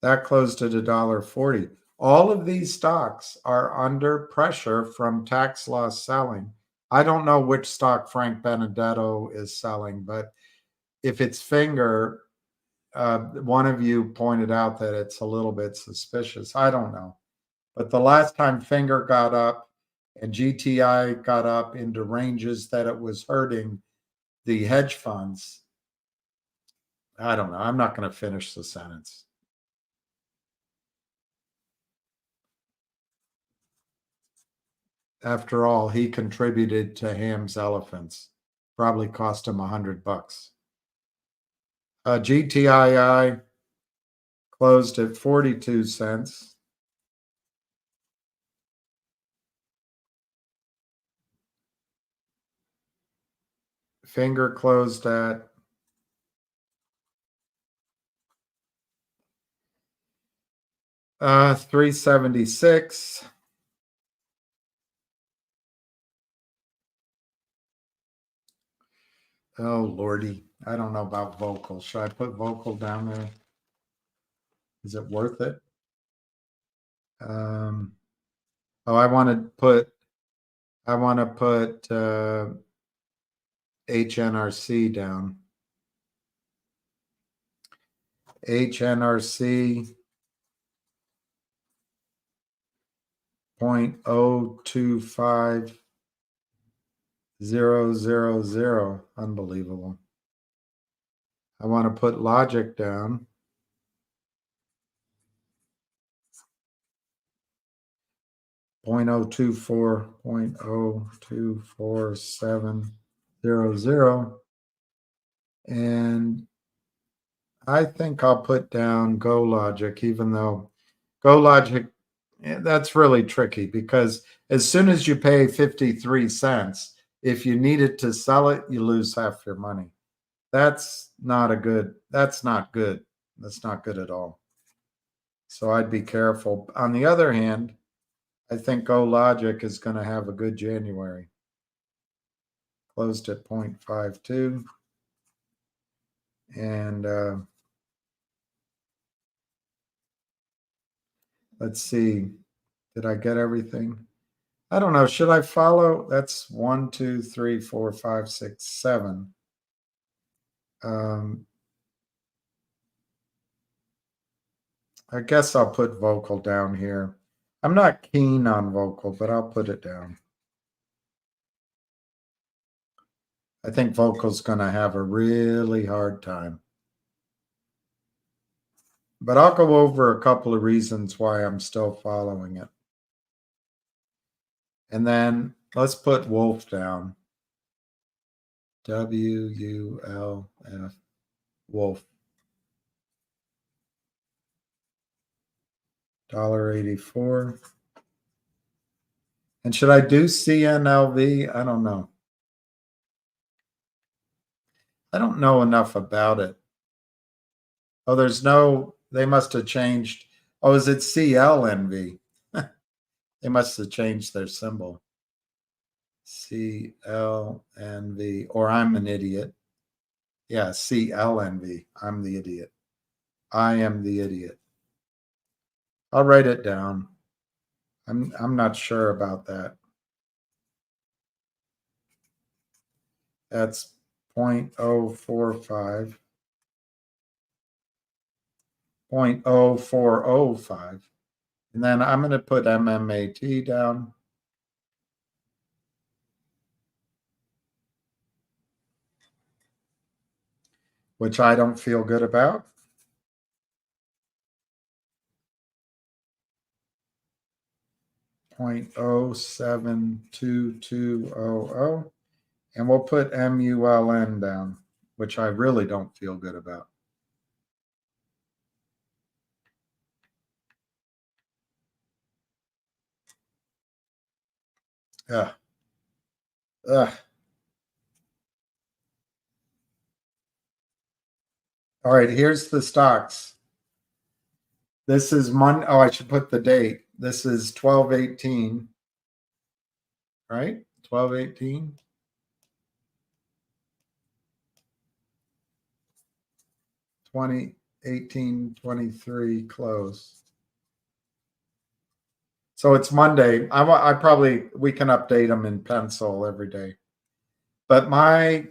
That closed at $1.40. All of these stocks are under pressure from tax loss selling. I don't know which stock Frank Benedetto is selling, but if it's Finger, one of you pointed out that it's a little bit suspicious. I don't know. But the last time Finger got up and GTI got up into ranges that it was hurting the hedge funds, I don't know. I'm not going to finish the sentence. After all, he contributed to Ham's Elephants. Probably cost him $100. GTII closed at 42 cents. Finger closed at 376. Oh, Lordy. I don't know about Vocal. Should I put Vocal down there? Is it worth it? Oh, I want to put HNRC down. HNRC 0.025000. Unbelievable. I want to put Logic down. .024.0247000. And I think I'll put down Go Logic, even though Go Logic, that's really tricky because as soon as you pay 53 cents, if you needed to sell it, you lose half your money. That's not good. That's not good at all. So I'd be careful. On the other hand, I think Go Logic is going to have a good January. Closed at 0.52. And let's see. Did I get everything? I don't know. Should I follow? That's 1, 2, 3, 4, 5, 6, 7. I guess I'll put Vocal down here. I'm not keen on Vocal, but I'll put it down. I think Vocal's going to have a really hard time. But I'll go over a couple of reasons why I'm still following it. And then let's put Wolf down. WULF. Wolf. $1.84. And should I do CNLV? I don't know. I don't know enough about it. Oh, there's no, they must have changed. Oh, is it CLNV? They must have changed their symbol. CLNV, or I'm an idiot. Yeah, CLNV. I'm the idiot. I am the idiot. I'll write it down. I'm not sure about that. That's 0.045. 0.0405. And then I'm going to put MMAT down. Which I don't feel good about. .072200. And we'll put MULN down, which I really don't feel good about. Ugh. Ugh. All right, here's the stocks. This is Monday. Oh, I should put the date. This is 12/18, right? 12/18. 2018-23 close. So it's Monday. I probably, we can update them in pencil every day. But my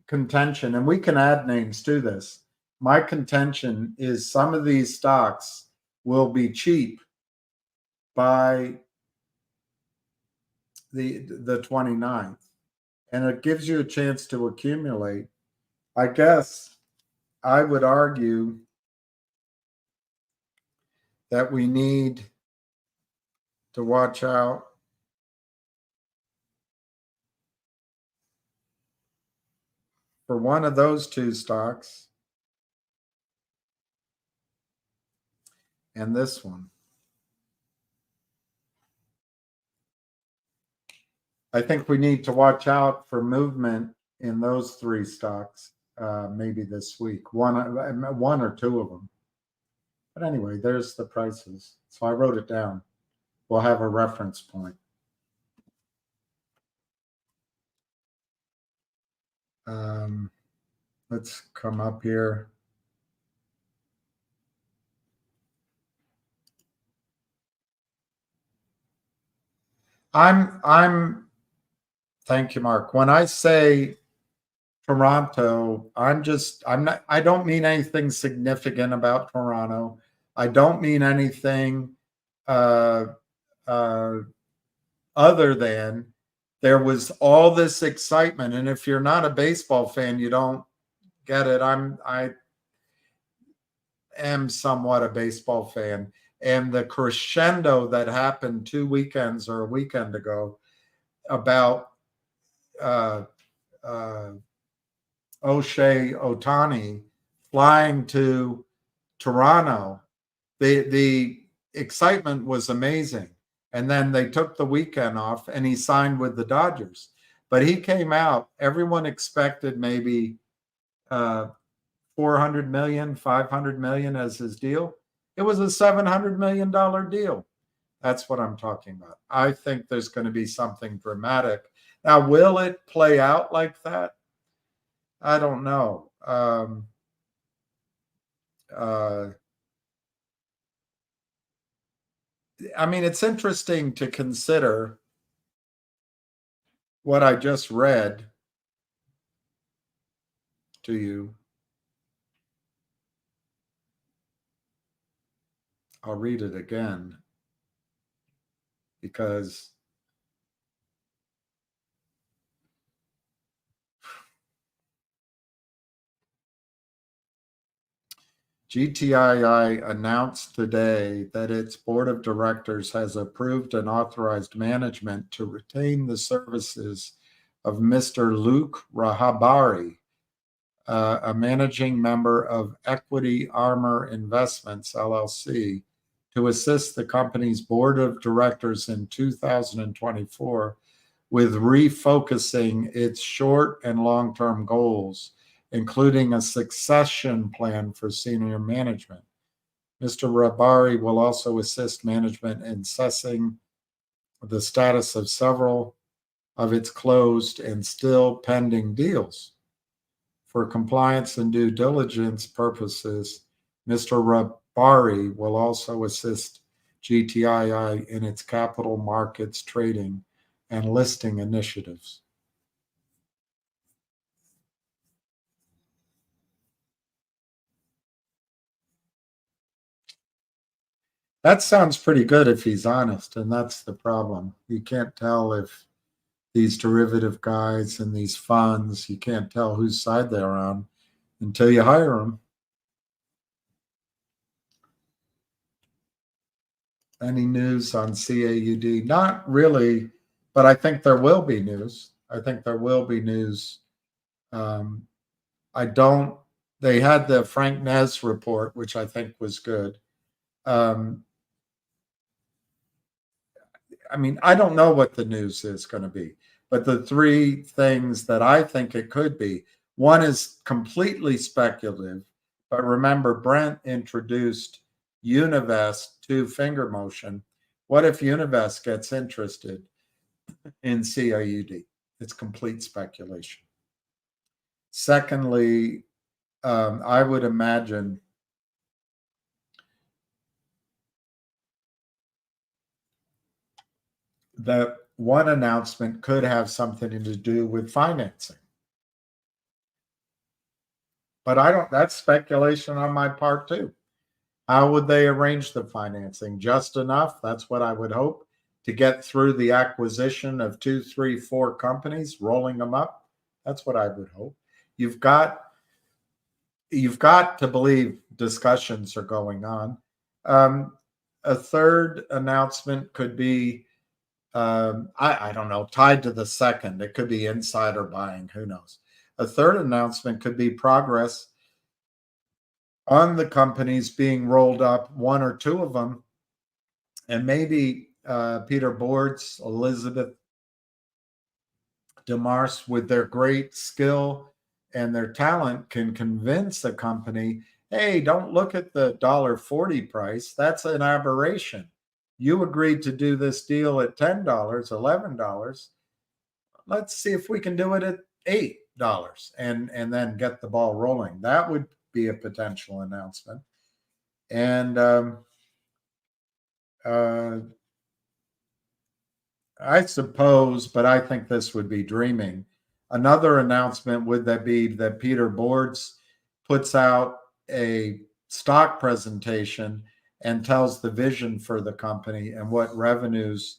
contention, and we can add names to this, my contention is some of these stocks will be cheap by the 29th. And it gives you a chance to accumulate. I guess I would argue that we need to watch out for one of those two stocks and this one. I think we need to watch out for movement in those three stocks, maybe this week, one or two of them. But anyway, there's the prices. So I wrote it down. We'll have a reference point. Let's come up here. Thank you, Mark. When I say Toronto, I don't mean anything significant about Toronto. I don't mean anything other than there was all this excitement. And if you're not a baseball fan, you don't get it. I am somewhat a baseball fan. And the crescendo that happened 2 weekends or a weekend ago about O'Shea Ohtani flying to Toronto, the excitement was amazing. And then they took the weekend off and he signed with the Dodgers. But he came out, everyone expected maybe 400 million, 500 million as his deal. It was a $700 million deal. That's what I'm talking about. I think there's going to be something dramatic. Now, will it play out like that? I don't know. I mean, it's interesting to consider what I just read to you. I'll read it again because GTII announced today that its board of directors has approved and authorized management to retain the services of Mr. Luke Rahabari, a managing member of Equity Armor Investments, LLC, to assist the company's board of directors in 2024 with refocusing its short and long-term goals, including a succession plan for senior management. Mr. Rabari will also assist management in assessing the status of several of its closed and still pending deals. For compliance and due diligence purposes, Mr. Rabari will also assist GTII in its capital markets trading and listing initiatives. That sounds pretty good if he's honest, and that's the problem. You can't tell if these derivative guys and these funds, you can't tell whose side they're on until you hire them. Any news on CAUD? Not really, but I think there will be news. I think there will be news. They had the Frank Nez report, which I think was good. I mean, I don't know what the news is going to be, but the three things that I think it could be, one is completely speculative, but remember Brent introduced Univest to Finger Motion. What if Univest gets interested in CAUD? It's complete speculation. Secondly, I would imagine that one announcement could have something to do with financing. But that's speculation on my part too. How would they arrange the financing? Just enough, that's what I would hope, to get through the acquisition of 2, 3, 4 companies, rolling them up. That's what I would hope. You've got to believe discussions are going on. A third announcement could be, I don't know, tied to the second. It could be insider buying. Who knows? A third announcement could be progress on the companies being rolled up, one or two of them, and maybe Peter Boards, Elizabeth DeMars, with their great skill and their talent, can convince a company, hey, don't look at the $1.40 price. That's an aberration. You agreed to do this deal at $10, $11. Let's see if we can do it at $8 and then get the ball rolling. That would be a potential announcement. And I suppose, but I think this would be dreaming. Another announcement would that be that Peter Boards puts out a stock presentation and tells the vision for the company and what revenues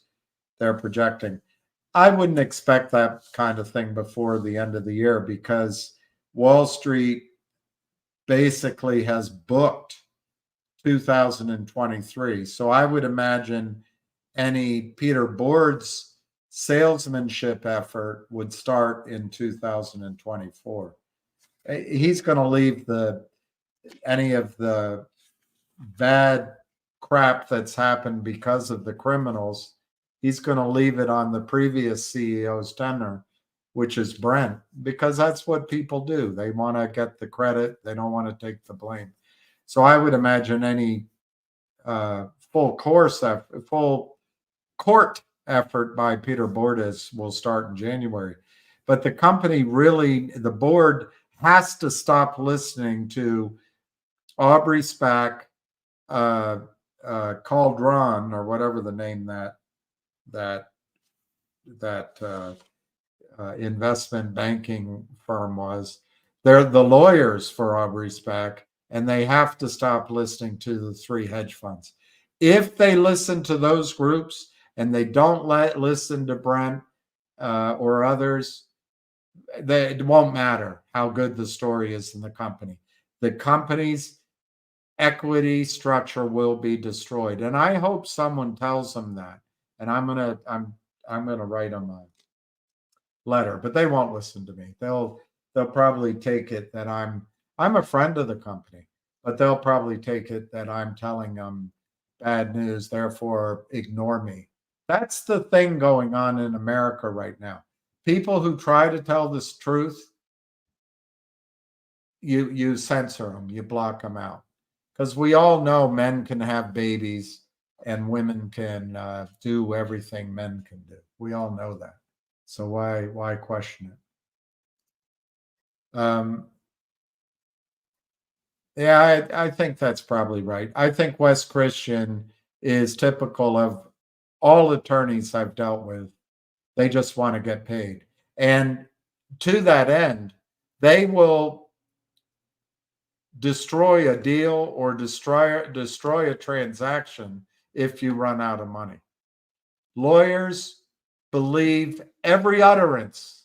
they're projecting. I wouldn't expect that kind of thing before the end of the year because Wall Street basically has booked 2023. So I would imagine any Peter Boards salesmanship effort would start in 2024. He's going to leave any of the bad crap that's happened because of the criminals. He's going to leave it on the previous CEO's tenure, which is Brent, because that's what people do. They want to get the credit. They don't want to take the blame. So I would imagine any full court effort by Peter Boards will start in January. But the company the board has to stop listening to Aubrey Spack, Caldron, or whatever the name that investment banking firm was. They're the lawyers for Aubrey Spack, and they have to stop listening to the 3 hedge funds. If they listen to those groups and they don't listen to Brent or others, it won't matter how good the story is in the company. The companies equity structure will be destroyed. And I hope someone tells them that. And I'm gonna write them a letter, but they won't listen to me. They'll probably take it that I'm a friend of the company, but they'll probably take it that I'm telling them bad news, therefore ignore me. That's the thing going on in America right now. People who try to tell this truth, you censor them, you block them out. Because we all know men can have babies and women can do everything men can do. We all know that. So why question it? Yeah, I think that's probably right. I think Wes Christian is typical of all attorneys I've dealt with. They just want to get paid. And to that end, they will destroy a deal or destroy a transaction if you run out of money. Lawyers believe every utterance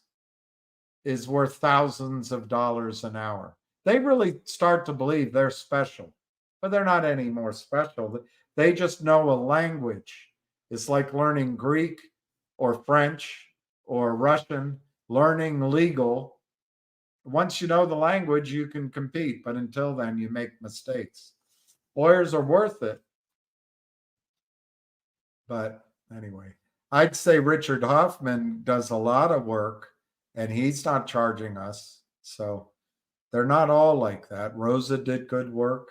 is worth thousands of dollars an hour. They really start to believe they're special, but they're not any more special. They just know a language. It's like learning Greek or French or Russian, learning legal. Once you know the language, you can compete, but until then, you make mistakes. Lawyers are worth it. But anyway, I'd say Richard Hoffman does a lot of work and he's not charging us. So they're not all like that. Rosa did good work.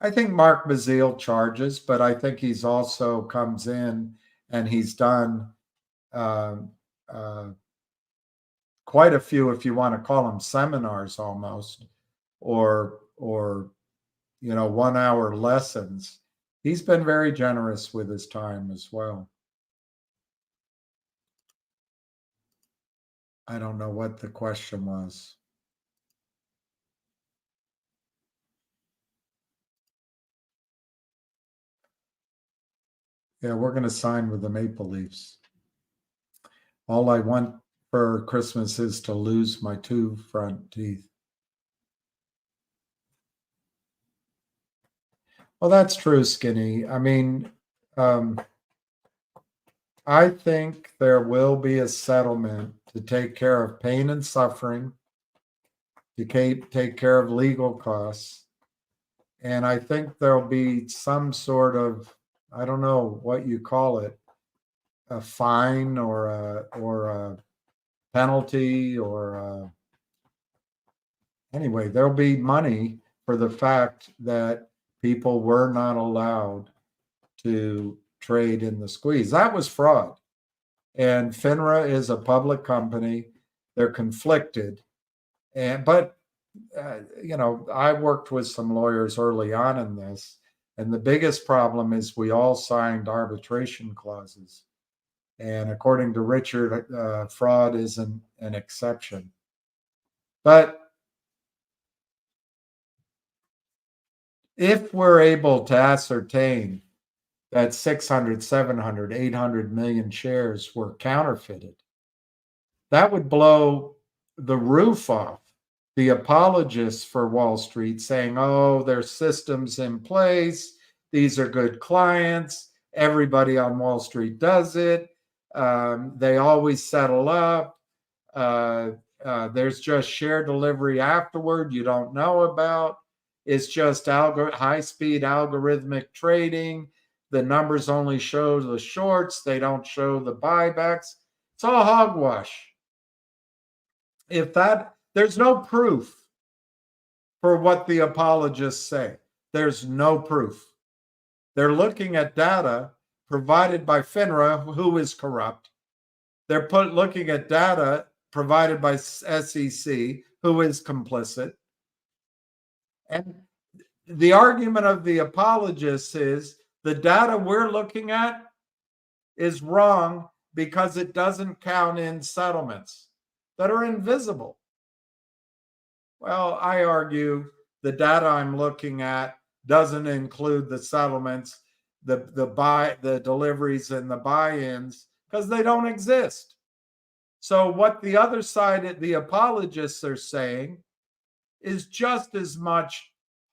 I think Mark Bazile charges, but I think he's also comes in and he's done quite a few, if you want to call them seminars almost, or 1 hour lessons. He's been very generous with his time as well. I don't know what the question was. Yeah, we're going to sign with the Maple Leafs. All I want for Christmas is to lose my 2 front teeth. Well, that's true, Skinny. I mean, I think there will be a settlement to take care of pain and suffering, to take care of legal costs. And I think there'll be some sort of, I don't know what you call it, a fine or a penalty or anyway, there'll be money for the fact that people were not allowed to trade in the squeeze. That was fraud. And FINRA is a public company. They're conflicted. But I worked with some lawyers early on in this, and the biggest problem is we all signed arbitration clauses. And according to Richard, fraud isn't an exception. But if we're able to ascertain that 600, 700, 800 million shares were counterfeited, that would blow the roof off the apologists for Wall Street saying, oh, there's systems in place. These are good clients. Everybody on Wall Street does it. They always settle up. There's just share delivery afterward you don't know about. It's just high-speed algorithmic trading. The numbers only show the shorts. They don't show the buybacks. It's all hogwash. There's no proof for what the apologists say. There's no proof. They're looking at data provided by FINRA, who is corrupt. They're looking at data provided by SEC, who is complicit. And the argument of the apologists is the data we're looking at is wrong because it doesn't count in settlements that are invisible. Well, I argue the data I'm looking at doesn't include the settlements, the deliveries and the buy-ins, because they don't exist. So what the other side, the apologists are saying, is just as much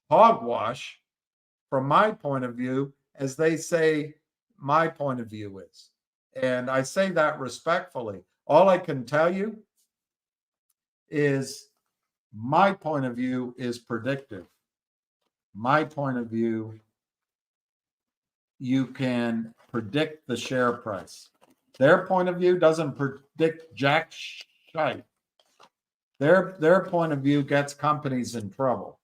hogwash from my point of view as they say my point of view is. And I say that respectfully. All I can tell you is my point of view is predictive. My point of view, you can predict the share price. Their point of view doesn't predict jack shite. Their point of view gets companies in trouble.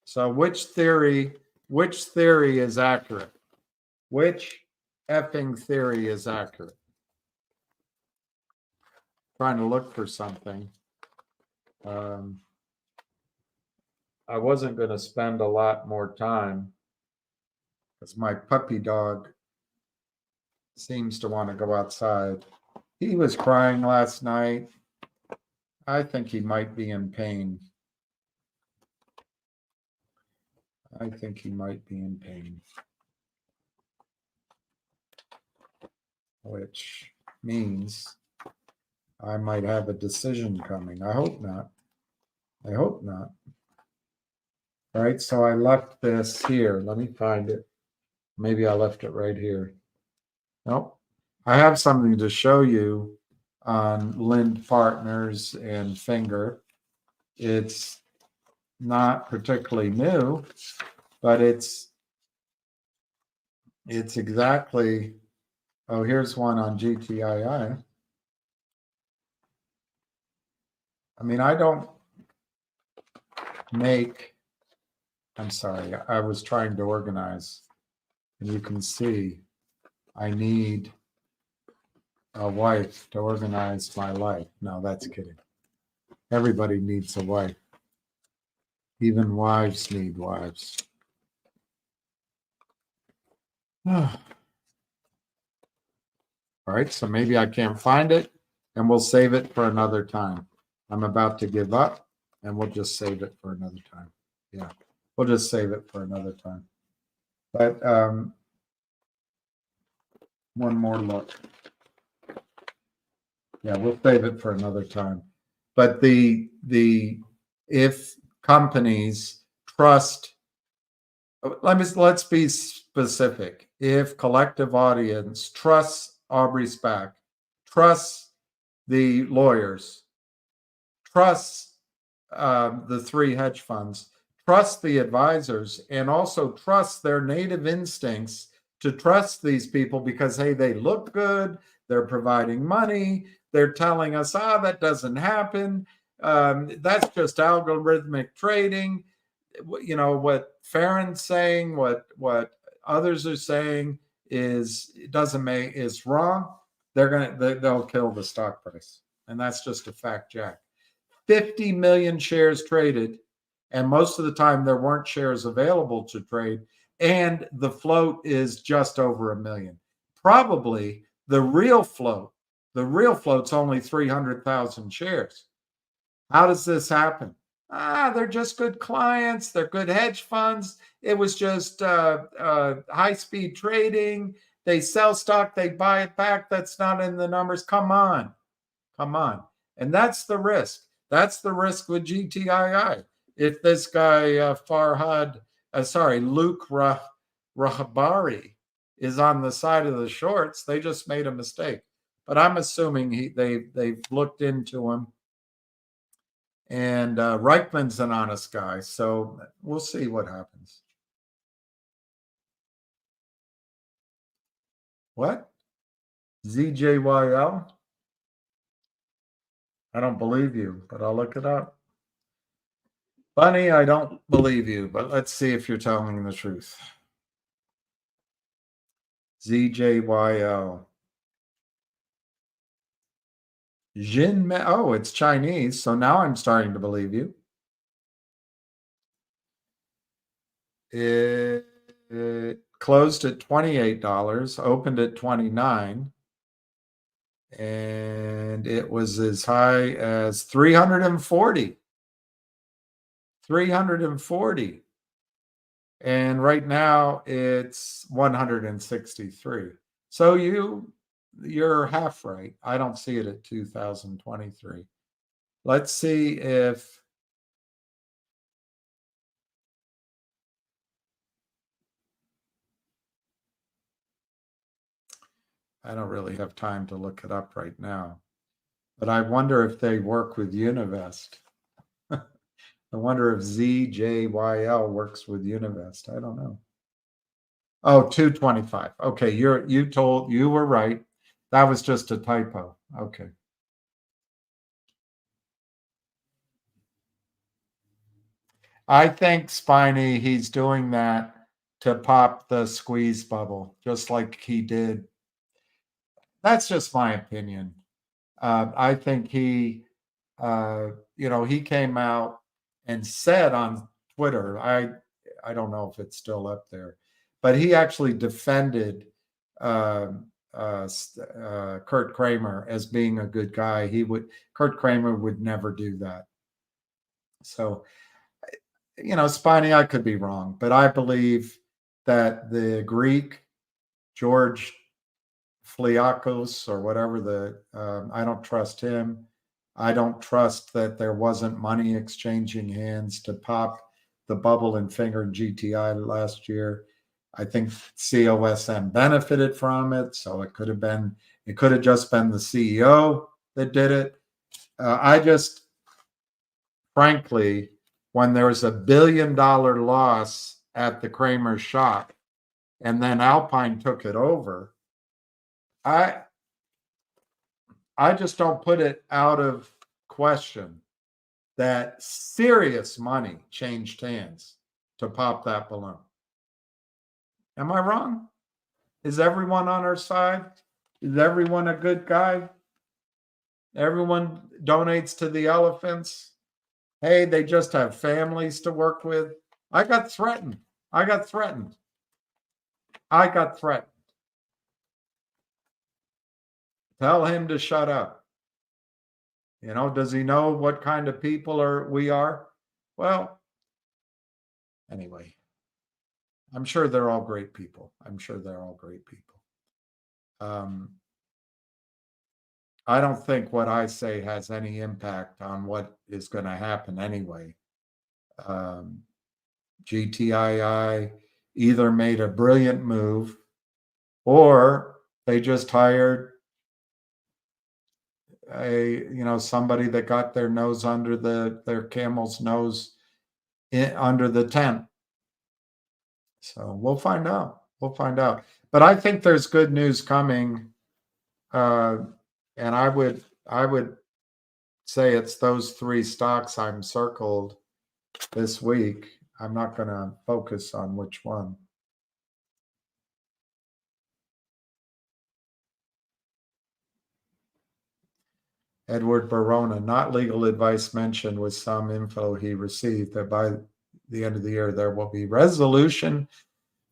So which theory is accurate? Which effing theory is accurate? Trying to look for something. I wasn't going to spend a lot more time because my puppy dog seems to want to go outside. He was crying last night. I think he might be in pain. I think he might be in pain. Which means I might have a decision coming. I hope not. I hope not. All right, so I left this here. Let me find it. Maybe I left it right here. Nope. I have something to show you on Lind Partners and Finger. It's not particularly new, but it's exactly, oh, here's one on GTII. I mean, I don't make, I'm sorry, I was trying to organize, and you can see I need a wife to organize my life. No, that's kidding. Everybody needs a wife. Even wives need wives. All right, so maybe I can't find it, and we'll save it for another time. I'm about to give up, and we'll just save it for another time. Yeah, we'll just save it for another time. But one more look. Yeah, we'll save it for another time. But if companies trust, let's be specific. If collective audience trusts Aubrey SPAC, trusts the lawyers, trusts the 3 hedge funds, trust the advisors, and also trust their native instincts to trust these people because, hey, they look good, they're providing money, they're telling us, that doesn't happen. That's just algorithmic trading. You know, what Farron's saying, what others are saying is wrong. They'll kill the stock price. And that's just a fact, Jack. 50 million shares traded, and most of the time there weren't shares available to trade, and the float is just over 1 million. Probably the real float's only 300,000 shares. How does this happen? They're just good clients. They're good hedge funds. It was just high-speed trading. They sell stock, they buy it back. That's not in the numbers. Come on. And that's the risk. That's the risk with GTII. If this guy Luke Rahabari is on the side of the shorts, they just made a mistake. But I'm assuming they've looked into him. And Reichman's an honest guy, so we'll see what happens. What? ZJYL? I don't believe you, but I'll look it up. Bunny, I don't believe you, but let's see if you're telling the truth. ZJYL. Jinmei. Oh, it's Chinese, so now I'm starting to believe you. It closed at $28, opened at $29, and it was as high as 340. 340. And right now it's 163. So you're half right. I don't see it at 2023. Let's see if I don't really have time to look it up right now, but I wonder if they work with Univest. I wonder if ZJYL works with Univest. I don't know. Oh, 225. Okay, you were right. That was just a typo. Okay. I think Spiny, he's doing that to pop the squeeze bubble, just like he did. That's just my opinion. I think he came out and said on Twitter, I don't know if it's still up there, but he actually defended Kurt Kramer as being a good guy. Kurt Kramer would never do that. So, Spiny, I could be wrong, but I believe that the Greek, George Fliakos or whatever, I don't trust him. I don't trust that there wasn't money exchanging hands to pop the bubble in Finger GTI last year. I think COSM benefited from it, so it could have just been the CEO that did it. I just, frankly, when there was $1 billion loss at the Kramer shop, and then Alpine took it over, I just don't put it out of question that serious money changed hands to pop that balloon. Am I wrong? Is everyone on our side? Is everyone a good guy? Everyone donates to the elephants. Hey, they just have families to work with. I got threatened. Tell him to shut up. Does he know what kind of people we are? Well, anyway, I'm sure they're all great people. I don't think what I say has any impact on what is going to happen anyway. GTII either made a brilliant move or they just hired somebody that got their nose under their camel's nose under the tent. So we'll find out. But I think there's good news coming, and I would say it's those three stocks I'm circled this week. I'm not going to focus on which one. Edward Barona, not legal advice mentioned with some info he received that by the end of the year there will be resolution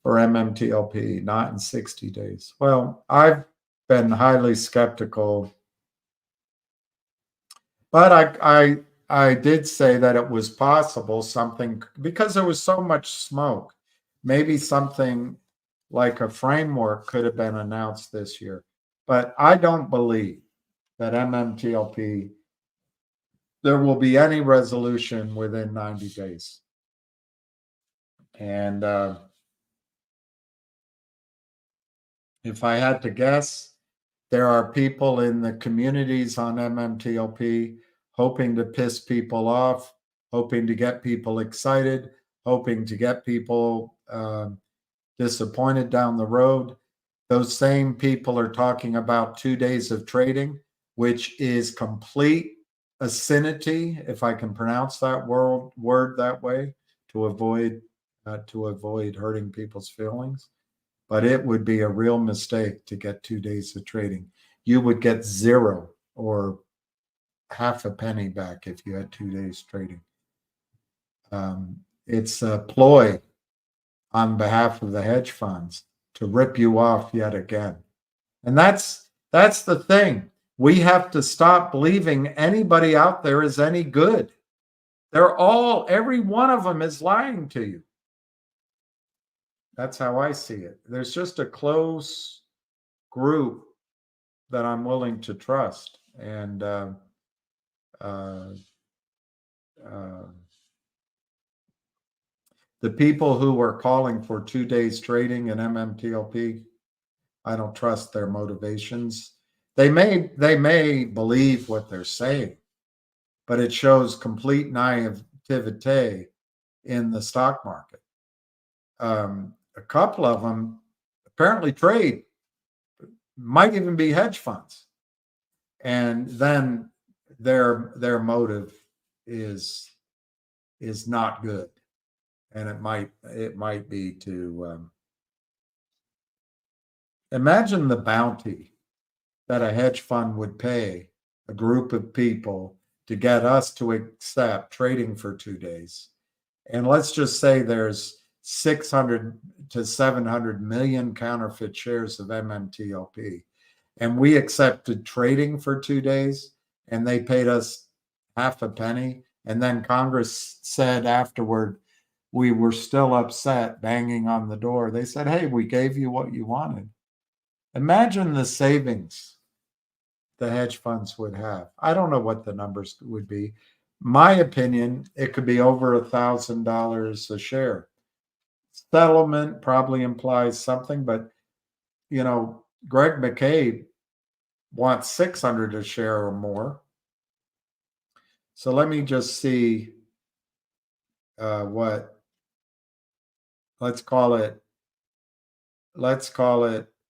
for MMTLP, not in 60 days. Well, I've been highly skeptical, but I did say that it was possible something, because there was so much smoke, maybe something like a framework could have been announced this year. But I don't believe that MMTLP, there will be any resolution within 90 days. And if I had to guess, there are people in the communities on MMTLP hoping to piss people off, hoping to get people excited, hoping to get people disappointed down the road. Those same people are talking about 2 days of trading, which is complete obscenity, if I can pronounce that word that way, to avoid hurting people's feelings. But it would be a real mistake to get 2 days of trading. You would get zero or half a penny back if you had 2 days trading. It's a ploy on behalf of the hedge funds to rip you off yet again. And that's the thing. We have to stop believing anybody out there is any good. Every one of them is lying to you. That's how I see it. There's just a close group that I'm willing to trust. And uh, the people who were calling for 2 days trading in MMTLP, I don't trust their motivations. They may believe what they're saying, but it shows complete naivete in the stock market. A couple of them apparently trade, might even be hedge funds, and then their motive is not good, and it might be to imagine the bounty that a hedge fund would pay a group of people to get us to accept trading for 2 days. And let's just say there's 600 to 700 million counterfeit shares of MMTLP. And we accepted trading for 2 days and they paid us half a penny. And then Congress said afterward, we were still upset, banging on the door. They said, hey, we gave you what you wanted. Imagine the savings the hedge funds would have. I don't know what the numbers would be. My opinion, it could be over $1,000 a share. Settlement probably implies something, but Greg McCabe wants 600 a share or more. So let me just see what, let's call it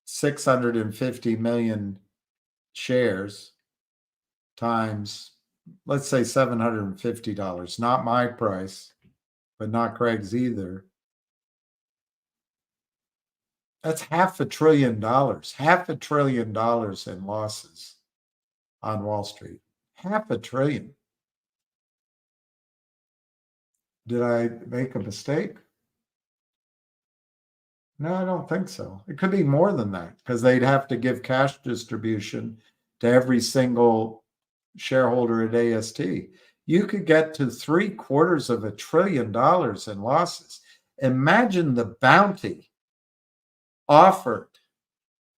650 million shares times, let's say $750, not my price, but not Craig's either. That's $500 billion, $500 billion in losses on Wall Street. $500 billion. Did I make a mistake? No, I don't think so. It could be more than that because they'd have to give cash distribution to every single shareholder at AST. You could get to $750 billion in losses. Imagine the bounty offered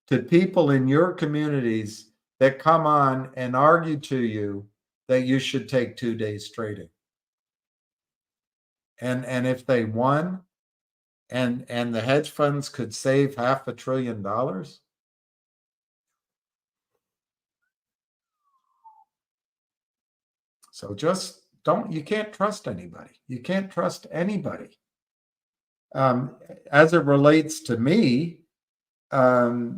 to people in your communities that come on and argue to you that you should take 2 days trading. And if they won and the hedge funds could save $500 billion. So just you can't trust anybody. You can't trust anybody. As it relates to me, I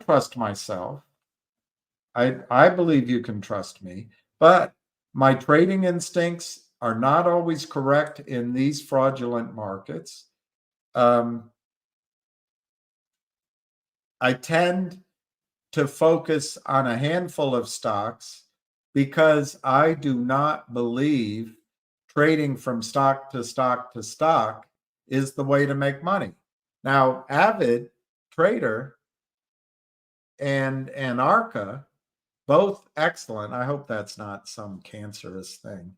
trust myself. I believe you can trust me, but my trading instincts are not always correct in these fraudulent markets. I tend to focus on a handful of stocks because I do not believe trading from stock to stock to stock is the way to make money. Now, Avid Trader and Arca, both excellent. I hope that's not some cancerous thing.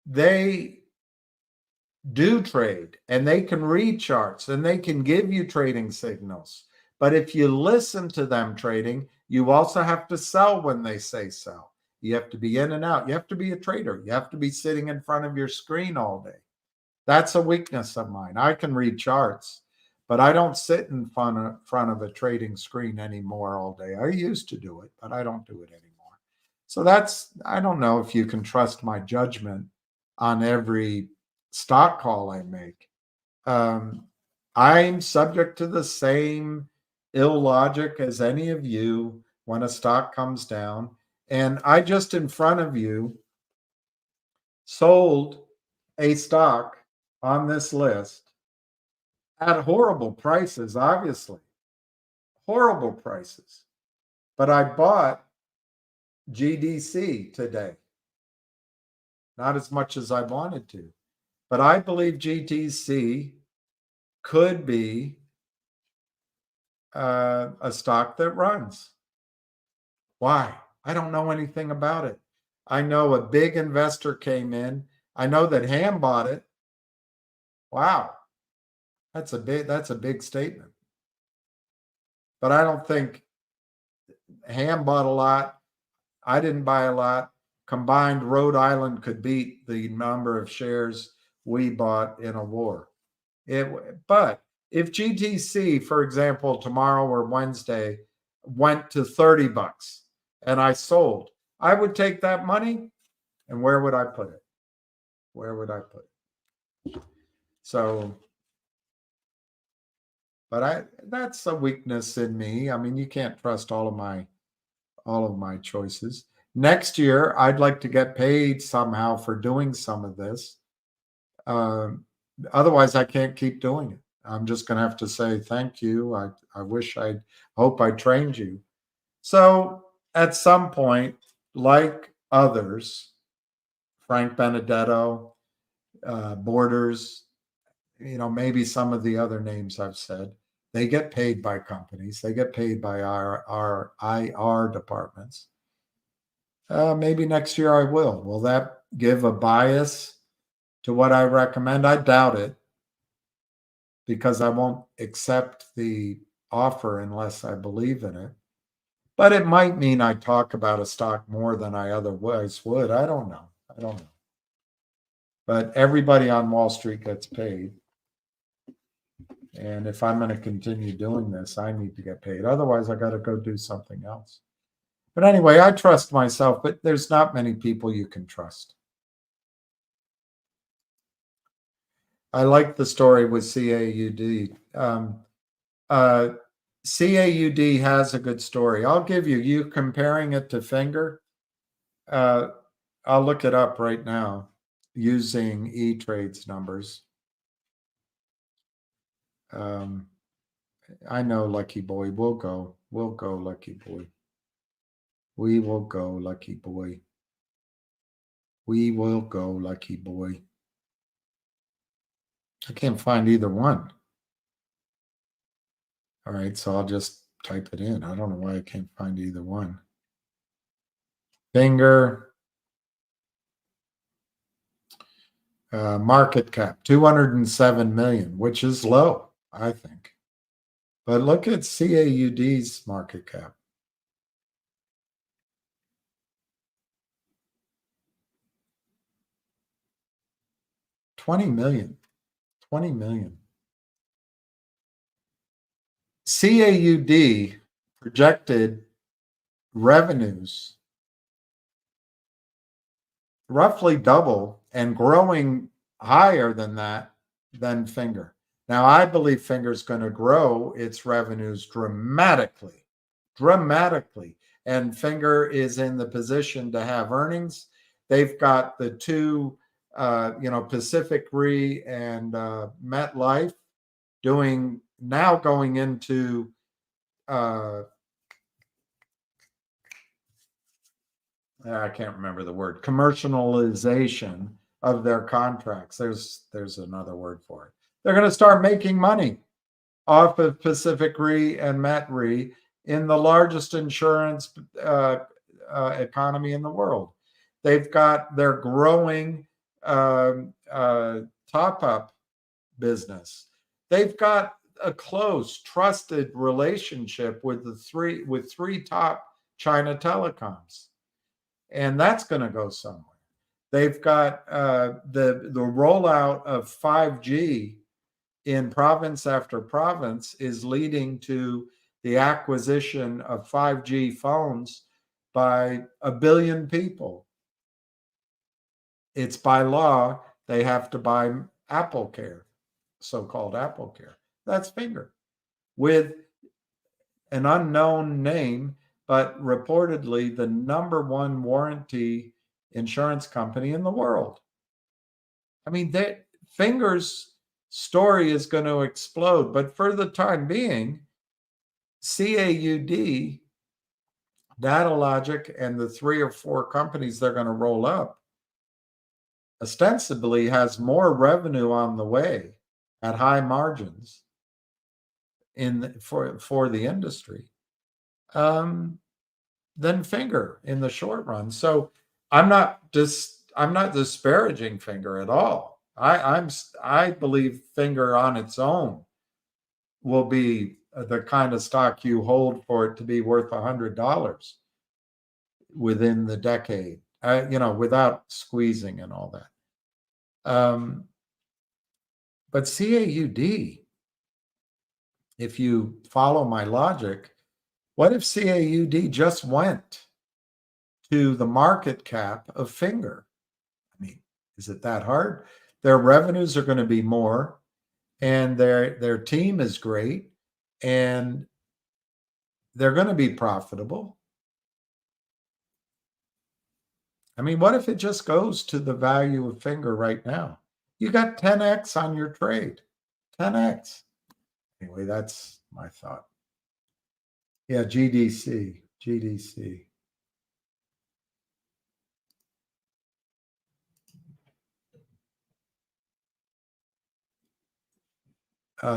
They do trade and they can read charts and they can give you trading signals. But if you listen to them trading, you also have to sell when they say sell. You have to be in and out. You have to be a trader. You have to be sitting in front of your screen all day. That's a weakness of mine. I can read charts, but I don't sit in front of a trading screen anymore all day. I used to do it, but I don't do it anymore. So I don't know if you can trust my judgment on every stock call I make. I'm subject to the same illogic as any of you when a stock comes down. And I just in front of you sold a stock on this list at horrible prices, obviously. Horrible prices. But I bought GDC today. Not as much as I wanted to. But I believe GTC could be a stock that runs. Why? I don't know anything about it. I know a big investor came in. I know that Ham bought it. Wow. That's a big statement. But I don't think Ham bought a lot. I didn't buy a lot. Combined, Rhode Island could beat the number of shares we bought in a war. But if GTC, for example, tomorrow or Wednesday went to $30 and I sold, I would take that money and where would I put it? Where would I put it? So, but that's a weakness in me. I mean, you can't trust all of my choices. Next year, I'd like to get paid somehow for doing some of this. Otherwise, I can't keep doing it. I'm just going to have to say thank you. I hope I trained you. So at some point, like others, Frank Benedetto, Borders, maybe some of the other names I've said, they get paid by companies. They get paid by our IR departments. Maybe next year I will. Will that give a bias to what I recommend? I doubt it, because I won't accept the offer unless I believe in it. But it might mean I talk about a stock more than I otherwise would. I don't know. But everybody on Wall Street gets paid. And if I'm going to continue doing this, I need to get paid. Otherwise, I got to go do something else. But anyway, I trust myself, but there's not many people you can trust. I like the story with CAUD. CAUD has a good story. I'll give you comparing it to Finger. I'll look it up right now using E-Trade's numbers. I know, Lucky Boy. We'll go, Lucky Boy. We will go, Lucky Boy. We will go, Lucky Boy. I can't find either one. All right, so I'll just type it in. I don't know why I can't find either one. Finger. Market cap, 207 million, which is low, I think. But look at CAUD's market cap. $20 million. CAUD projected revenues roughly double and growing higher than that than Finger. Now, I believe Finger's going to grow its revenues dramatically. And Finger is in the position to have earnings. They've got the two, Pacific Re and MetLife going into I can't remember the word, commercialization of their contracts. There's another word for it. They're going to start making money off of Pacific Re and Met Re in the largest insurance economy in the world. They've got their growing top-up business. They've got a close, trusted relationship with three top China telecoms. And that's going to go somewhere. They've got the rollout of 5G in province after province is leading to the acquisition of 5G phones by 1 billion people. It's by law, they have to buy Apple Care, so-called Apple Care. That's Finger, with an unknown name, but reportedly the #1 warranty insurance company in the world. I mean, Finger's story is going to explode, but for the time being, CAUD, Datalogic, and the 3 or 4 companies they're going to roll up ostensibly has more revenue on the way at high margins for the industry than Finger in the short run. So I'm not disparaging Finger at all. I believe Finger on its own will be the kind of stock you hold for it to be worth $100 within the decade, without squeezing and all that. But CAUD, if you follow my logic, what if CAUD just went to the market cap of Finger? I mean, is it that hard? Their revenues are going to be more, and their team is great, and they're going to be profitable. I mean, what if it just goes to the value of Finger right now? You got 10x on your trade. 10x. Anyway, that's my thought. Yeah, GDC.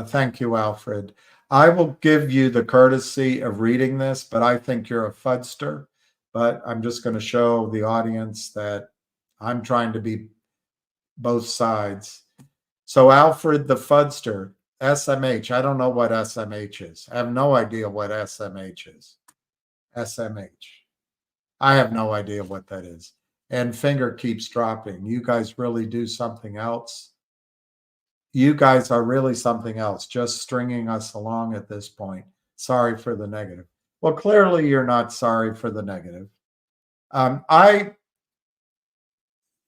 Thank you, Alfred. I will give you the courtesy of reading this, but I think you're a fudster. But I'm just going to show the audience that I'm trying to be both sides. So Alfred the fudster, SMH. I don't know what SMH is. I have no idea what SMH is. SMH. I have no idea what that is. And Finger keeps dropping. You guys really do something else. You guys are really something else, just stringing us along at this point. Sorry for the negative. Well, clearly you're not sorry for the negative. I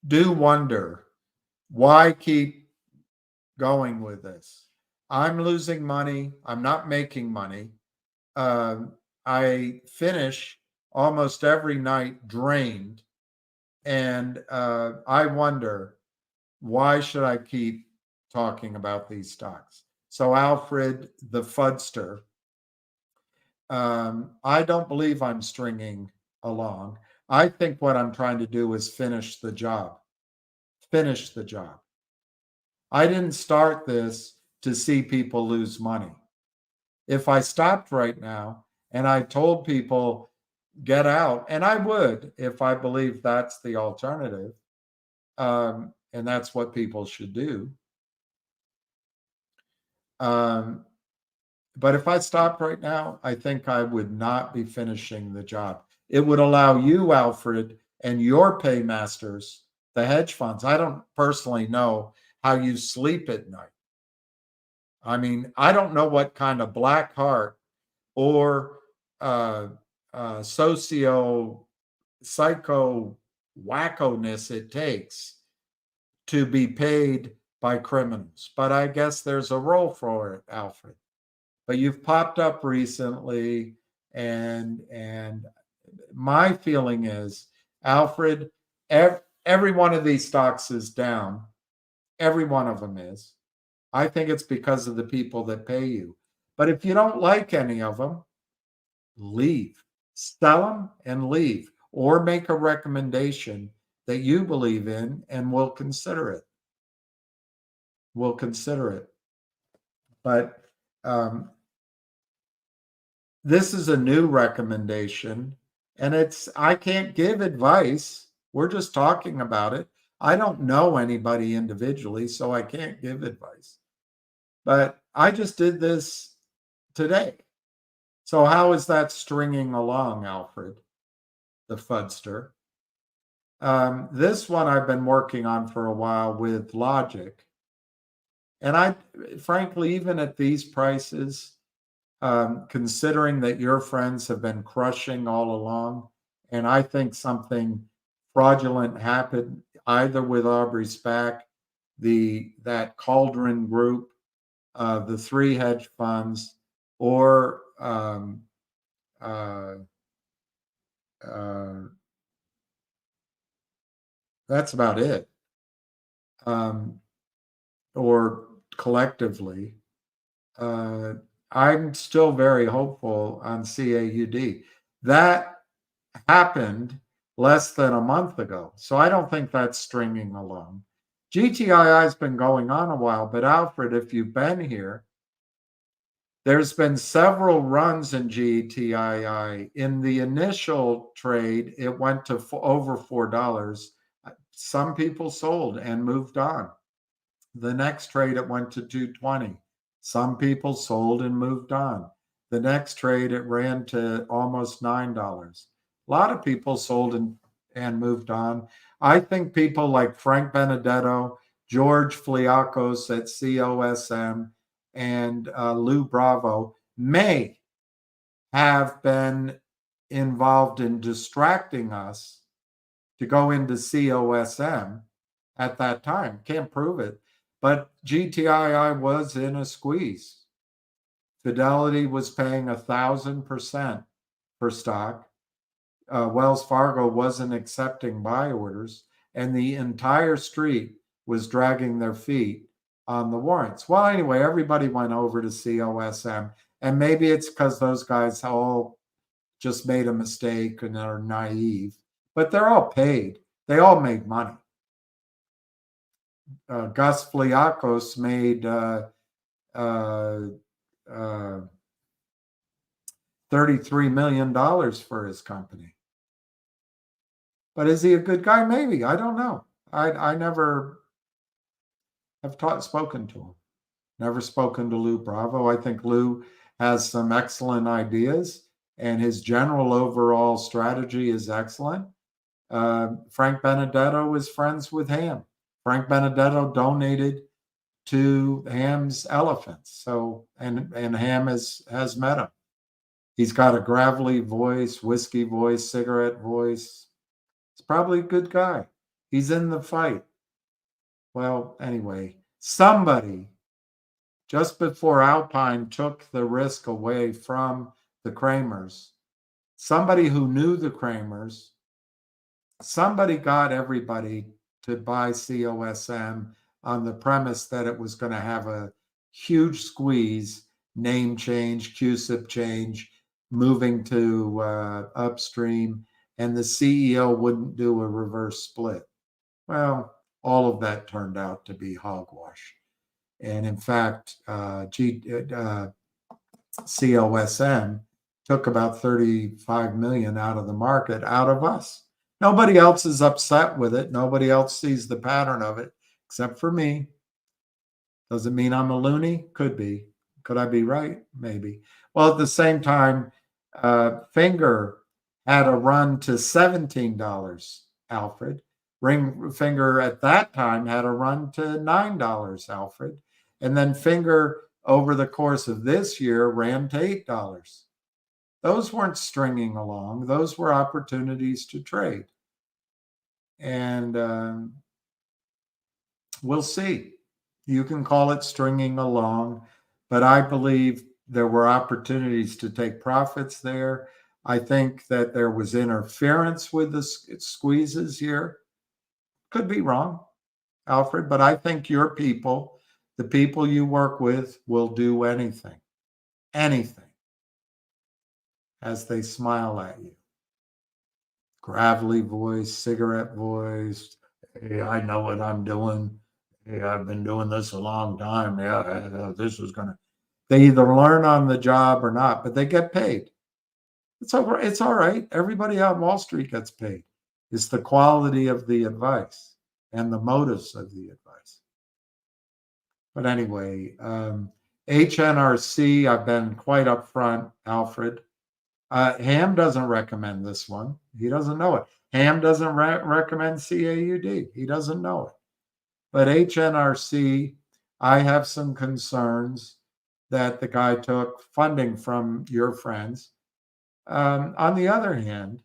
do wonder why keep going with this. I'm losing money. I'm not making money. I finish almost every night drained. And I wonder, why should I keep talking about these stocks? So Alfred the fudster, I don't believe I'm stringing along. I think what I'm trying to do is finish the job. Finish the job. I didn't start this to see people lose money. If I stopped right now and I told people get out, and I would if I believe that's the alternative, and that's what people should do. But if I stopped right now, I think I would not be finishing the job. It would allow you, Alfred, and your paymasters, the hedge funds. I don't personally know how you sleep at night. I mean, I don't know what kind of black heart or psycho wackoness it takes to be paid by criminals. But I guess there's a role for it, Alfred. But you've popped up recently, and my feeling is, Alfred, every one of these stocks is down. Every one of them is. I think it's because of the people that pay you. But if you don't like any of them, leave. Sell them and leave, or make a recommendation that you believe in, and we'll consider it. We'll consider it. But this is a new recommendation, and I can't give advice. We're just talking about it. I don't know anybody individually, so I can't give advice. But I just did this today. So how is that stringing along, Alfred, the fudster? This one I've been working on for a while with Logic. And I, frankly, even at these prices, considering that your friends have been crushing all along, and I think something fraudulent happened either with Aubrey SPAC, that Cauldron Group, the 3 hedge funds, or that's about it. Or collectively, I'm still very hopeful on CAUD. That happened less than a month ago, so I don't think that's stringing along. GTII has been going on a while, but Alfred, if you've been here, there's been several runs in GTII. In the initial trade, it went to over $4. Some people sold and moved on. The next trade, it went to $2.20. Some people sold and moved on. The next trade, it ran to almost $9. A lot of people sold and moved on. I think people like Frank Benedetto, George Fliakos at COSM, and Lou Bravo may have been involved in distracting us to go into COSM at that time. Can't prove it, but GTII was in a squeeze. Fidelity was paying 1,000% for stock. Wells Fargo wasn't accepting buy orders, and the entire street was dragging their feet on the warrants. Well, anyway, everybody went over to COSM, and maybe it's because those guys all just made a mistake and are naive, but they're all paid. They all made money. Gus Fliakos made $33 million for his company. But is he a good guy? Maybe. I don't know. I never have spoken to him. Never spoken to Lou Bravo. I think Lou has some excellent ideas, and his general overall strategy is excellent. Frank Benedetto is friends with Ham. Frank Benedetto donated to Ham's elephants. So, and Ham has met him. He's got a gravelly voice, whiskey voice, cigarette voice. He's probably a good guy. He's in the fight. Well, anyway, somebody just before Alpine took the risk away from the Kramers, somebody who knew the Kramers, somebody got everybody to buy COSM on the premise that it was going to have a huge squeeze, name change, QSIP change, moving to upstream, and the CEO wouldn't do a reverse split. Well, all of that turned out to be hogwash. And in fact, COSM took about 35 million out of the market, out of us. Nobody else is upset with it. Nobody else sees the pattern of it, except for me. Does it mean I'm a loony? Could be. Could I be right? Maybe. Well, at the same time, Finger had a run to $17, Alfred. Ring Finger at that time had a run to $9, Alfred. And then Finger over the course of this year ran to $8. Those weren't stringing along. Those were opportunities to trade. And we'll see. You can call it stringing along, but I believe there were opportunities to take profits there. I think that there was interference with the squeezes here. Could be wrong, Alfred, but I think your people, the people you work with, will do anything, as they smile at you. Gravelly voice, cigarette voice. Hey, I know what I'm doing. Hey, I've been doing this a long time. Yeah, this is going to. They either learn on the job or not, but they get paid. It's all right. Everybody on Wall Street gets paid. It's the quality of the advice and the motives of the advice. But anyway, HNRC, I've been quite upfront, Alfred. Ham doesn't recommend this one. He doesn't know it. Ham doesn't recommend CAUD. He doesn't know it. But HNRC, I have some concerns that the guy took funding from your friends. On the other hand,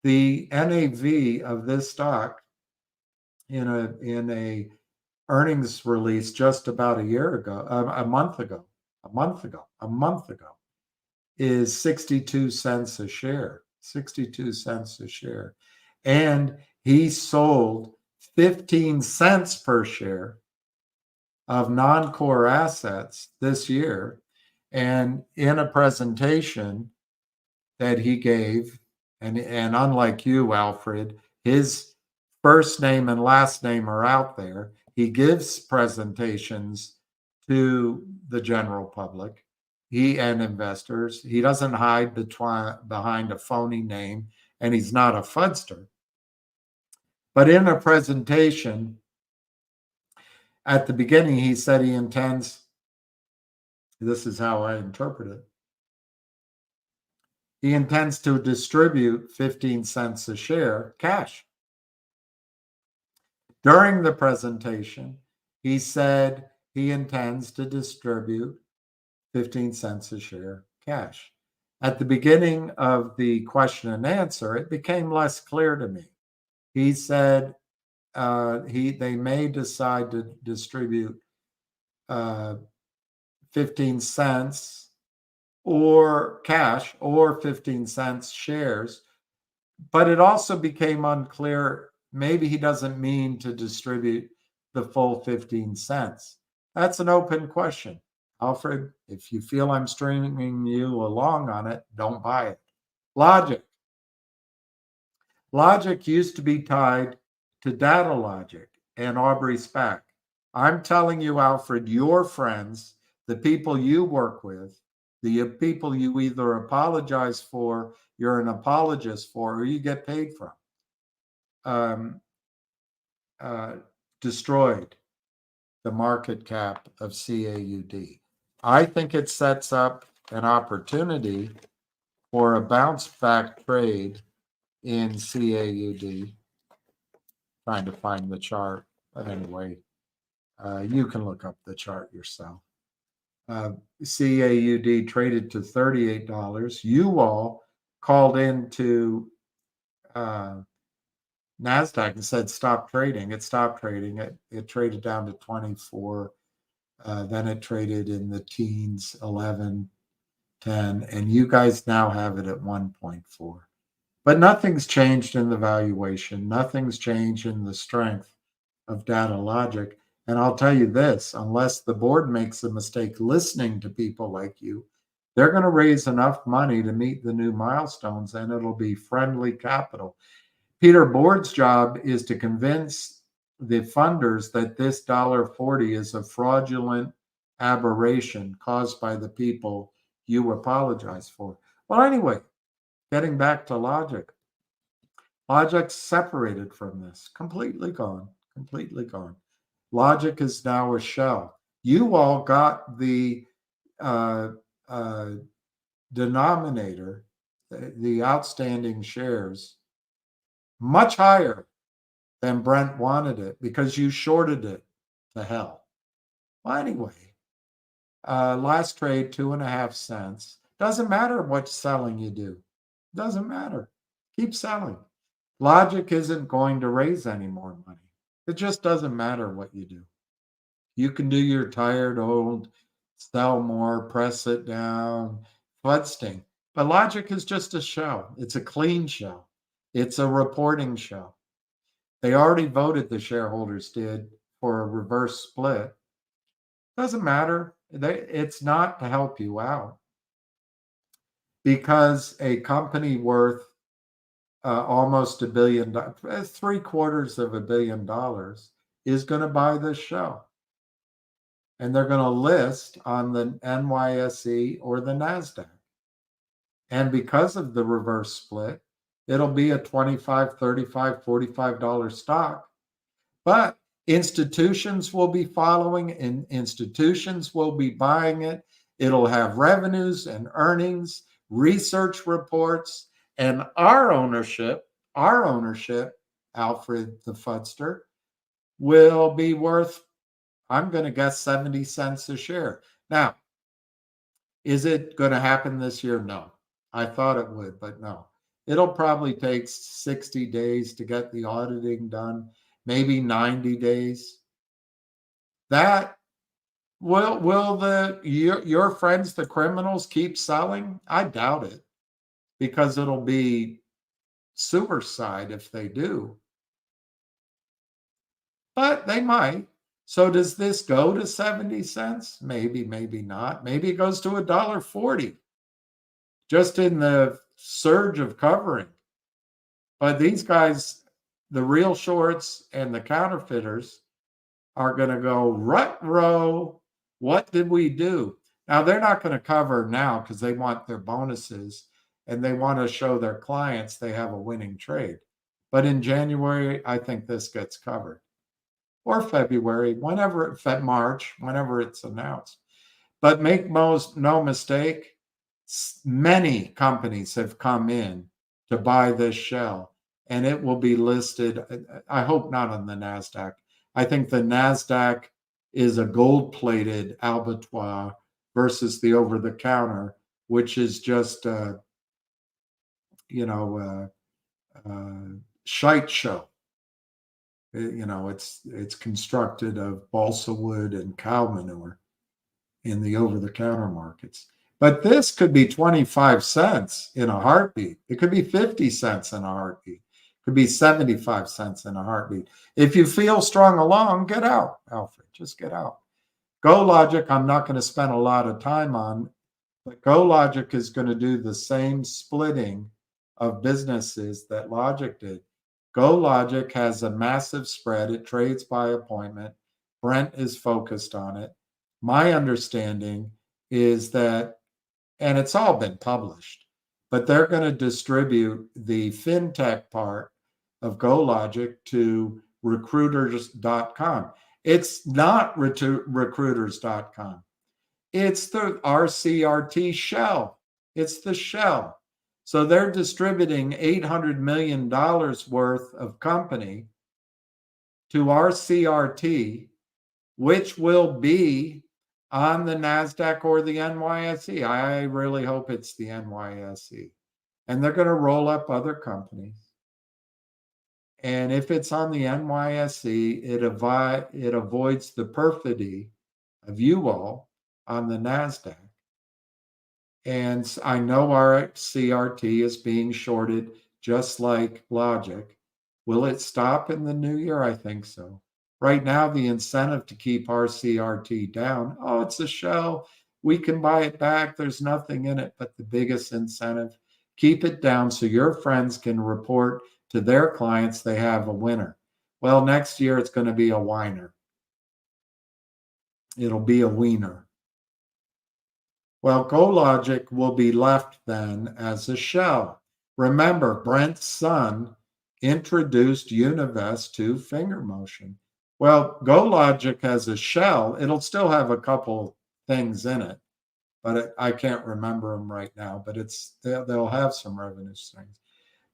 the NAV of this stock in a earnings release just about a month ago, is 62 cents a share, 62 cents a share. And he sold 15 cents per share of non-core assets this year. And in a presentation that he gave, and unlike you, Alfred, his first name and last name are out there. He gives presentations to the general public, and investors. He doesn't hide behind a phony name, and he's not a fudster. But in a presentation, at the beginning, he said he intends, this is how I interpret it, he intends to distribute 15 cents a share cash. During the presentation, he said he intends to distribute 15 cents a share cash. At the beginning of the question and answer, it became less clear to me. He said they may decide to distribute 15 cents or cash or 15 cents shares, but it also became unclear. Maybe he doesn't mean to distribute the full 15 cents. That's an open question. Alfred, if you feel I'm stringing you along on it, don't buy it. Logic. Logic used to be tied to data logic and Aubrey SPAC. I'm telling you, Alfred, your friends, the people you work with, the people you either apologize for, you're an apologist for, or you get paid from, destroyed the market cap of CAUD. I think it sets up an opportunity for a bounce back trade in CAUD. Trying to find the chart, but anyway, you can look up the chart yourself. CAUD traded to $38. You all called into NASDAQ and said stop trading. It stopped trading. It traded down to 24. Then it traded in the teens, 11, 10, and you guys now have it at 1.4. But nothing's changed in the valuation. Nothing's changed in the strength of data logic. And I'll tell you this, unless the board makes a mistake listening to people like you, they're going to raise enough money to meet the new milestones, and it'll be friendly capital. Peter Board's job is to convince the funders that this $1.40 is a fraudulent aberration caused by the people you apologize for. Well, anyway, getting back to logic. Logic's separated from this, completely gone, completely gone. Logic is now a shell. You all got the denominator, the outstanding shares, much higher than Brent wanted it because you shorted it to hell. Well, anyway, last trade, 2.5 cents. Doesn't matter what selling you do. Doesn't matter. Keep selling. Logic isn't going to raise any more money. It just doesn't matter what you do. You can do your tired old sell more, press it down, flood sting. But logic is just a shell. It's a clean shell. It's a reporting shell. They already voted, the shareholders did, for a reverse split. Doesn't matter. It's not to help you out. Because a company worth almost $1 billion, $750 million is going to buy this show. And they're going to list on the NYSE or the NASDAQ. And because of the reverse split, it'll be a $25, $35, $45 stock. But institutions will be following and institutions will be buying it. It'll have revenues and earnings, research reports, and our ownership, Alfred the Fudster, will be worth, I'm going to guess, 70 cents a share. Now, is it going to happen this year? No. I thought it would, but no. It'll probably take 60 days to get the auditing done, maybe 90 days. That will your friends, the criminals, keep selling? I doubt it, because it'll be suicide if they do. But they might. So does this go to 70 cents? Maybe, maybe not. Maybe it goes to $1.40 just in the surge of covering. But these guys, the real shorts and the counterfeiters, are going to go, rut-row, what did we do? Now, they're not going to cover now because they want their bonuses and they want to show their clients they have a winning trade. But in January, I think this gets covered. Or February, March, whenever it's announced. But make no mistake, Many companies have come in to buy this shell, and it will be listed. I hope not on the NASDAQ. I think the NASDAQ is a gold-plated abattoir versus the over-the-counter, which is just, shite show. It's constructed of balsa wood and cow manure in the over-the-counter markets. But this could be 25 cents in a heartbeat. It could be 50 cents in a heartbeat. It could be 75 cents in a heartbeat. If you feel strong along, get out, Alfred. Just get out. GoLogic, I'm not going to spend a lot of time on, but GoLogic is going to do the same splitting of businesses that Logic did. GoLogic has a massive spread. It trades by appointment. Brent is focused on it. My understanding is that, and it's all been published, but they're going to distribute the fintech part of GoLogic to recruiters.com. It's not recruiters.com. It's the RCRT shell. It's the shell. So they're distributing $800 million worth of company to RCRT, which will be on the NASDAQ or the NYSE. I really hope it's the NYSE. And they're going to roll up other companies. And if it's on the NYSE, it avoids the perfidy of you all on the NASDAQ. And I know our CRT is being shorted just like Logic. Will it stop in the new year? I think so. Right now, the incentive to keep our CRT down, oh, it's a shell. We can buy it back. There's nothing in it. But the biggest incentive, keep it down so your friends can report to their clients they have a winner. Well, next year it's going to be a whiner. It'll be a wiener. Well, GoLogic will be left then as a shell. Remember, Brent's son introduced Univest to finger motion. Well, GoLogic has a shell. It'll still have a couple things in it, but I can't remember them right now, but they'll have some revenue streams.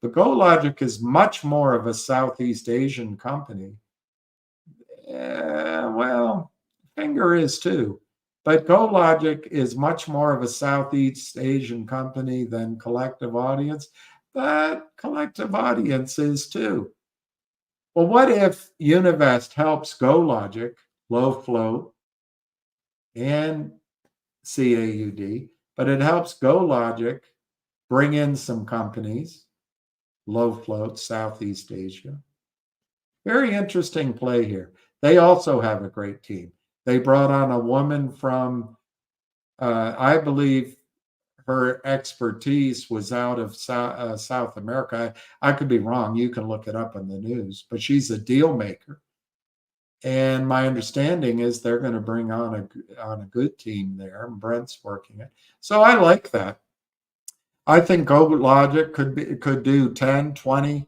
But GoLogic is much more of a Southeast Asian company. Well, Finger is too. But GoLogic is much more of a Southeast Asian company than Collective Audience, but Collective Audience is too. Well, what if Univest helps GoLogic, low float, and CAUD, but it helps GoLogic bring in some companies, low float, Southeast Asia. Very interesting play here. They also have a great team. They brought on a woman from, I believe her expertise was out of South America. I could be wrong. You can look it up in the news, but she's a deal maker. And my understanding is they're going to bring on a good team there, and Brent's working it. So I like that. I think GoLogic could do 10, 20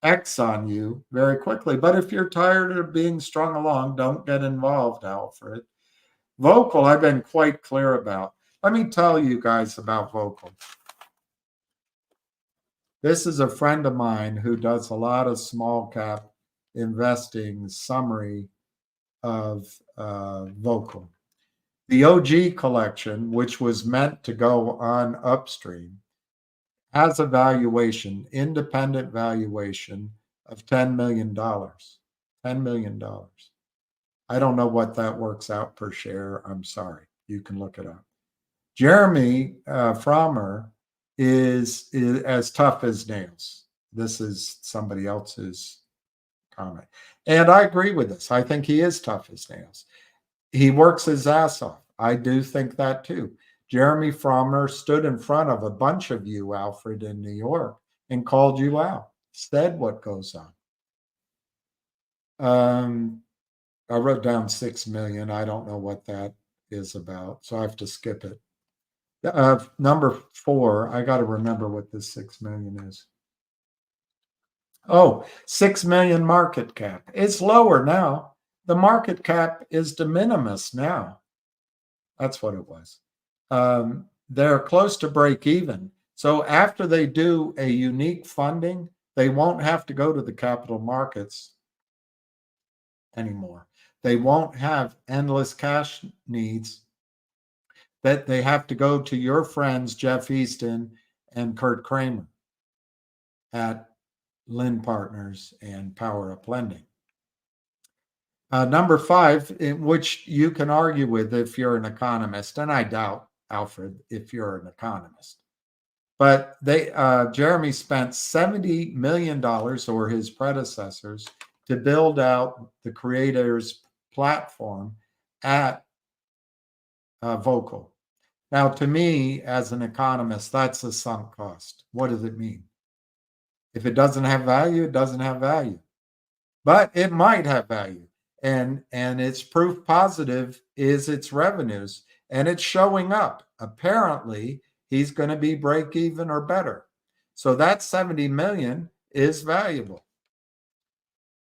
X on you very quickly. But if you're tired of being strung along, don't get involved, Alfred. Vocal, I've been quite clear about. Let me tell you guys about Vocal. This is a friend of mine who does a lot of small cap investing summary of Vocal. The OG collection, which was meant to go on upstream, has a valuation, independent valuation of $10 million. $10 million. I don't know what that works out per share. I'm sorry. You can look it up. Jeremy Frommer is as tough as nails. This is somebody else's comment. And I agree with this. I think he is tough as nails. He works his ass off. I do think that too. Jeremy Frommer stood in front of a bunch of you, Alfred, in New York and called you out, said what goes on. I wrote down 6 million. I don't know what that is about, so I have to skip it. Number 4, I got to remember what this 6 million is. Oh, 6 million market cap. It's lower now. The market cap is de minimis now. That's what it was. they're close to break even. So after they do a unique funding, they won't have to go to the capital markets anymore. They won't have endless cash needs that they have to go to your friends, Jeff Easton and Kurt Kramer at Lynn Partners and Power Up Lending. Number 5, in which you can argue with if you're an economist, and I doubt, Alfred, if you're an economist. But Jeremy spent $70 million, or his predecessors, to build out the creators platform at Vocal. Now, to me, as an economist, that's a sunk cost. What does it mean? If it doesn't have value, it doesn't have value. But it might have value. And its proof positive is its revenues. And it's showing up. Apparently, he's going to be break even or better. So that 70 million is valuable.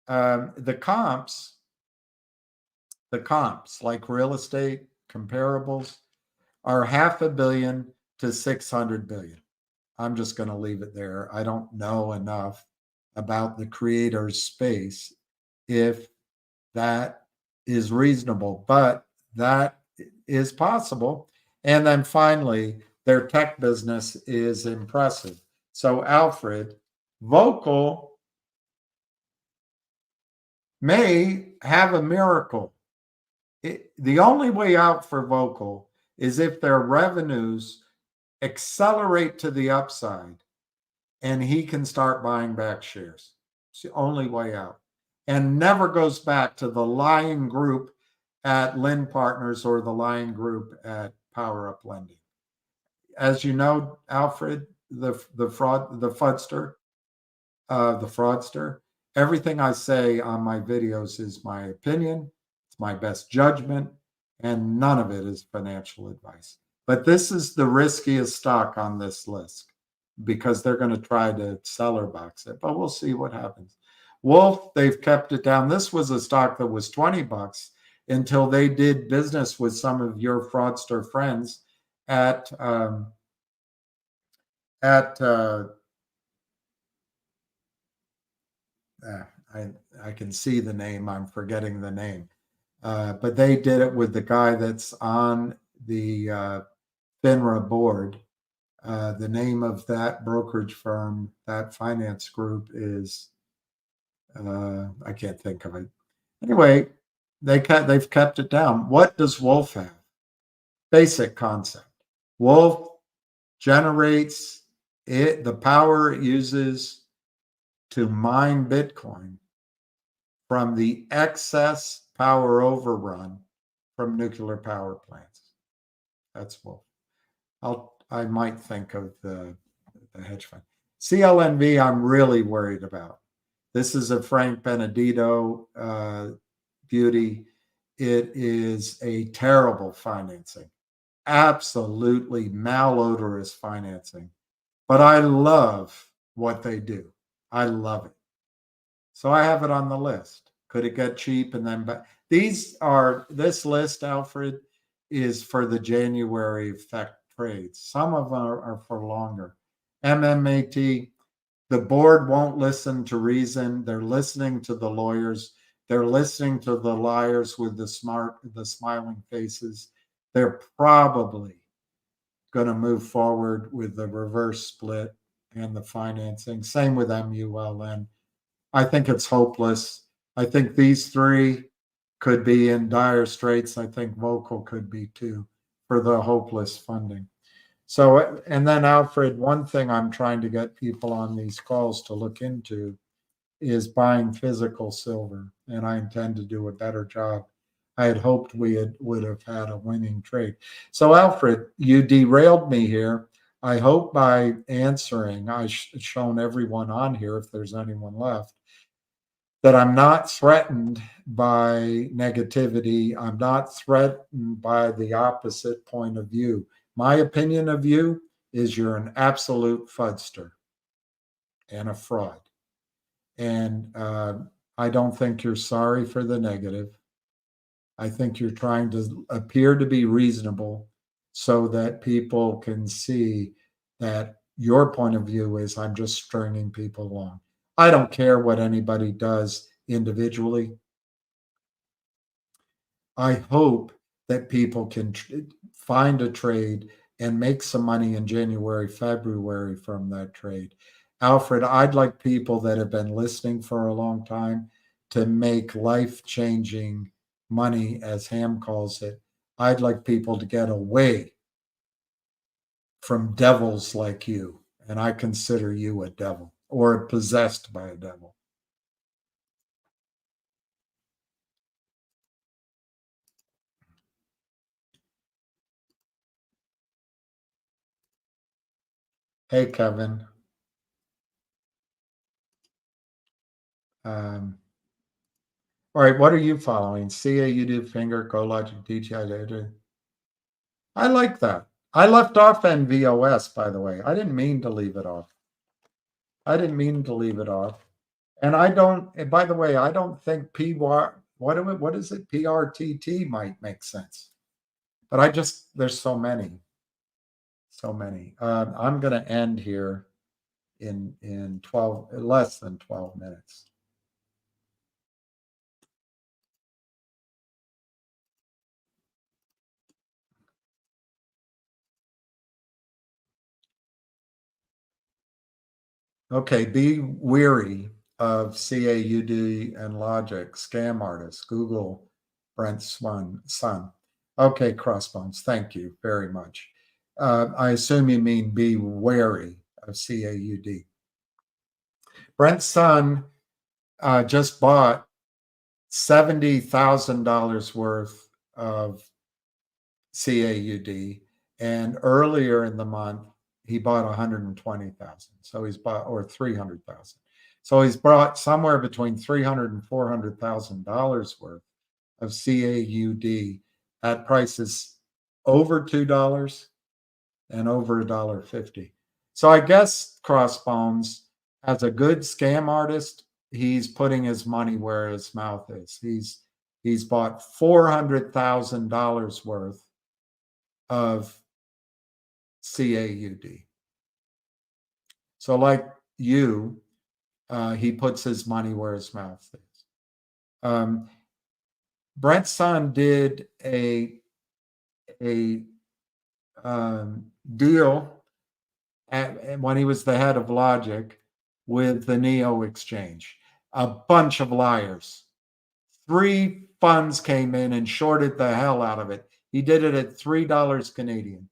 The comps like real estate comparables are $500 million to 600 billion. I'm just going to leave it there. I don't know enough about the creator's space if that is reasonable, but that is possible. And then finally, their tech business is impressive. So Alfred, Vocal may have a miracle. The only way out for Vocal is if their revenues accelerate to the upside and he can start buying back shares. It's the only way out. And never goes back to the lying group at Lynn Partners or the lying group at Power Up Lending. As you know, Alfred, the fraudster, everything I say on my videos is my opinion, it's my best judgment, and none of it is financial advice. But this is the riskiest stock on this list because they're going to try to seller box it, but we'll see what happens. Wolf, they've kept it down. This was a stock that was $20 until they did business with some of your fraudster friends at I can see the name. I'm forgetting the name. But they did it with the guy that's on the FINRA board. The name of that brokerage firm, that finance group is, I can't think of it. Anyway, they've kept it down. What does Wolf have? Basic concept. Wolf generates the power it uses to mine Bitcoin from the excess power overrun from nuclear power plants. That's Wolf. I might think of the hedge fund. CLNV, I'm really worried about. This is a Frank Benedito beauty. It is a terrible financing, absolutely malodorous financing. But I love what they do. I love it. So I have it on the list. Could it get cheap and then back? This list, Alfred, is for the January effect trades. Some of them are for longer. MMAT, the board won't listen to reason. They're listening to the lawyers. They're listening to the liars with the smiling faces. They're probably going to move forward with the reverse split and the financing. Same with MULN. I think it's hopeless. I think these three could be in dire straits. I think Vocal could be too for the hopeless funding. So, and then Alfred, one thing I'm trying to get people on these calls to look into is buying physical silver, and I intend to do a better job. I had hoped we would have had a winning trade. So, Alfred, you derailed me here. I hope by answering, I've shown everyone on here, if there's anyone left, that I'm not threatened by negativity. I'm not threatened by the opposite point of view. My opinion of you is you're an absolute fudster and a fraud. And I don't think you're sorry for the negative. I think you're trying to appear to be reasonable so that people can see that your point of view is I'm just stringing people along. I don't care what anybody does individually. I hope that people can find a trade and make some money in January, February from that trade. Alfred, I'd like people that have been listening for a long time to make life-changing money, as Ham calls it. I'd like people to get away from devils like you. And I consider you a devil or possessed by a devil. Hey, Kevin. All right, what are you following? CAUD, Finger, GoLogic, DTI. I like that. I left off NVOS, by the way. I didn't mean to leave it off. And I don't, and by the way, I don't think what is it? PRTT might make sense. But there's so many. I'm going to end here in less than 12 minutes. Okay, be weary of CAUD and Logic, scam artists, Google, Brent Sun. Okay, Crossbones, thank you very much. I assume you mean be wary of CAUD. Brent Sun just bought $70,000 worth of CAUD, and earlier in the month he bought 120,000. So he's bought, or 300,000. So he's bought somewhere between $300,000 and $400,000 worth of CAUD at prices over $2 and over $1.50. So I guess Crossbones, as a good scam artist, he's putting his money where his mouth is. He's bought $400,000 worth of CAUD. So like you, he puts his money where his mouth is. Brent Sun did a deal when he was the head of Logic with the Neo exchange. A bunch of liars. 3 funds came in and shorted the hell out of it. He did it at $3 Canadian.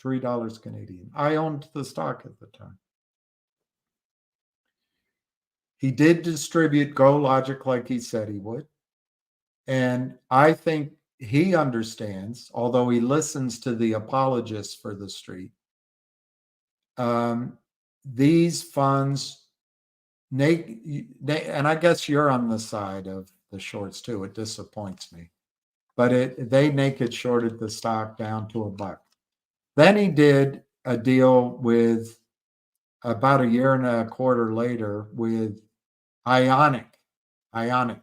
$3 Canadian. I owned the stock at the time. He did distribute GoLogic like he said he would. And I think he understands, although he listens to the apologists for the street, these funds, and I guess you're on the side of the shorts too. It disappoints me. But they naked shorted the stock down to $1. Then he did a deal with, about a year and a quarter later, with Ionic. And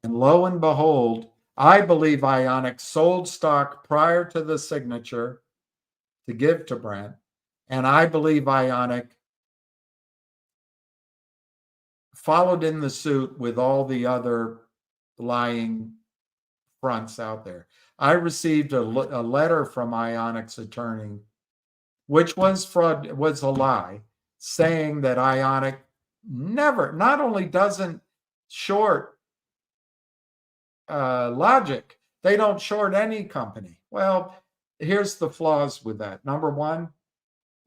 lo and behold, I believe Ionic sold stock prior to the signature to give to Brent. And I believe Ionic followed in the suit with all the other lying fronts out there. I received a letter from Ionic's attorney, which was fraud, was a lie, saying that Ionic not only doesn't short Logic, they don't short any company. Well, here's the flaws with that. Number one,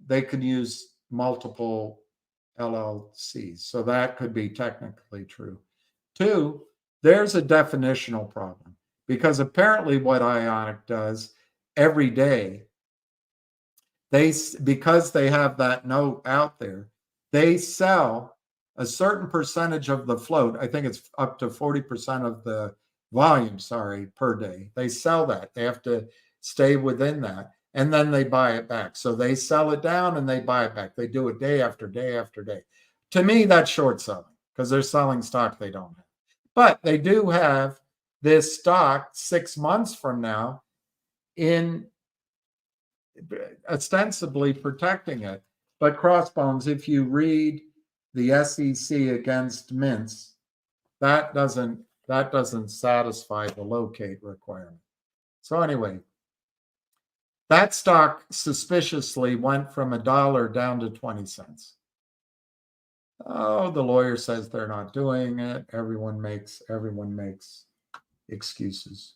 they could use multiple LLCs, so that could be technically true. Two, there's a definitional problem, because apparently what Ionic does every day, because they have that note out there, they sell a certain percentage of the float. I think it's up to 40% of the volume, per day. They sell that. They have to stay within that. And then they buy it back. So they sell it down and they buy it back. They do it day after day after day. To me, that's short selling, because they're selling stock they don't have. But they do have this stock 6 months from now. in ostensibly protecting it. But Crossbones, if you read the SEC against mints, that doesn't satisfy the locate requirement. So anyway, that stock suspiciously went from $1 down to 20 cents. Oh, the lawyer says they're not doing it. Everyone makes excuses.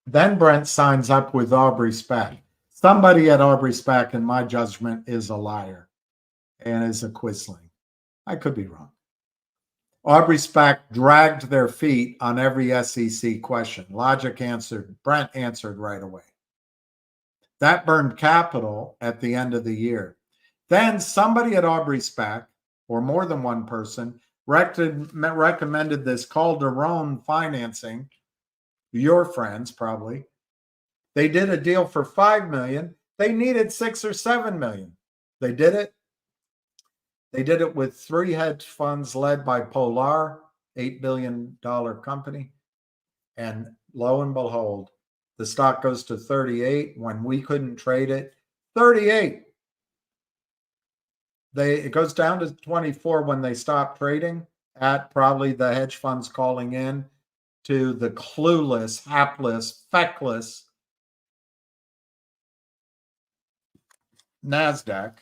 Then Brent signs up with Aubrey Spack. Somebody at Aubrey Spack, in my judgment, is a liar and is a quisling. I could be wrong. Aubrey Spack dragged their feet on every SEC question. Logic answered. Brent answered right away. That burned capital at the end of the year. Then somebody at Aubrey Spack, or more than one person, recommended this Calderon financing. Your friends, probably. They did a deal for $5 million. They needed 6 or 7 million. They did it. They did it with 3 hedge funds led by Polar, $8 billion company. And lo and behold, the stock goes to 38 when we couldn't trade it. 38. It goes down to 24 when they stop trading, at probably the hedge funds calling in to the clueless, hapless, feckless NASDAQ.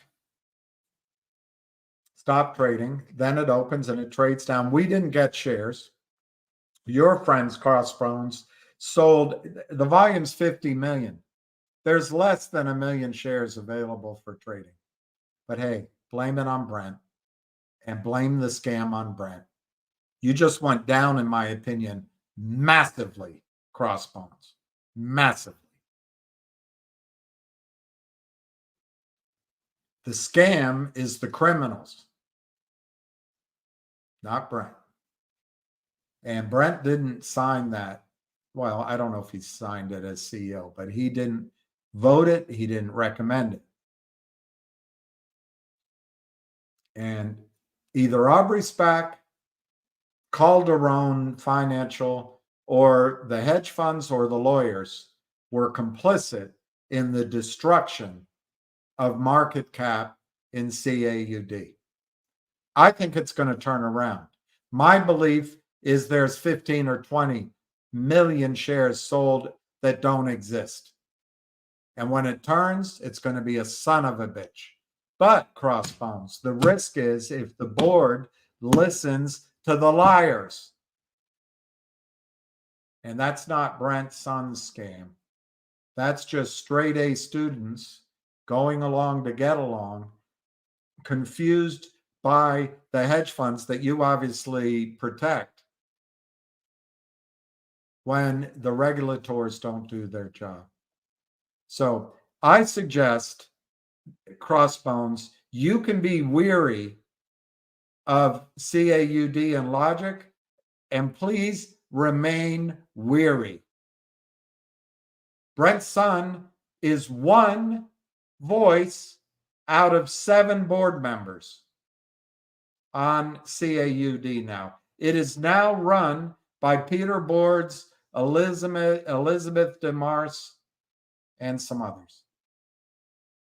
Stop trading. Then it opens and it trades down. We didn't get shares. Your friends, Crossbones, sold. The volume's 50 million. There's less than 1 million shares available for trading. But hey, blame it on Brent and blame the scam on Brent. You just went down, in my opinion, massively, Crossbones. Massively. The scam is the criminals, not Brent. And Brent didn't sign that. Well, I don't know if he signed it as CEO, but he didn't vote it. He didn't recommend it. And either Aubrey Spack, Calderon Financial, or the hedge funds or the lawyers were complicit in the destruction of market cap in CAUD. I think it's going to turn around. My belief is there's 15 or 20 million shares sold that don't exist. And when it turns, it's going to be a son of a bitch. But Crossbones, the risk is if the board listens to the liars. And that's not Brent Son's scam. That's just straight A students going along to get along, confused by the hedge funds that you obviously protect when the regulators don't do their job. So I suggest, Crossbones, you can be weary of CAUD and logic, and please remain weary. Brent Son is one voice out of 7 board members on CAUD now. It is now run by Peter Boards, Elizabeth DeMars, and some others.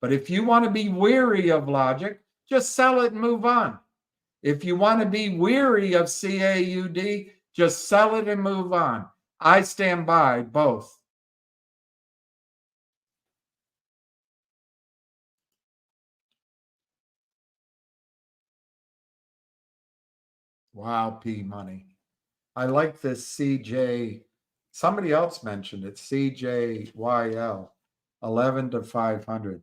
But if you want to be weary of logic, just sell it and move on. If you want to be weary of CAUD, just sell it and move on. I stand by both. Wow, P money. I like this CJ. Somebody else mentioned it. CJYL, 11 to 500.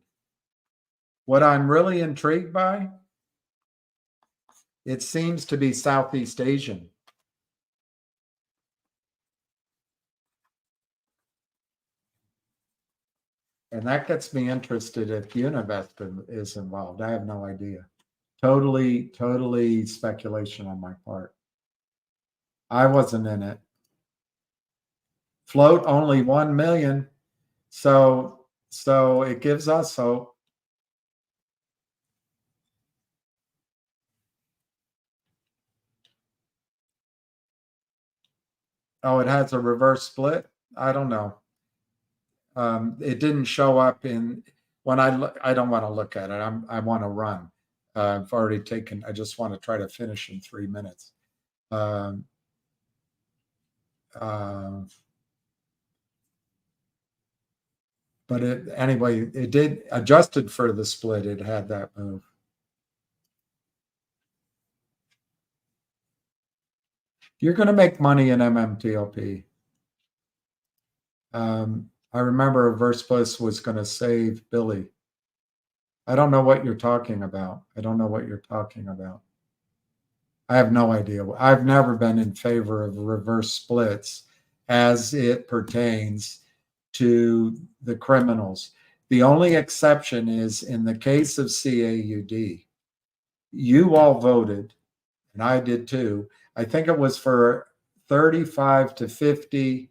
What I'm really intrigued by, it seems to be Southeast Asian. And that gets me interested if Univest is involved. I have no idea. Totally speculation on my part. I wasn't in it. Float only 1 million. So it gives us hope. Oh, it has a reverse split? I don't know. It didn't show up in when I look. I don't want to look at it. I want to run. I've already taken. I just want to try to finish in 3 minutes. Um, uh, but anyway, it did adjusted for the split. It had that move. You're going to make money in MMTLP. I remember Reverse Bliss was going to save Billy. I don't know what you're talking about. I don't know what you're talking about. I have no idea. I've never been in favor of reverse splits as it pertains to the criminals. The only exception is in the case of CAUD. You all voted, and I did too. I think it was for 35 to 50,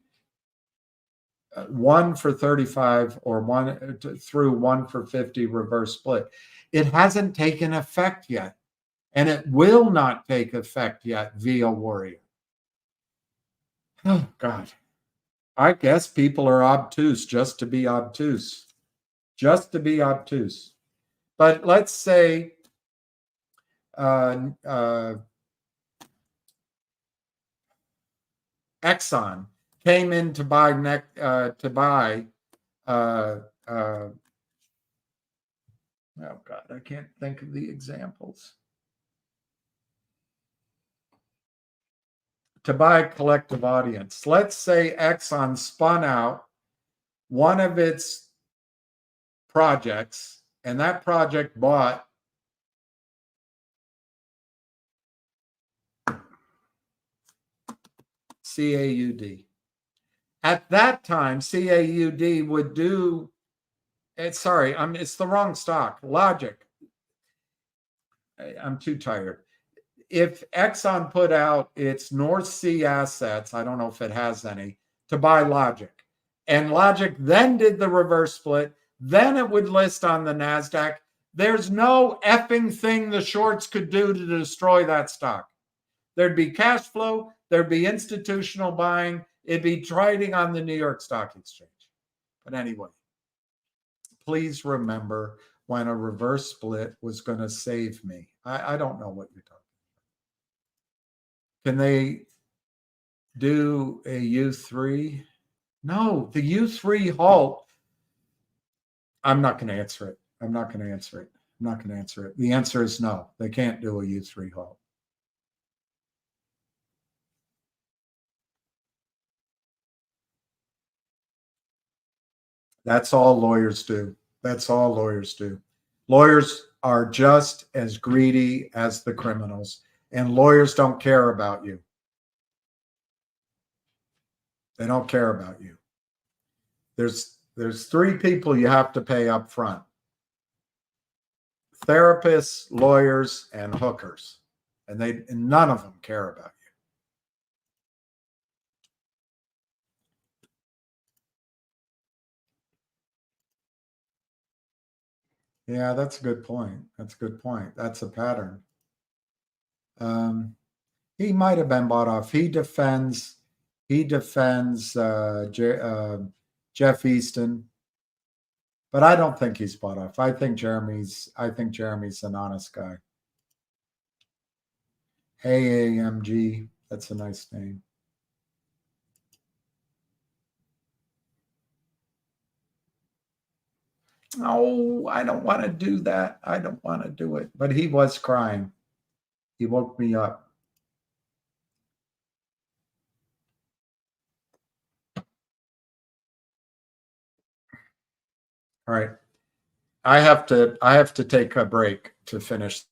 one for 35 or one through 1 for 50 reverse split. It hasn't taken effect yet, and it will not take effect yet via Warrior. Oh, God. I guess people are obtuse just to be obtuse. Just to be obtuse. But let's say Exxon came in to buy oh God, I can't think of the examples. To buy collective audience. Let's say Exxon spun out one of its projects, and that project bought CAUD. At that time, CAUD would do, it's the wrong stock. Logic. I'm too tired. If Exxon put out its North Sea assets, I don't know if it has any, to buy Logic, and Logic then did the reverse split, then it would list on the NASDAQ. There's no effing thing the shorts could do to destroy that stock. There'd be cash flow, there'd be institutional buying, it'd be trading on the New York Stock Exchange. But anyway, please remember when a reverse split was going to save me. I don't know what you're talking about. Can they do a U3? No, the U3 halt. I'm not going to answer it. I'm not going to answer it. I'm not going to answer it. The answer is no. They can't do a U3 halt. That's all lawyers do. That's all lawyers do. Lawyers are just as greedy as the criminals, and lawyers don't care about you. They don't care about you. There's 3 people you have to pay up front: therapists, lawyers, and hookers, and none of them care about you. Yeah, that's a good point. That's a good point. That's a pattern. He might have been bought off. He defends Jeff Easton, but I don't think he's bought off. I think Jeremy's an honest guy. AAMG, that's a nice name. Oh, I don't want to do that. I don't want to do it. But he was crying. He woke me up. All right. I have to take a break to finish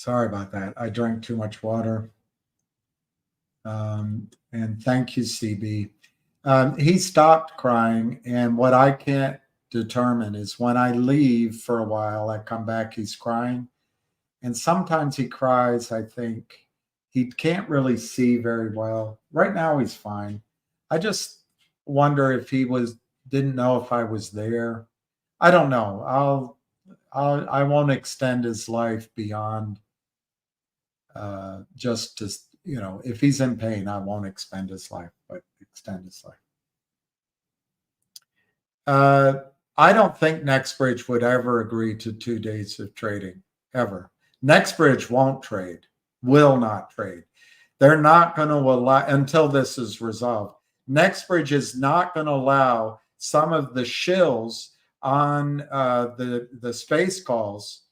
Sorry about that. I drank too much water. And thank you, CB. He stopped crying, and what I can't determine is when I leave for a while, I come back, he's crying. And sometimes he cries, I think he can't really see very well. Right now he's fine. I just wonder if he didn't know if I was there. I don't know. I won't extend his life beyond just to, if he's in pain, I won't extend his life, but extend his life. I don't think NextBridge would ever agree to 2 days of trading, ever. NextBridge won't trade, will not trade. They're not going to allow, until this is resolved. NextBridge is not going to allow some of the shills on the space calls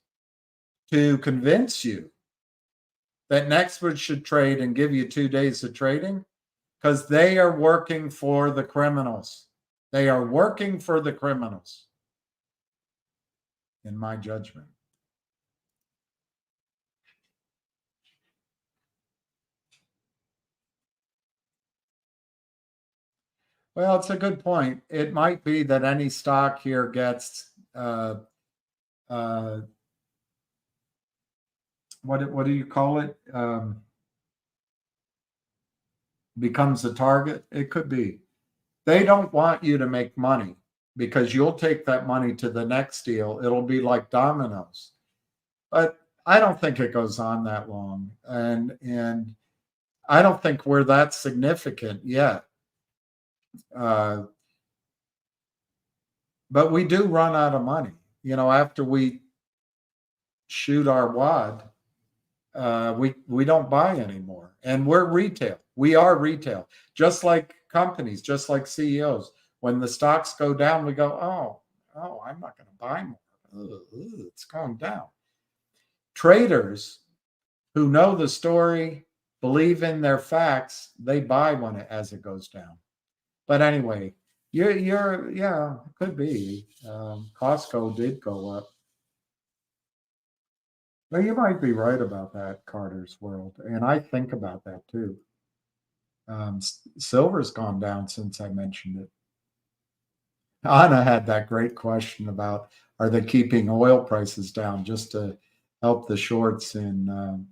to convince you that NextBridge should trade and give you 2 days of trading, because they are working for the criminals. They are working for the criminals, in my judgment. Well, it's a good point. It might be that any stock here gets what do you call it? Becomes a target. It could be. They don't want you to make money because you'll take that money to the next deal. It'll be like dominoes. But I don't think it goes on that long. And I don't think we're that significant yet. But we do run out of money. After we shoot our wad, we don't buy anymore. And we're retail. We are retail. Just like companies, just like CEOs. When the stocks go down, we go, oh, I'm not going to buy more. It's going down. Traders who know the story, believe in their facts, they buy as it goes down. But anyway, yeah, it could be. Costco did go up. Well, you might be right about that, Carter's World. And I think about that too. Silver's gone down since I mentioned it. Anna had that great question about, are they keeping oil prices down just to help the shorts in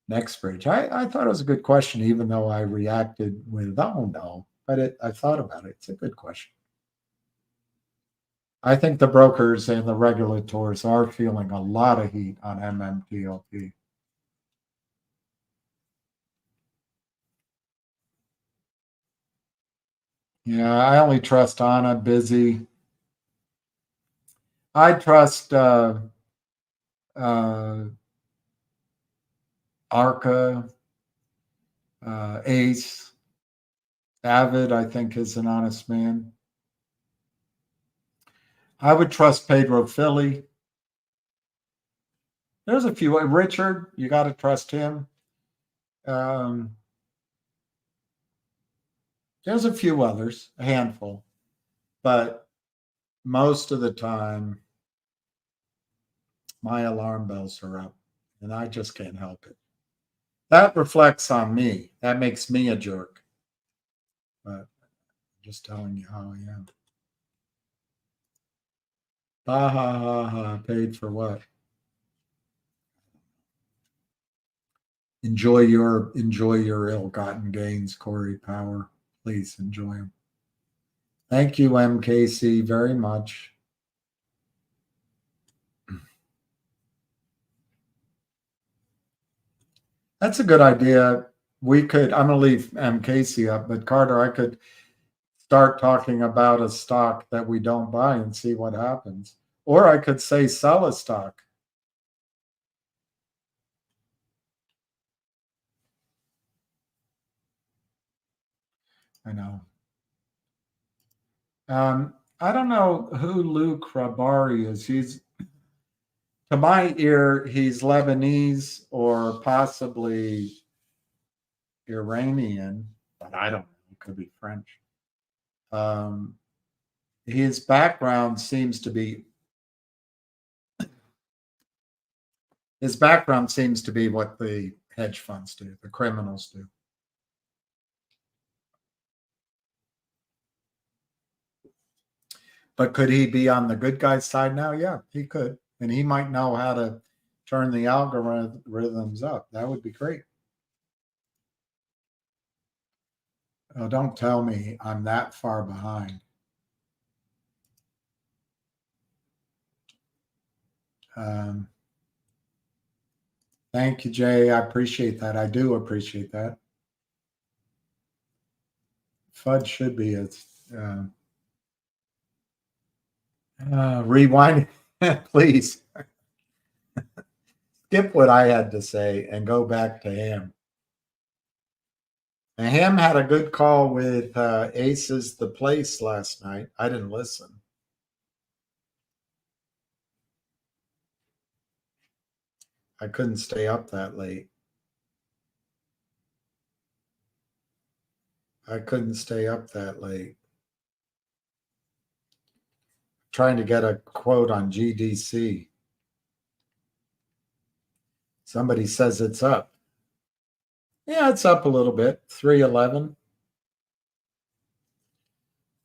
NextBridge? I thought it was a good question, even though I reacted with, oh no, but I thought about it. It's a good question. I think the brokers and the regulators are feeling a lot of heat on MMTLP. Yeah, I only trust Anna, Busy. I trust Arca, Ace, Avid, I think is an honest man. I would trust Pedro Philly. There's a few. Richard, you got to trust him. There's a few others, a handful, but most of the time, my alarm bells are up, and I just can't help it. That reflects on me. That makes me a jerk. But I'm just telling you how I am. Ha ha ha ha. Paid for what? Enjoy your ill-gotten gains, Corey Power. Please enjoy them. Thank you, MKC, very much. That's a good idea. I'm going to leave MKC up, but Carter, I could start talking about a stock that we don't buy and see what happens. Or I could say sell a stock. I know. I don't know who Lou Krabari is. He's, to my ear, he's Lebanese or possibly Iranian, but I don't know. He could be French. His background seems to be His background seems to be what the hedge funds do, the criminals do. But could he be on the good guy's side now? Yeah, he could. And he might know how to turn the algorithms up. That would be great. Oh, don't tell me I'm that far behind. Thank you, Jay. I appreciate that. I do appreciate that. FUD should be rewind, please. Skip what I had to say and go back to him. And Ham had a good call with Aces the Place last night. I didn't listen. I couldn't stay up that late. Trying to get a quote on GDC. Somebody says it's up. Yeah, it's up a little bit. 311.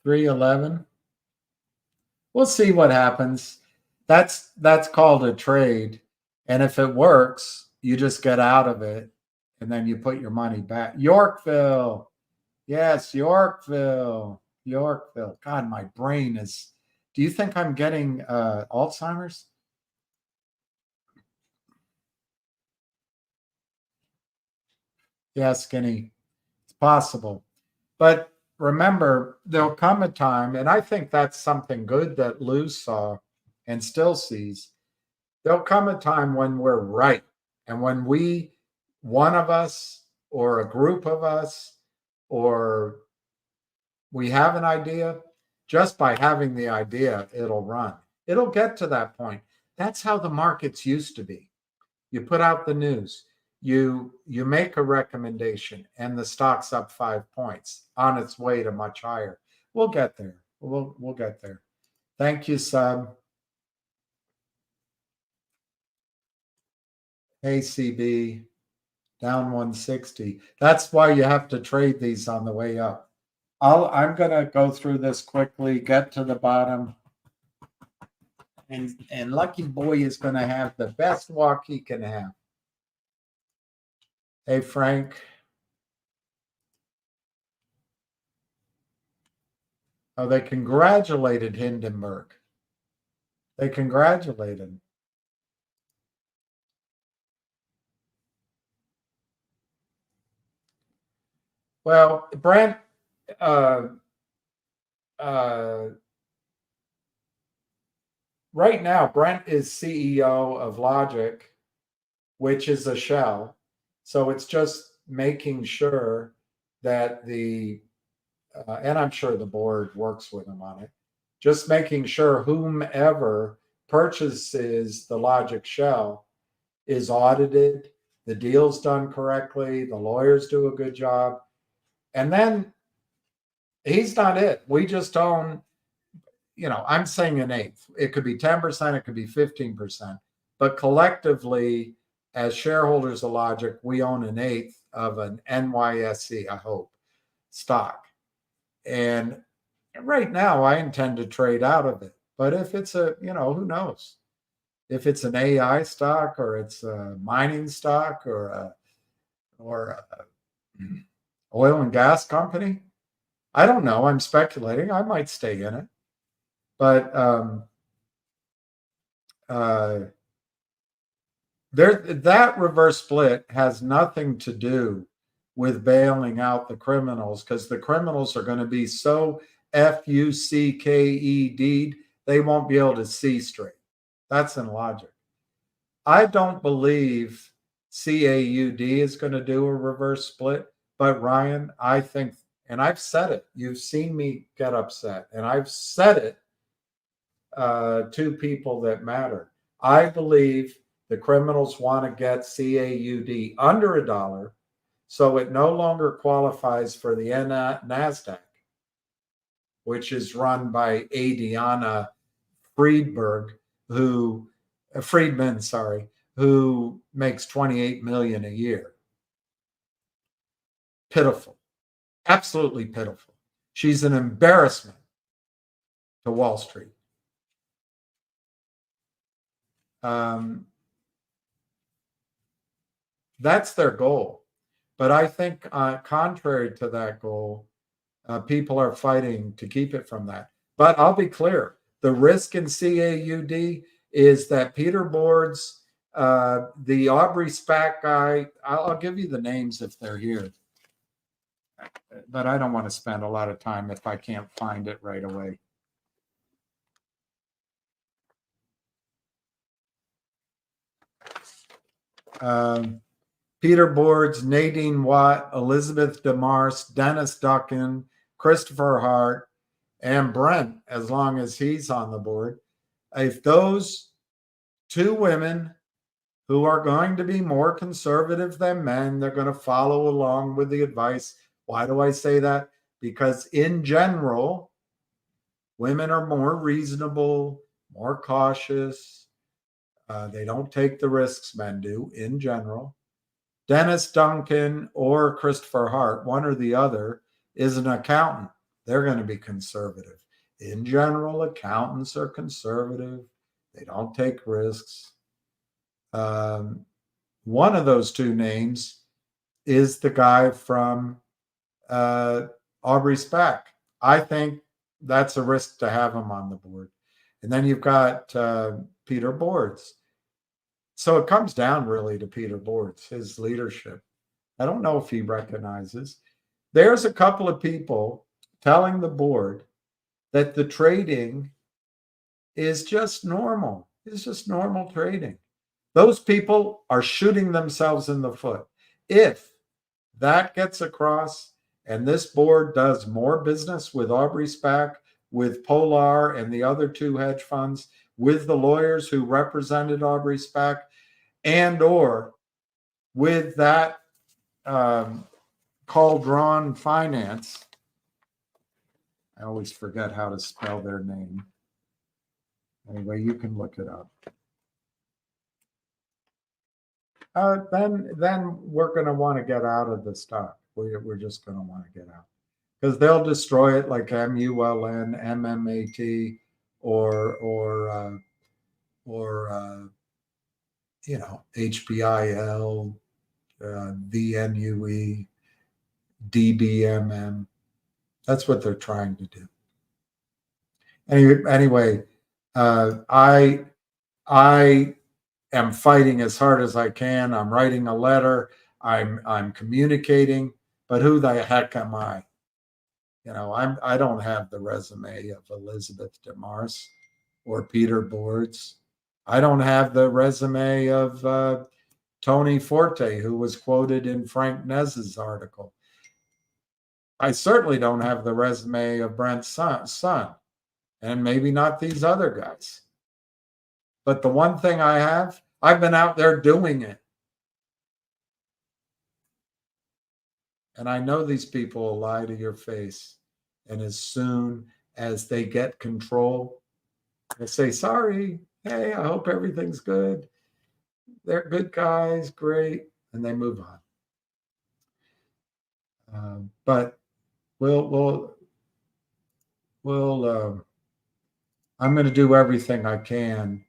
311. We'll see what happens. That's called a trade. And if it works, you just get out of it and then you put your money back. Yorkville. Yes, Yorkville. God, my brain is. Do you think I'm getting Alzheimer's? Yeah, Skinny. It's possible. But remember, there'll come a time, and I think that's something good that Lou saw and still sees. There'll come a time when we're right. And when one of us or a group of us, or we have an idea, just by having the idea, it'll run. It'll get to that point. That's how the markets used to be. You put out the news, you make a recommendation, and the stock's up 5 points on its way to much higher. We'll get there. We'll get there. Thank you, Sub. ACB down 160. That's why you have to trade these on the way up. I'm going to go through this quickly, get to the bottom. And Lucky Boy is going to have the best walk he can have. Hey, Frank. Oh, they congratulated Hindenburg. They congratulated. Well, Brent, right now, Brent is CEO of Logic, which is a shell. So it's just making sure that and I'm sure the board works with him on it, just making sure whomever purchases the Logic shell is audited, the deal's done correctly, the lawyers do a good job. And then he's not it. We just own, I'm saying an eighth. It could be 10%, it could be 15%. But collectively, as shareholders of Logic, we own an eighth of an NYSE, I hope, stock. And right now, I intend to trade out of it. But if it's who knows? If it's an AI stock or it's a mining stock or a oil and gas company, I don't know. I'm speculating. I might stay in it. But that reverse split has nothing to do with bailing out the criminals, because the criminals are going to be so FUCKED'd, they won't be able to see straight. That's in Logic. I don't believe CAUD is going to do a reverse split, but Ryan, I think, and I've said it, you've seen me get upset, and I've said it to people that matter. I believe the criminals want to get CAUD under $1, so it no longer qualifies for the NASDAQ, which is run by Adriana Friedman, who makes 28 million a year. Pitiful. Absolutely pitiful. She's an embarrassment to Wall Street. That's their goal. But I think contrary to that goal, people are fighting to keep it from that. But I'll be clear, the risk in CAUD is that Peter Board's, the Aubrey SPAC guy, I'll give you the names if they're here. But I don't want to spend a lot of time if I can't find it right away. Peter Boards, Nadine Watt, Elizabeth DeMarce, Dennis Duckin, Christopher Hart, and Brent, as long as he's on the board. If those two women who are going to be more conservative than men, they're going to follow along with the advice. Why do I say that? Because in general, women are more reasonable, more cautious. They don't take the risks men do in general. Dennis Duncan or Christopher Hart, one or the other, is an accountant. They're going to be conservative. In general, accountants are conservative. They don't take risks. One of those two names is the guy from Aubrey SPAC. I think that's a risk to have him on the board. And then you've got Peter Boards. So it comes down really to Peter Boards, his leadership. I don't know if he recognizes. There's a couple of people telling the board that the trading is just normal. It's just normal trading. Those people are shooting themselves in the foot. If that gets across and this board does more business with Aubrey SPAC, with Polar and the other two hedge funds, with the lawyers who represented Aubrey SPAC, and or with that Cauldron Finance, I always forget how to spell their name. Anyway, you can look it up. Then we're going to want to get out of the stock. We're just going to want to get out because they'll destroy it like MULN, MMAT, or HBIL, VNUE, DBMM. That's what they're trying to do. Anyway, I am fighting as hard as I can. I'm writing a letter. I'm communicating. But who the heck am I? I don't have the resume of Elizabeth DeMarce or Peter Boards. I don't have the resume of Tony Forte, who was quoted in Frank Nez's article. I certainly don't have the resume of Brent's son, and maybe not these other guys. But the one thing I have, I've been out there doing it. And I know these people will lie to your face. And as soon as they get control, they say, sorry, hey, I hope everything's good. They're good guys, great. And they move on. But I'm going to do everything I can.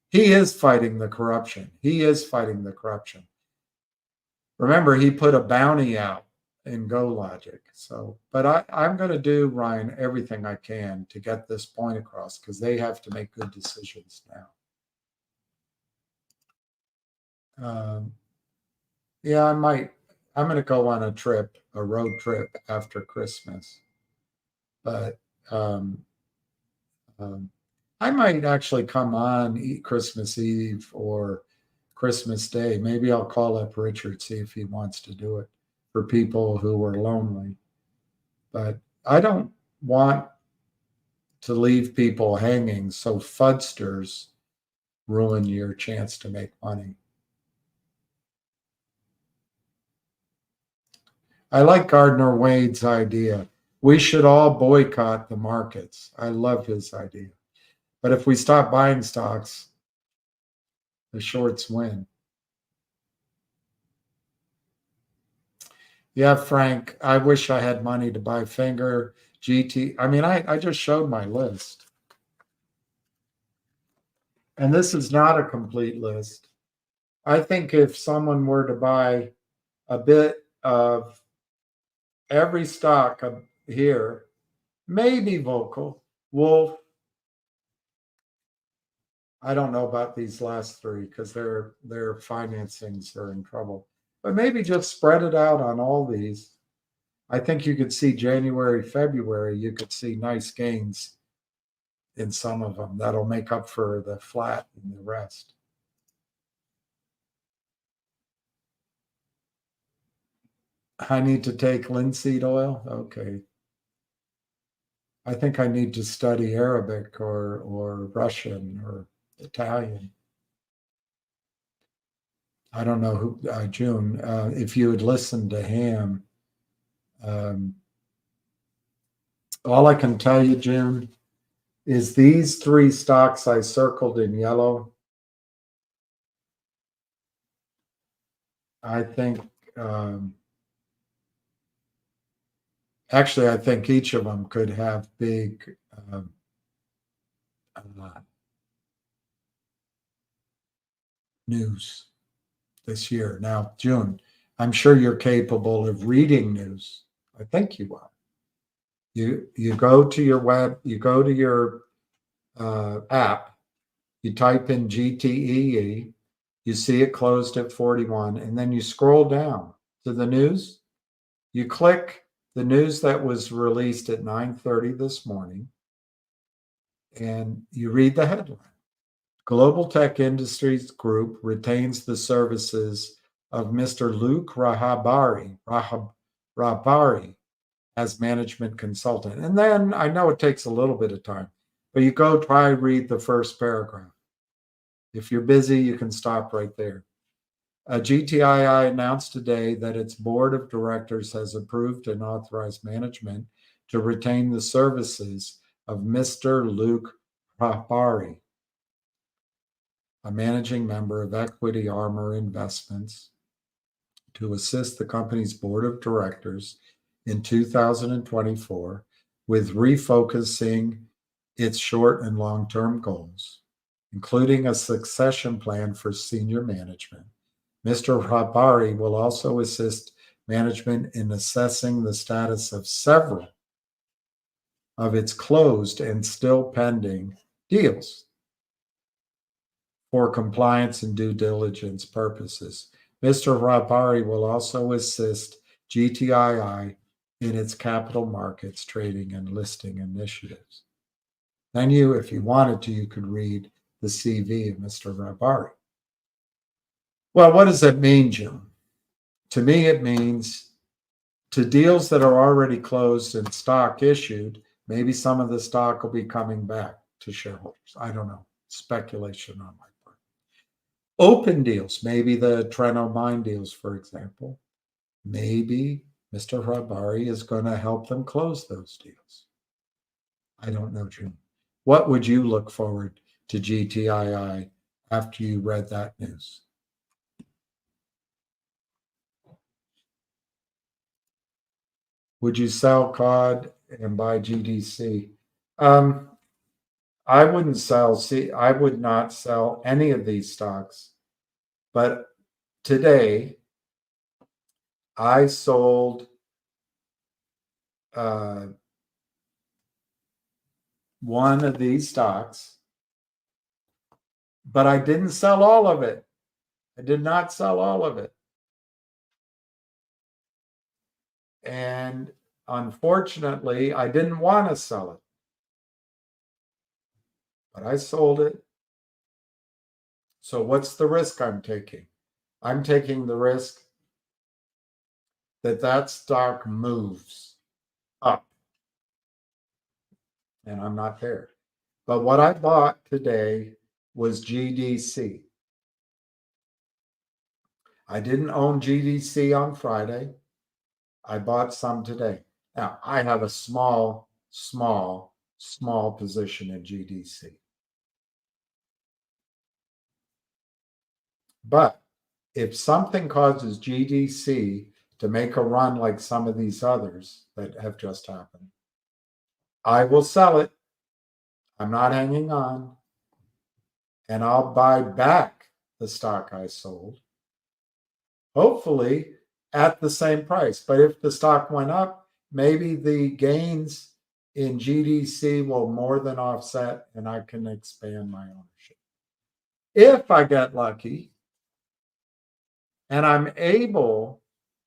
He is fighting the corruption. Remember, he put a bounty out in GoLogic. But I'm going to do, Ryan, everything I can to get this point across because they have to make good decisions now. Yeah, I'm going to go on a road trip after Christmas. But I might actually come on Christmas Eve or Christmas Day. Maybe I'll call up Richard, see if he wants to do it for people who are lonely. But I don't want to leave people hanging, so fudsters ruin your chance to make money. I like Gardner Wade's idea. We should all boycott the markets. I love his idea. But if we stop buying stocks, the shorts win. Yeah, Frank, I wish I had money to buy Finger, GT. I mean, I just showed my list. And this is not a complete list. I think if someone were to buy a bit of every stock here, maybe Vocal, Wolf. I don't know about these last three because their financings are in trouble. But maybe just spread it out on all these. I think you could see January, February, you could see nice gains in some of them. That'll make up for the flat in the rest. I need to take linseed oil. Okay. I think I need to study Arabic or Russian or Italian. I don't know who, June, if you had listened to him, all I can tell you, June, is these three stocks I circled in yellow. I think, actually, I think each of them could have big news this year. Now, June, I'm sure you're capable of reading news. I think you are. You go to your web, you go to your app, you type in GTII, you see it closed at 41, and then you scroll down to the news. You click the news that was released at 9:30 this morning, and you read the headline. Global Tech Industries Group retains the services of Mr. Luke Rabari as management consultant. And then I know it takes a little bit of time, but you go try read the first paragraph. If you're busy, you can stop right there. GTII announced today that its board of directors has approved and authorized management to retain the services of Mr. Luke Rabari, a managing member of Equity Armor Investments, to assist the company's board of directors in 2024 with refocusing its short and long-term goals, including a succession plan for senior management. Mr. Rabari will also assist management in assessing the status of several of its closed and still pending deals for compliance and due diligence purposes. Mr. Rabari will also assist GTII in its capital markets trading and listing initiatives. Then you, if you wanted to, you could read the CV of Mr. Rabari. Well, what does it mean, Jim? To me, it means to deals that are already closed and stock issued, maybe some of the stock will be coming back to shareholders. I don't know. Speculation on my part. Open deals, maybe the Treno mine deals, for example. Maybe Mr. Rabari is going to help them close those deals. I don't know, Jim. What would you look forward to GTII after you read that news? Would you sell COD and buy GDC? I wouldn't sell. I would not sell any of these stocks. But today, I sold one of these stocks, but I didn't sell all of it. I did not sell all of it. And unfortunately, I didn't want to sell it, but I sold it. So what's the risk I'm taking? I'm taking the risk that that stock moves up, and I'm not there. But what I bought today was GDC. I didn't own GDC on Friday. I bought some today. Now, I have a small position in GDC. But if something causes GDC to make a run like some of these others that have just happened, I will sell it. I'm not hanging on. And I'll buy back the stock I sold, hopefully at the same price. But if the stock went up, maybe the gains in GDC will more than offset and I can expand my ownership. If I get lucky and I'm able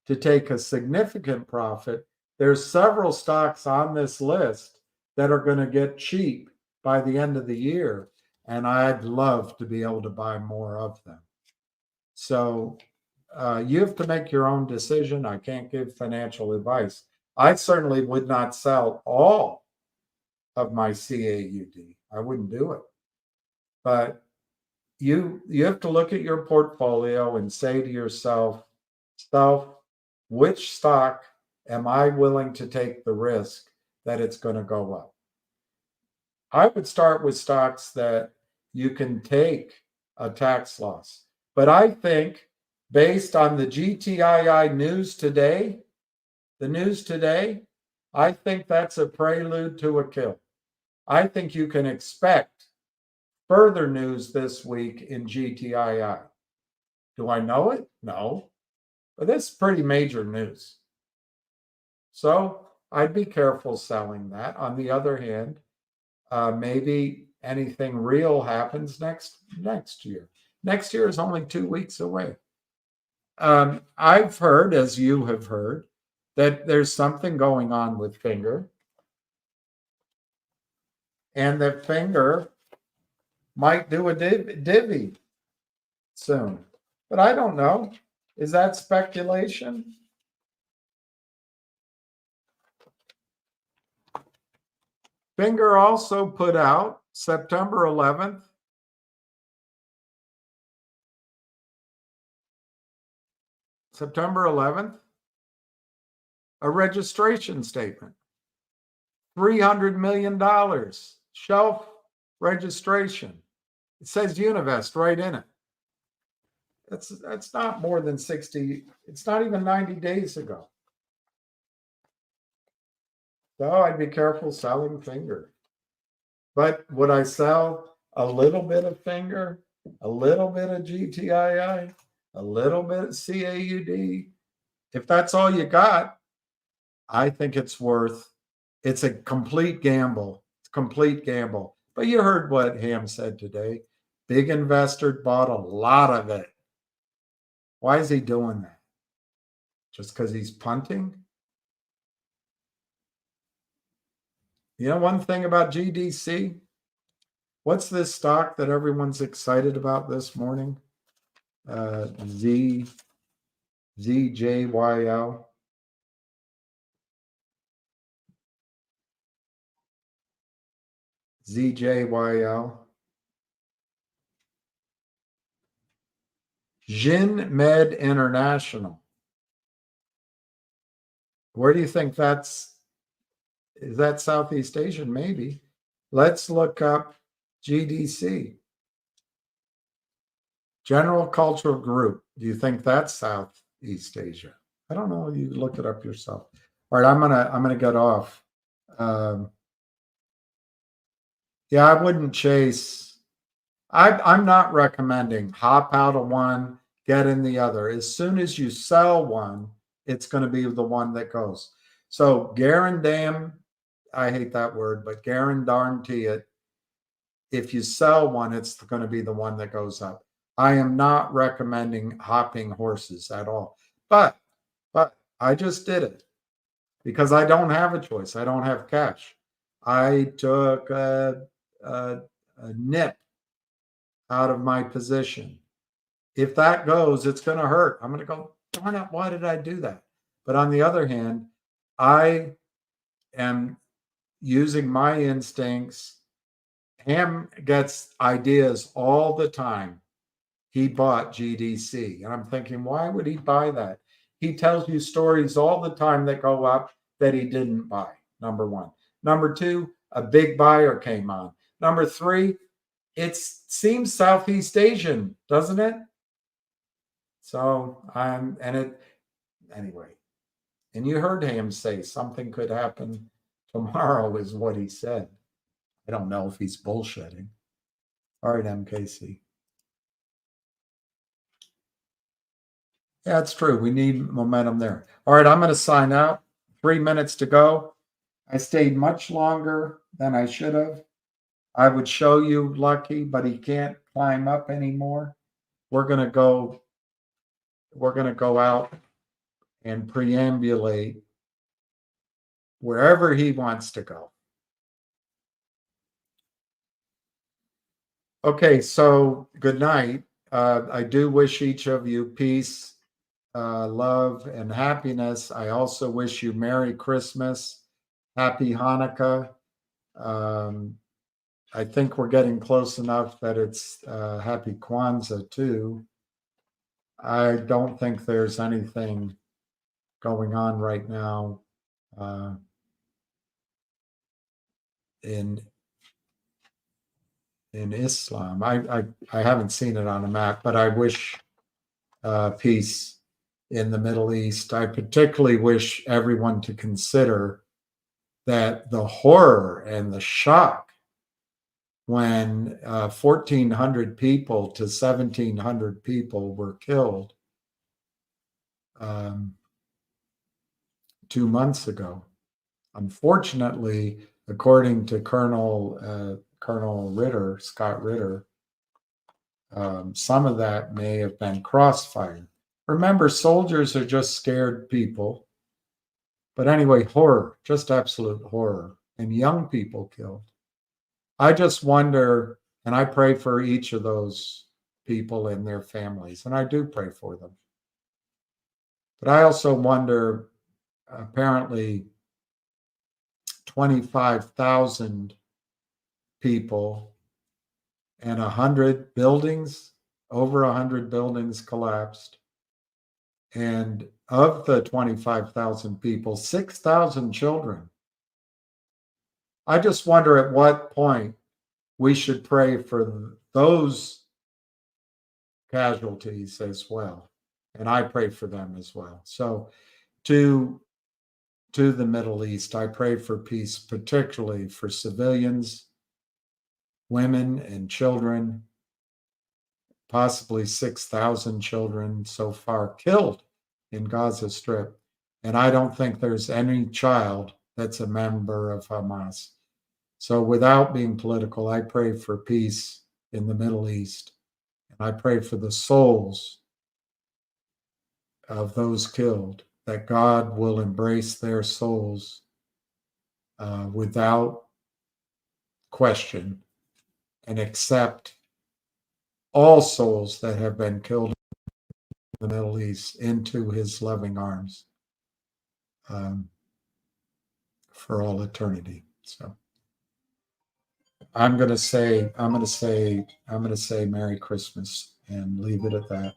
to take a significant profit, there's several stocks on this list that are going to get cheap by the end of the year. And I'd love to be able to buy more of them. So you have to make your own decision. I can't give financial advice. I certainly would not sell all of my CAUD. I wouldn't do it. But you have to look at your portfolio and say to yourself, which stock am I willing to take the risk that it's going to go up? I would start with stocks that you can take a tax loss. But I think based on the GTII news today, I think that's a prelude to a kill. I think you can expect further news this week in GTII. Do I know it? No. But that's pretty major news. So I'd be careful selling that. On the other hand, maybe anything real happens next year. Next year is only 2 weeks away. I've heard, as you have heard, that there's something going on with Finger, and that Finger might do a divvy soon. But I don't know. Is that speculation? Finger also put out September 11th a registration statement. $300 million shelf registration. It says Univest right in it. That's not more than 60, it's not even 90 days ago. So I'd be careful selling Finger. But would I sell a little bit of Finger, a little bit of GTII, a little bit of CAUD? If that's all you got, I think it's a complete gamble. It's a complete gamble. But you heard what Ham said today. Big investor bought a lot of it. Why is he doing that? Just because he's punting? You know one thing about GDC? What's this stock that everyone's excited about this morning? ZJYL. ZJYL. Jin Med International. Where do you think is that Southeast Asian? Maybe. Let's look up GDC. General Cultural Group. Do you think that's Southeast Asia? I don't know. You look it up yourself. All right, I'm gonna get off. Yeah, I wouldn't chase. I'm not recommending hop out of one, get in the other. As soon as you sell one, it's going to be the one that goes. So guarantee, I hate that word, but guarantee it. If you sell one, it's going to be the one that goes up. I am not recommending hopping horses at all. But I just did it because I don't have a choice. I don't have cash. I took a nip out of my position. If that goes, it's going to hurt. I'm going to go, darn it, why did I do that? But on the other hand, I am using my instincts. Ham gets ideas all the time. He bought GDC. And I'm thinking, why would he buy that? He tells you stories all the time that go up that he didn't buy, number one. Number two, a big buyer came on. Number three, it seems Southeast Asian, doesn't it? So anyway, And you heard him say something could happen tomorrow is what he said. I don't know if he's bullshitting. All right, MKC. Yeah, it's true. We need momentum there. All right, I'm going to sign out. 3 minutes to go. I stayed much longer than I should have. I would show you Lucky, but he can't climb up anymore. We're going to go out and preambulate wherever he wants to go. Okay, so good night. I do wish each of you peace, love, and happiness. I also wish you Merry Christmas, Happy Hanukkah. I think we're getting close enough that it's Happy Kwanzaa too. I don't think there's anything going on right now in Islam. I haven't seen it on a map, but I wish peace in the Middle East. I particularly wish everyone to consider that the horror and the shock when 1,400 people to 1,700 people were killed 2 months ago. Unfortunately, according to Colonel Ritter, Scott Ritter, some of that may have been crossfire. Remember, soldiers are just scared people. But anyway, horror, just absolute horror, and young people killed. I just wonder, and I pray for each of those people and their families, and I do pray for them. But I also wonder, apparently 25,000 people and 100 buildings, over 100 buildings collapsed. And of the 25,000 people, 6,000 children. I just wonder at what point we should pray for those casualties as well. And I pray for them as well. So to the Middle East, I pray for peace, particularly for civilians, women and children, possibly 6,000 children so far killed in Gaza Strip. And I don't think there's any child that's a member of Hamas. So without being political, I pray for peace in the Middle East. And I pray for the souls of those killed, that God will embrace their souls without question and accept all souls that have been killed in the Middle East into his loving arms for all eternity. So I'm going to say Merry Christmas and leave it at that.